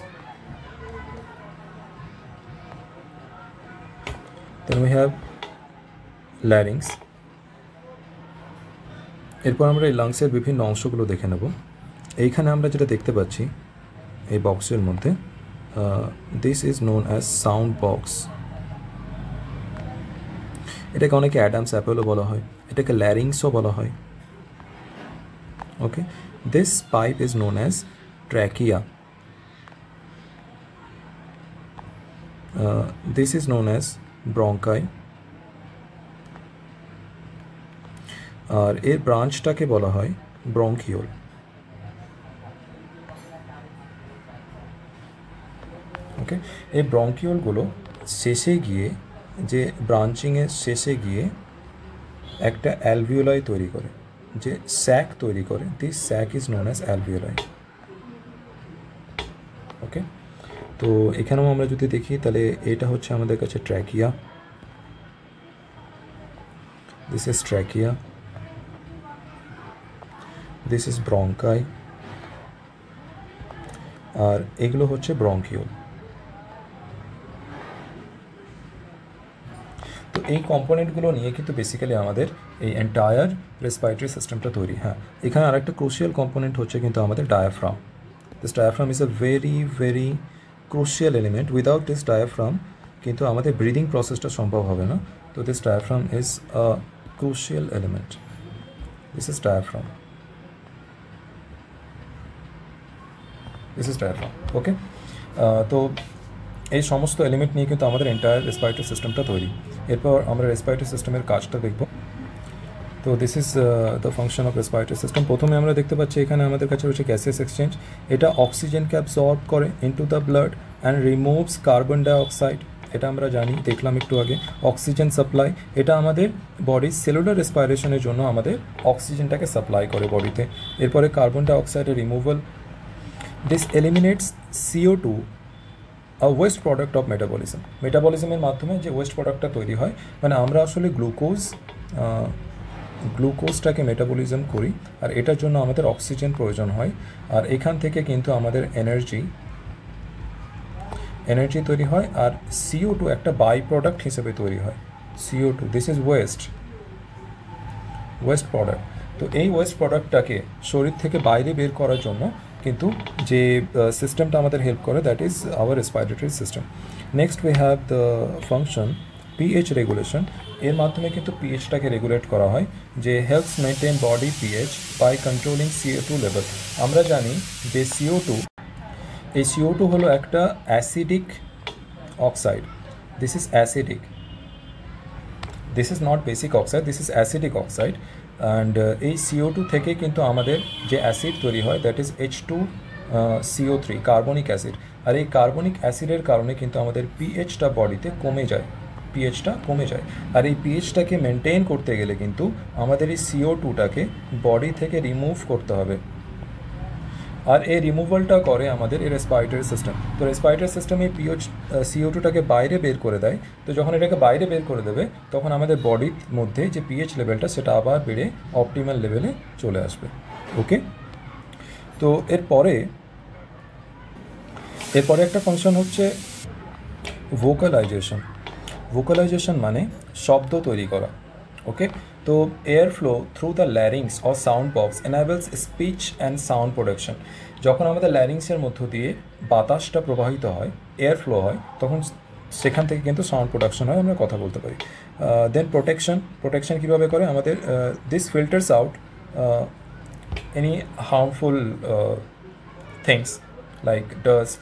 then we have larynx। এরপর আমরা এই লাংসের বিভিন্ন অংশগুলো দেখে নেব। এইখানে আমরা যেটা দেখতে পাচ্ছি এই বক্সের মধ্যে, this is known as sound box. এটাকে অনেকে অ্যাডামস অ্যাপেলও বলা হয়, এটাকে ল্যারিংসও বলা হয়। Okay, this pipe is known as trachea, this is known as bronchi, আর এর ব্রাঞ্চটাকে বলা হয় ব্রঙ্কিওল। ওকে, এই ব্রঙ্কিওলগুলো শেষে গিয়ে, যে ব্রাঞ্চিংয়ের শেষে গিয়ে একটা অ্যালভিওলাই তৈরি করে, যে স্যাক তৈরি করে, this sac is known as alveoli. Okay, তো এখানেও আমরা যদি দেখি তাহলে এটা হচ্ছে আমাদের কাছে trachea, this is trachea, this is bronchi, আর এগুলো হচ্ছে ব্রঙ্কিওল। তো এই কম্পোনেন্টগুলো নিয়ে কিন্তু বেসিক্যালি আমাদের এই এন্টায়ার রেসপিরেটরি সিস্টেমটা তৈরি। হ্যাঁ, এখানে আরেকটা ক্রুশিয়াল কম্পোনেন্ট হচ্ছে কিন্তু আমাদের diaphragm. This diaphragm is a very very crucial element. Without this diaphragm কিন্তু আমাদের ব্রিদিং প্রসেসটা সম্ভব হবে না। তো this diaphragm is a crucial element. This is diaphragm, this is diaphragm. Okay, তো এই সমস্ত এলিমেন্ট নিয়ে কিন্তু আমাদের এন্টায়ার রেসপিরেটরি সিস্টেমটা তৈরি। এরপর আমরা রেসপিরেটরি সিস্টেমের কাজটা দেখব। তো this is the function of respiratory system. প্রথমে আমরা দেখতে পাচ্ছি এখানে আমাদের কাছে রয়েছে গ্যাসিয়াস এক্সচেঞ্জ। এটা অক্সিজেনকে অ্যাবসর্ব করে into the blood and removes carbon dioxide. এটা আমরা জানি, দেখলাম একটু আগে। অক্সিজেন সাপ্লাই, এটা আমাদের বডির সেলুলার রেসপিরেশনের জন্য আমাদের অক্সিজেনটাকে সাপ্লাই করে বডিতে। এরপরে কার্বন ডাইঅক্সাইডের removal, this eliminates CO2, a waste product of metabolism. মেটাবলিজমের মাধ্যমে যে ওয়েস্ট প্রোডাক্টটা তৈরি হয়, মানে আমরা আসলে গ্লুকোজটাকে মেটাবলিজম করি, আর এটার জন্য আমাদের অক্সিজেন প্রয়োজন হয়। আর এখান থেকে কিন্তু আমাদের এনার্জি তৈরি হয়, আর CO2 একটা বাই প্রোডাক্ট হিসেবে তৈরি হয়। CO2, this is waste product. তো এই ওয়েস্ট প্রোডাক্টটাকে শরীর থেকে বাইরে বের করার জন্য কিন্তু যে সিস্টেমটা আমাদের হেল্প করে, that is our respiratory system. Next we have the function pH regulation. এর মাধ্যমে কিন্তু পিএইচটাকে রেগুলেট করা হয়, যে helps maintain body pH by controlling CO2 level. আমরা জানি যে এই CO2 হলো একটা acidic oxide. This is acidic, this is not basic oxide, this is acidic oxide. And এই CO2 থেকে কিন্তু আমাদের যে অ্যাসিড তৈরি হয়, that is H2CO3, carbonic acid. আর এই কার্বনিক অ্যাসিডের কারণে কিন্তু আমাদের পিএইচটা বডিতে কমে যায়, আর এই পিএইচটাকে মেনটেন করতে গেলে কিন্তু আমাদের এই CO2টাকে বডি থেকে রিমুভ করতে হবে। আর এই রিমুভালটা করে আমাদের এই রেসপিরেটরি সিস্টেম। তো রেসপিরেটরি সিস্টেম এই CO2টাকে বাইরে বের করে দেয়। তো যখন এটাকে বাইরে বের করে দেবে, তখন আমাদের বডির মধ্যে যে পিএইচ লেভেলটা সেটা আবার বেড়ে অপটিমাল লেভেলে চলে আসবে। ওকে, তো এরপরে একটা ফাংশন হচ্ছে ভোকালাইজেশন মানে শব্দ তৈরি করা। ওকে, তো air flow through the larynx or sound box এনাবেলস speech and sound production. যখন আমাদের ল্যারিংসের মধ্য দিয়ে বাতাসটা প্রবাহিত হয়, এয়ার ফ্লো হয়, তখন সেখান থেকে কিন্তু সাউন্ড প্রোডাকশন হয়, আমরা কথা বলতে পারি। দেন প্রোটেকশন কীভাবে করে আমাদের, this filters out any harmful things like dust,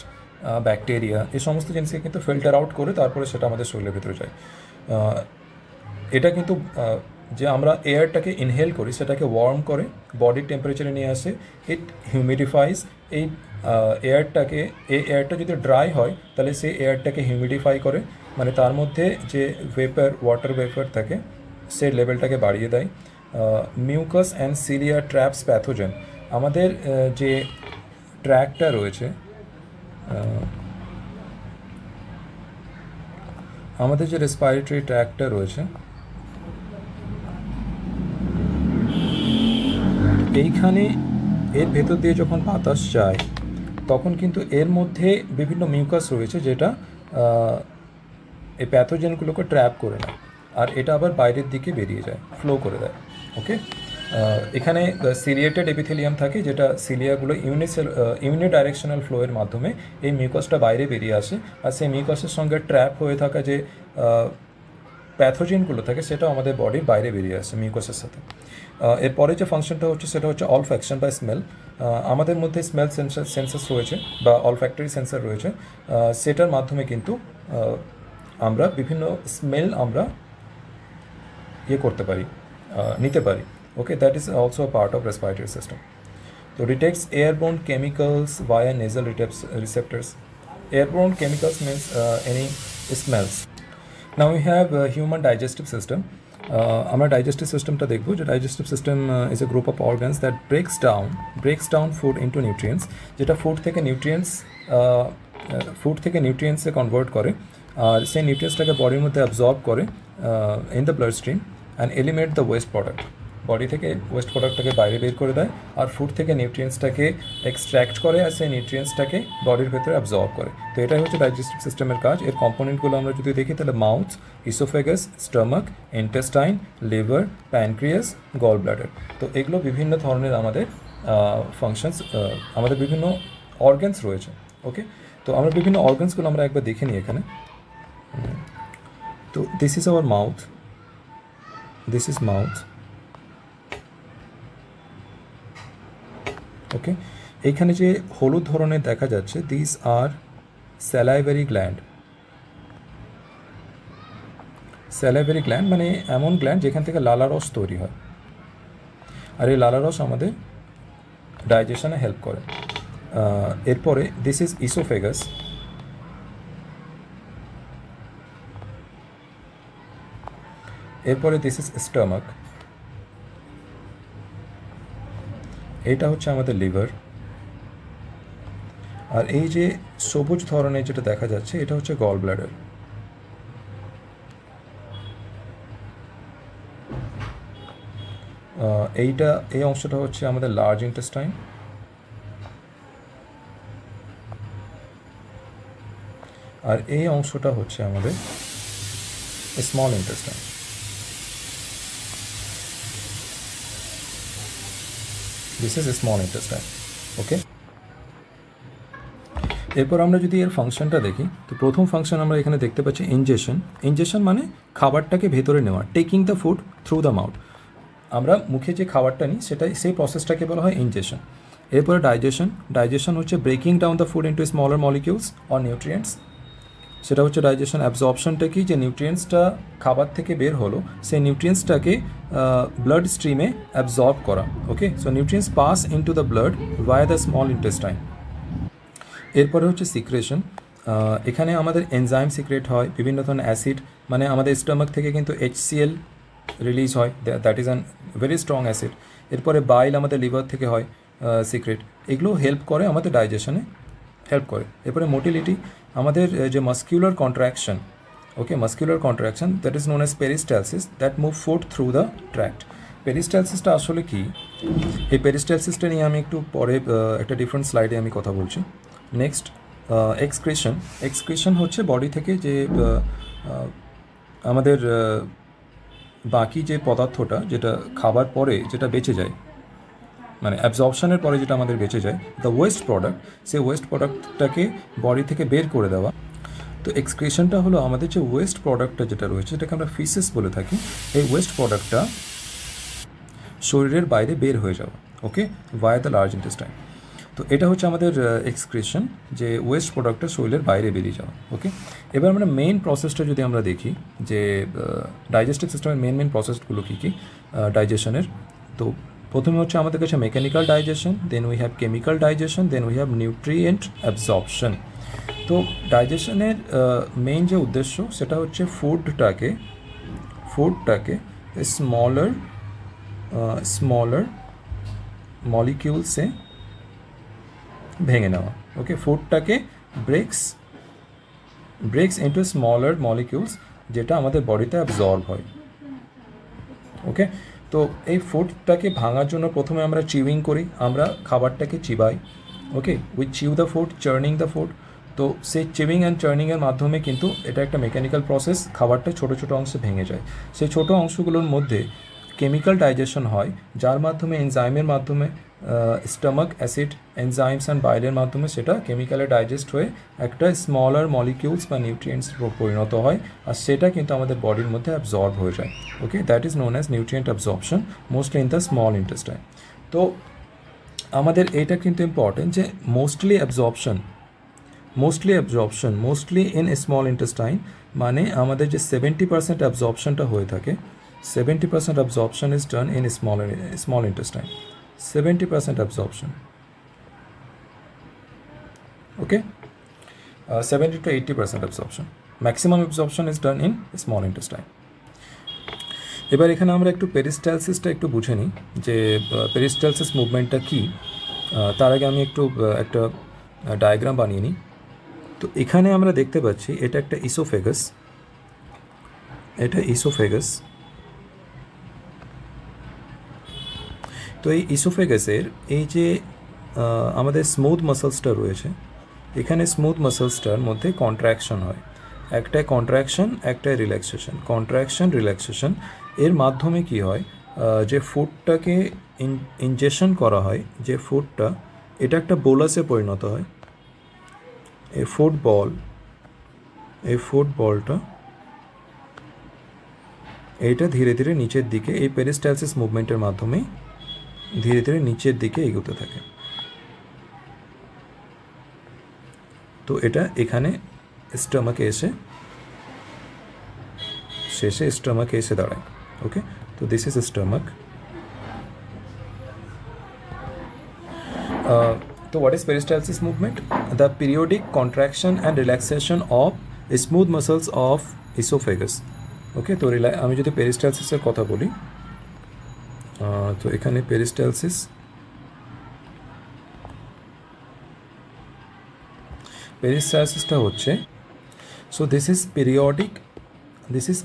bacteria, এই সমস্ত জিনিসকে কিন্তু ফিল্টার আউট করে তারপরে সেটা আমাদের শরীরের ভিতরে যায়। এটা কিন্তু যে আমরা এয়ারটাকে ইনহেল করি সেটাকে ওয়ার্ম করে বডির টেম্পারেচারে নিয়ে আসে। ইট হিউমিডিফাইজ এই এয়ারটা যদি ড্রাই হয় তাহলে সেই এয়ারটাকে হিউমিডিফাই করে, মানে তার মধ্যে যে ওয়াটার ভেপার থাকে সেই লেভেলটাকে বাড়িয়ে দেয়। Mucus and cilia traps pathogen. আমাদের যে ট্র্যাকটা রয়েছে, আমাদের যে রেসপিরেটরি ট্র্যাকটা রয়েছে, এইখানে এর ভেতর দিয়ে যখন বাতাস যায় তখন কিন্তু এর মধ্যে বিভিন্ন মিউকাস রয়েছে যেটা এই প্যাথোজেনগুলোকে ট্র্যাপ করে নেয়, আর এটা আবার বাইরের দিকে বেরিয়ে যায়, ফ্লো করে দেয়। ওকে, এখানে সিলিয়েটেড এপিথেলিয়াম থাকে, যেটা সিলিয়াগুলো ইউনিডাইরেকশনাল ফ্লোয়ের মাধ্যমে এই মিউকাসটা বাইরে বেরিয়ে আসে, আর সেই মিউকাসের সঙ্গে ট্র্যাপ হয়ে থাকা যে প্যাথোজেনগুলো থাকে সেটাও আমাদের বডির বাইরে বেরিয়ে আসে মিউকাসের সাথে। এরপরে যে ফাংশনটা হচ্ছে সেটা হচ্ছে অলফ্যাকশন বা স্মেল। আমাদের মধ্যে স্মেল সেন্সার রয়েছে বা অলফ্যাক্টরি সেন্সার রয়েছে, সেটার মাধ্যমে কিন্তু আমরা বিভিন্ন স্মেল আমরা করতে পারি, নিতে পারি। Okay, that is also a part of respiratory system. So detects airborne chemicals via nasal receptors. Airborne chemicals means any smells. Now we have human digestive system. আমরা ডাইজেস্টিভ সিস্টেমটা দেখব, যে digestive system is a group of organs that breaks down food into nutrients, যেটা food থেকে নিউট্রিয়েন্টসে convert করে, আর সেই নিউট্রিয়েন্টসটাকে বডির মধ্যে অ্যাবজর্ব করে in the blood stream and eliminate the waste product. Body থেকে ওয়েস্ট প্রোডাক্টটাকে বাইরে বের করে দেয়, আর ফুড থেকে নিউট্রিয়েন্টসটাকে এক্সট্র্যাক্ট করে, আর সেই নিউট্রিয়েন্টসটাকে বডির ভেতরে অ্যাবজর্ব করে। তো এটাই হচ্ছে ডাইজেস্টিভ সিস্টেমের কাজ। এর কম্পোনেন্টগুলো আমরা যদি দেখি তাহলে mouth, oesophagus, stomach, intestine, liver, pancreas, gall bladder. তো এগুলো বিভিন্ন ধরনের আমাদের ফাংশনস, আমাদের বিভিন্ন অর্গানস রয়েছে। ওকে, তো আমরা বিভিন্ন অর্গানসগুলো আমরা একবার দেখে নিই এখানে। তো this is our mouth, this is mouth. Okay, এইখানে যে হলুদ ধরনের দেখা যাচ্ছে, this are salivary gland. Salivary gland মানে এমন গ্ল্যান্ড যেখান থেকে লালারস তৈরি হয়, আর এই লালারস আমাদের ডাইজেশনে হেল্প করে। এরপরে দিস ইজ ইসোফেগাস। এরপরে দিস ইজ স্টমাক। এটা হচ্ছে আমাদের লিভার। আর এই যে সবুজ ধরনের যেটা দেখা যাচ্ছে, এটা হচ্ছে গল ব্লাডার। এই অংশটা হচ্ছে আমাদের লার্জ ইন্টেস্টাইন। আর এই অংশটা হচ্ছে আমাদের small intestine. This is small intestine. Okay, এরপর আমরা যদি এর ফাংশনটা দেখি, তো প্রথম ফাংশন আমরা এখানে দেখতে পাচ্ছি ইনজেশন। ইনজেশন মানে খাবারটাকে ভেতরে নেওয়া, taking the food through the mouth. আমরা মুখে যে খাবারটা নিই সেই প্রসেসটাকে বলা হয় ইনজেশন। এরপরে ডাইজেশন হচ্ছে breaking down the food into smaller molecules or nutrients, সেটা হচ্ছে ডাইজেশন। অ্যাবজর্পশনটা কি, যে নিউট্রিয়েন্টসটা খাবার থেকে বের হলো, সেই নিউট্রিয়েন্টসটাকে ব্লাড স্ট্রিমে অ্যাবজর্ব করা। Okay, so nutrients pass into the blood via the small intestine. এরপরে হচ্ছে সিক্রেশন। এখানে আমাদের এনজাইম সিক্রেট হয়, বিভিন্ন ধরনের অ্যাসিড, মানে আমাদের স্টমাক থেকে কিন্তু HCl রিলিজ হয়, that is an very strong acid. এরপরে বাইল আমাদের লিভার থেকে হয় সিক্রেট। এগুলো হেল্প করে আমাদের ডাইজেশনে হেল্প করে। এরপরে মোটিলিটি, আমাদের যে muscular contraction, okay, muscular contraction that is known as peristalsis that move food through the tract. পেরিস্টালসিসটা আসলে কি, এই পেরিস্টালসিসটা নিয়ে আমি একটু পরে একটা ডিফারেন্ট স্লাইডে আমি কথা বলছি। নেক্সট এক্সক্রিশন হচ্ছে বডি থেকে যে আমাদের বাকি যে পদার্থটা, যেটা খাবার পরে যেটা বেঁচে যায়, মানে অ্যাবজর্পশনের পরে যেটা আমাদের বেঁচে যায়, দ্য ওয়েস্ট প্রোডাক্ট, সেই ওয়েস্ট প্রোডাক্টটাকে বডি থেকে বের করে দেওয়া। তো এক্সক্রিশনটা হলো আমাদের যে ওয়েস্ট প্রোডাক্টটা যেটা রয়েছে, যেটাকে আমরা ফিসেস বলে থাকি, এই ওয়েস্ট প্রোডাক্টটা শরীরের বাইরে বের হয়ে যাওয়া। ওকে, ভায়া দ্য লার্জ ইন্টেস্টাইন। তো এটা হচ্ছে আমাদের এক্সক্রিশন, যে ওয়েস্ট প্রোডাক্টটা শরীরের বাইরে বেরিয়ে যাওয়া। ওকে, এবার আমরা মেইন প্রসেসটা যদি আমরা দেখি, যে ডাইজেস্টিভ সিস্টেমের মেইন প্রসেসগুলো কী কী ডাইজেশনের, তো প্রথমে হচ্ছে আমাদের কাছে mechanical digestion, then we have chemical digestion, then we have nutrient absorption. তো ডাইজেশনের মেইন যে উদ্দেশ্য, সেটা হচ্ছে ফুডটাকে স্মলার মলিকিউলসে ভেঙে নেওয়া। ওকে, ফুডটাকে ব্রেক্স ইন্টু স্মলার মলিকিউলস, যেটা আমাদের বডিতে অ্যাবজর্ব হয়। ওকে, তো এই ফুডটাকে ভাঙার জন্য প্রথমে আমরা চিউইং করি, আমরা খাবারটাকে চিবাই। Okay, we chew the food, churning the food. তো সেই চিউইং অ্যান্ড চার্নিংয়ের মাধ্যমে কিন্তু এটা একটা মেকানিক্যাল প্রসেস, খাবারটা ছোটো ছোটো অংশে ভেঙে যায়। সেই ছোটো অংশগুলোর মধ্যে কেমিক্যাল ডাইজেশন হয়, যার মাধ্যমে এনজাইমের মাধ্যমে স্টমাক অ্যাসিড, এনজাইমস অ্যান্ড বাইলের মাধ্যমে সেটা কেমিক্যালে ডাইজেস্ট হয়ে একটা স্মলার মলিকিউলস বা নিউট্রিয়েন্টস পরিণত হয়, আর সেটা কিন্তু আমাদের বডির মধ্যে অ্যাবজর্ব হয়ে যায়। Okay, that is known as nutrient absorption, mostly in the small intestine. তো আমাদের এইটা কিন্তু ইম্পর্টেন্ট, যে মোস্টলি ইন স্মল ইন্টেস্টাইন, মানে আমাদের যে 70% অ্যাবজর্পশনটা হয়ে থাকে, 70% absorption is done in small intestine. 70% absorption. Okay, 70 to 80% absorption. Maximum absorption is done in small intestine. এবার এখানে আমরা একটু পেরিস্টালসিসটা একটু বুঝে নিই যে পেরিস্টালসিস মুভমেন্টটা কী। তার আগে আমি একটু একটা ডায়াগ্রাম বানিয়ে নিই। তো এখানে আমরা দেখতে পাচ্ছি এটা একটা ইসোফেগাস, এটা ইসোফেগাস। তো এই ইসোফেগাসের এই যে আমাদের স্মুথ মাসলসটা রয়েছে, এখানে স্মুথ মাসলসটার মধ্যে কন্ট্রাকশন হয়, একটাই কন্ট্রাকশন একটাই রিল্যাক্সেশন, কন্ট্রাকশন রিল্যাক্সেশন। এর মাধ্যমে কি হয়, যে ফুডটাকে ইনজেকশন করা হয়, যে ফুডটা এটা একটা বোলাসে পরিণত হয়। এই ফুটবলটা এইটা ধীরে ধীরে নিচের দিকে এই পেরিস্টালসিস মুভমেন্টের মাধ্যমে ধীরে ধীরে নিচের দিকে এগোতে থাকে। তো এটা এখানে স্টমাকে এসে শেষে স্টমাকে এসে দাঁড়ায়। ওকে, তো দিস ইজ স্টমাক। তো what is peristalsis movement? The periodic contraction and relaxation of smooth muscles of oesophagus. Okay, তো আমি যদি পেরিস্টালসিসের কথা বলি, তো এখানে পেরিস্টালসিসটা হচ্ছে, so this is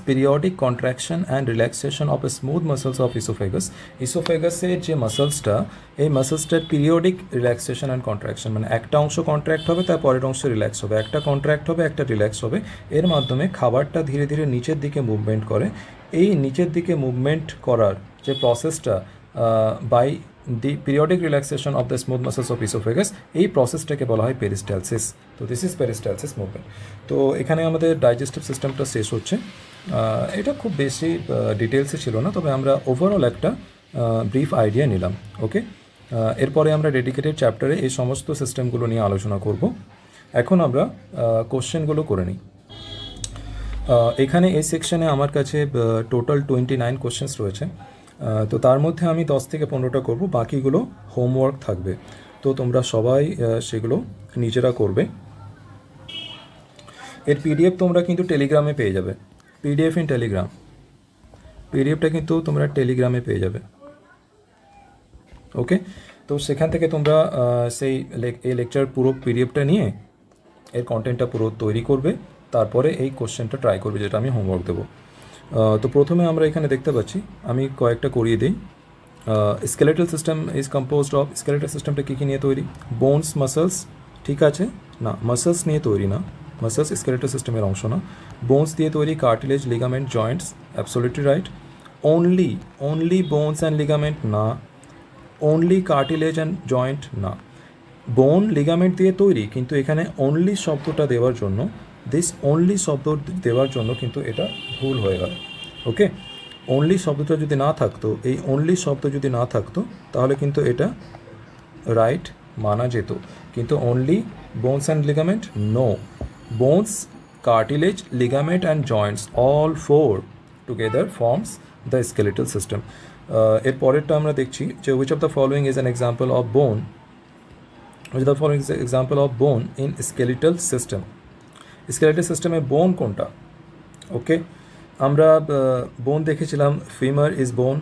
periodic contraction and relaxation of a smooth muscles of esophagus. ইসোফেগাসের যে মাসলসটা, এই মাসলসটার পিরিয়ডিক রিল্যাক্সেশন অ্যান্ড কন্ট্রাকশন, মানে একটা অংশ কন্ট্রাক্ট হবে তার পরের অংশ রিল্যাক্স হবে, একটা কন্ট্রাক্ট হবে একটা রিল্যাক্স হবে। এর মাধ্যমে খাবারটা ধীরে ধীরে নিচের দিকে মুভমেন্ট করে। এই নিচের দিকে মুভমেন্ট করার যে প্রসেসটা by the periodic relaxation of the smooth muscles of oesophagus, এই প্রসেসটাকে বলা হয় পেরিস্টালসিস। তো দিস ইজ পেরিস্টালসিস মুভমেন্ট। তো এখানে আমাদের ডাইজেস্টিভ সিস্টেমটা শেষ হচ্ছে। এটা খুব বেশি ডিটেলসে ছিল না, তবে আমরা ওভারঅল একটা ব্রিফ আইডিয়া নিলাম। ওকে, এরপরে আমরা ডেডিকেটেড চ্যাপ্টারে এই সমস্ত সিস্টেমগুলো নিয়ে আলোচনা করব। এখন আমরা কোশ্চেনগুলো করে নিই। এখানে এই সেকশনে আমার কাছে টোটাল 29 কোশ্চেন্স রয়েছে। তো তার মধ্যে আমি 10 থেকে 15টা করব, বাকিগুলো হোমওয়ার্ক থাকবে। তো তোমরা সবাই সেগুলো নিজেরা করবে। এর পিডিএফ তোমরা কিন্তু টেলিগ্রামে পেয়ে যাবে, পিডিএফ ইন টেলিগ্রাম, পিডিএফটা কিন্তু তোমরা টেলিগ্রামে পেয়ে যাবে। ওকে, তো সেখান থেকে তোমরা এই লেকচার পুরো পিডিএফটা নিয়ে এর কন্টেন্টটা পুরো তৈরি করবে, তারপরে এই কোশ্চেনটা ট্রাই করবে যেটা আমি হোমওয়ার্ক দেবো। তো প্রথমে আমরা এখানে দেখতে পাচ্ছি, আমি কয়েকটা করিয়ে দিই। Skeletal system is composed of, skeletal সিস্টেমটা কী কী নিয়ে তৈরি? বোনস, মাসলস, ঠিক আছে না, মাসলস নিয়ে তৈরি না, মাসলস স্কেলেটাল সিস্টেমের অংশ না। বোনস দিয়ে তৈরি, cartilage, ligament, Joints, absolutely right. Only bones and ligament না, অনলি কার্টিলেজ অ্যান্ড জয়েন্ট না। বোন লিগামেন্ট দিয়ে তৈরি, কিন্তু এখানে অনলি শব্দটা দেওয়ার জন্য, দিস অনলি শব্দ দেওয়ার জন্য কিন্তু এটা ভুল হয়ে গেল। ওকে, অনলি শব্দটা যদি না থাকতো, এই অনলি শব্দ যদি না থাকতো তাহলে কিন্তু এটা রাইট মানা যেত, কিন্তু only bones and ligament, no. Bones, cartilage, ligament and joints, all four together forms the skeletal system. এর পরেরটা আমরা দেখছি যে which of the following is an example of bone, which of the following is an example of bone in skeletal system. Skeletal সিস্টেমে bone কোনটা? Okay, আমরা bone দেখেছিলাম, femur is bone,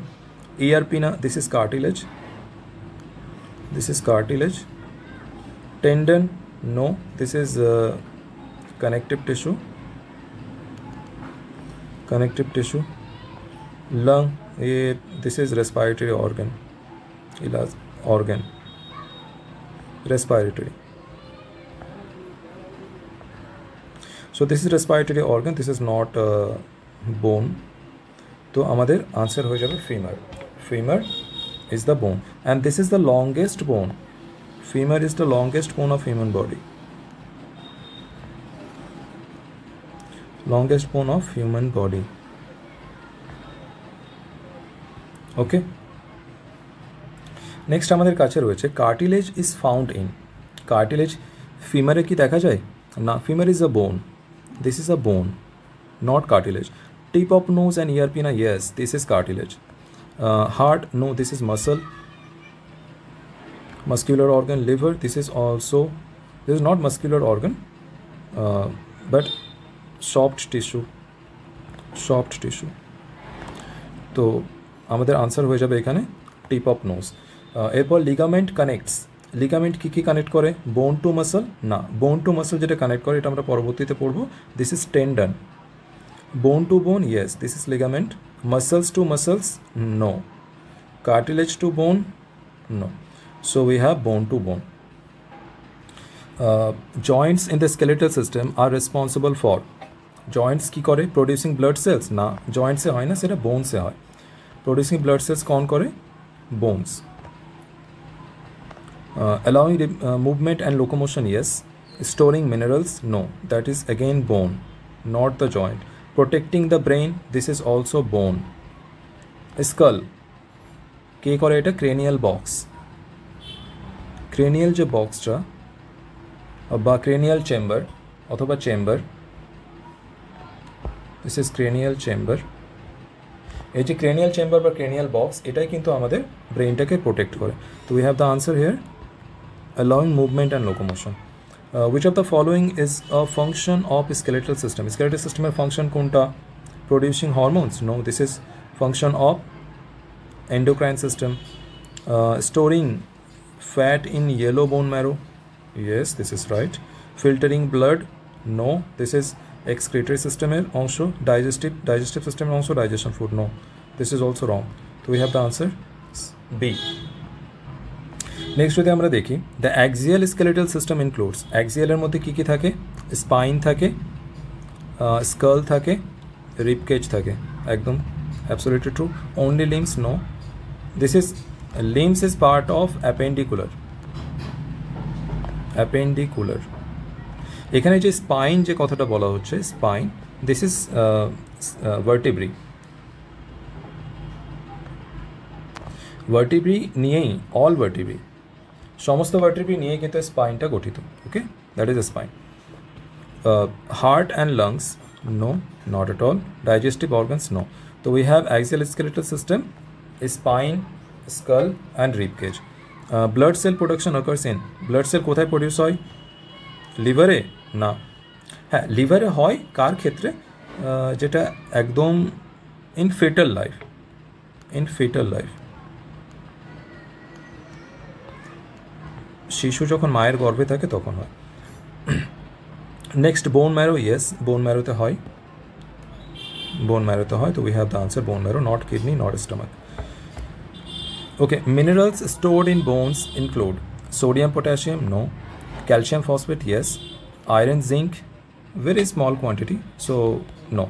ERP না, this is cartilage, this is cartilage. Tendon, no, this is connective tissue, connective tissue. Lung, this is respiratory organ, organ, respiratory. So this is respiratory organ, this is not bone. তো আমাদের answer হয়ে যাবে femur. Femur is the bone and this is the longest bone. Femur is the longest bone of human body. Longest bone of human body. Okay, next আমাদের কাছে রয়েছে cartilage is found in. Cartilage ফিমারে কি দেখা যায়? না, femur is a বোন, this is a bone, not cartilage. Tip of nose and ear pinna, yes, this is cartilage. Heart, no, this is muscle. Muscular organ, liver, this is not muscular organ, but soft tissue. তো আমাদের answer হয়ে যাবে এখানে টিপ of nose. এরপর ligament connects, ligament কী কী connect করে? বোন two muscle না, বোন টু মাসল যেটা কানেক্ট করে এটা আমরা পরবর্তীতে পড়বো। This is tendon. Bone to bone, yes, this is ligament. Muscles to muscles, no. Cartilage to bone, no. So we have bone to bone. Joints in the skeletal system are responsible for, joints কি করে? Producing blood cells না, joints এ হয় না, সেটা bones এ হয়। Producing blood cells কোন করে? Bones. Allowing movement and locomotion, yes. Storing minerals, no, that is again bone, not the joint. Protecting the brain, this is also bone. Skull কে করে এটা? Cranial box. Cranial যে বক্সটা বা cranial chamber অথবা chamber, this is cranial chamber. এই যে cranial chamber বা cranial box, এটাই কিন্তু আমাদের ব্রেনটাকে প্রোটেক্ট করে। তো we have the answer here, allowing movement and locomotion. Which of the following is a function of skeletal system? Skeletal system এর function কোনটা? Producing hormones, no, this is function of endocrine system. Storing fat in yellow bone marrow, yes, this is right. Filtering blood, no, this is excretory system এর অংশ। digestive system এর অংশ, digestion food, no, this is also wrong. So we have the answer B. Next যদি আমরা দেখি, the axial skeletal system includes, অ্যাক্সিয়ালের মধ্যে কী কী থাকে? স্পাইন থাকে, স্কাল থাকে, রিবকেজ থাকে, একদম absolutely true. Only limbs, no, this is limbs is part of appendicular. Appendicular, এখানে যে স্পাইন যে কথাটা বলা হচ্ছে, spine, this is vertebrae. Vertebrae নিয়েই, অল ভার্টিব্রি, সমস্ত ভার্টিব্রি নিয়েই কিন্তু স্পাইনটা গঠিত। Okay, that is a spine. Heart and lungs, no, not at all. Digestive organs, no. তো we have axial skeletal system, spine, skull and ribcage. Blood cell production occurs in, blood sell কোথায় produce হয়? লিভারে না, হ্যাঁ লিভারে হয়। কার ক্ষেত্রে? যেটা একদম in fetal life, in fetal life, শিশু যখন মায়ের গর্ভে থাকে তখন হয়। নেক্সট বোন ম্যারো, ইয়েস, বোন ম্যারোতে হয়, বোন ম্যারোতে হয়। তো we have the answer bone marrow, not kidney, not stomach. Okay, minerals stored in bones include sodium, potassium, no. Calcium phosphate, yes. Iron, zinc, very small quantity, so no.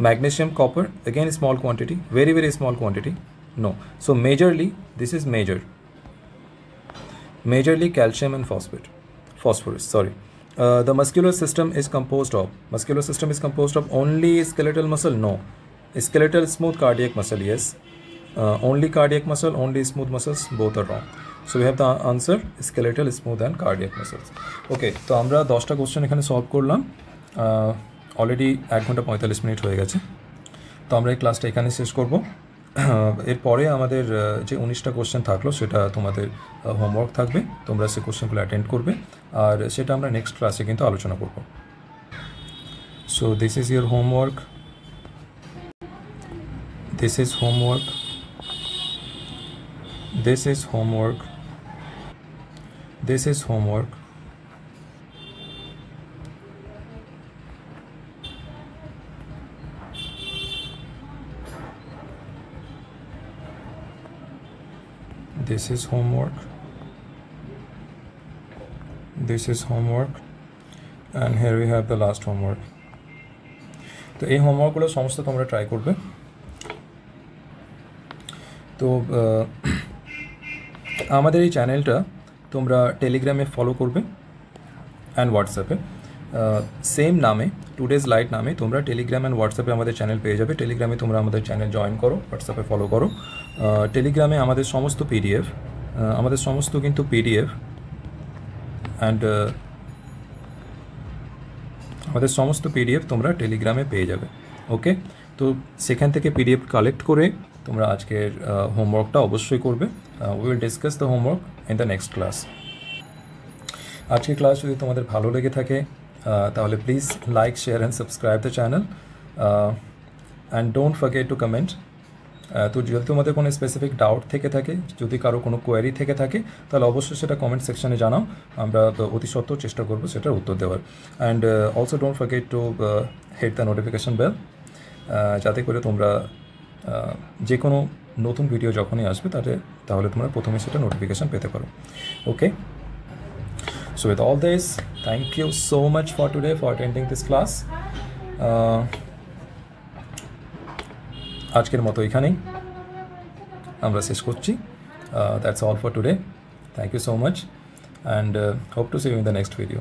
Magnesium, copper, again small quantity, very very small quantity, no. So majorly, this is majorly calcium and phosphorus, sorry. The muscular system is composed of only skeletal muscle, no. Skeletal smooth cardiac muscle, yes. Only cardiac muscle, only smooth muscles, both are wrong. So we have the answer skeletal, smooth and cardiac muscles. Okay, তো আমরা 10টা question এখানে solve করলাম। Already 1 ঘন্টা 45 minute হয়ে গেছে। তো আমরা এই ক্লাসটা এখানে শেষ করব। এরপরে আমাদের যে 19টা কোশ্চেন থাকলো সেটা তোমাদের হোমওয়ার্ক থাকবে, তোমরা সেই কোশ্চেনগুলো অ্যাটেন্ড করবে, আর সেটা আমরা নেক্সট ক্লাসে কিন্তু আলোচনা করব। So this is your homework, this is homework, this is homework, this is homework, this is homework, this is homework, and here we have the last homework. তো এই হোমওয়ার্কগুলো সমস্ত তোমরা ট্রাই করবে। তো আমাদের এই চ্যানেলটা তোমরা টেলিগ্রামে ফলো করবে অ্যান্ড হোয়াটসঅ্যাপে সেম নামে, টুডেজ লাইট নামে তোমরা টেলিগ্রাম অ্যান্ড হোয়াটসঅ্যাপে আমাদের চ্যানেল পেয়ে যাবে। টেলিগ্রামে তোমরা আমাদের চ্যানেল জয়েন করো, হোয়াটসঅ্যাপে ফলো করো। টেলিগ্রামে আমাদের সমস্ত পিডিএফ, আমাদের সমস্ত কিন্তু পিডিএফ অ্যান্ড আমাদের সমস্ত পিডিএফ তোমরা টেলিগ্রামে পেয়ে যাবে। ওকে, তো সেখান থেকে পিডিএফ কালেক্ট করে তোমরা আজকের হোমওয়ার্কটা অবশ্যই করবে। We will discuss the homework in the next class. আজকের ক্লাস যদি তোমাদের ভালো লেগে থাকে তাহলে please like, share and subscribe the channel and don't forget two comment তো যদি তোমাদের কোনো স্পেসিফিক ডাউট থেকে থাকে, যদি কারো কোনো কোয়ারি থেকে থাকে, তাহলে অবশ্যই সেটা কমেন্ট সেকশনে জানাও, আমরা অতি সত্ত্বর চেষ্টা করবো সেটার উত্তর দেওয়ার। And also don't forget to hit the notification bell, যাতে করে তোমরা যে কোনো নতুন ভিডিও যখনই আসবে তাহলে তোমরা প্রথমে সেটা নোটিফিকেশান পেতে পারো। ওকে, so with all this, thank you so much for today for attending this class. আজকের মতো এখানেই আমরা শেষ করছি। That's all for today. Thank you so much and hope to see you in the next video.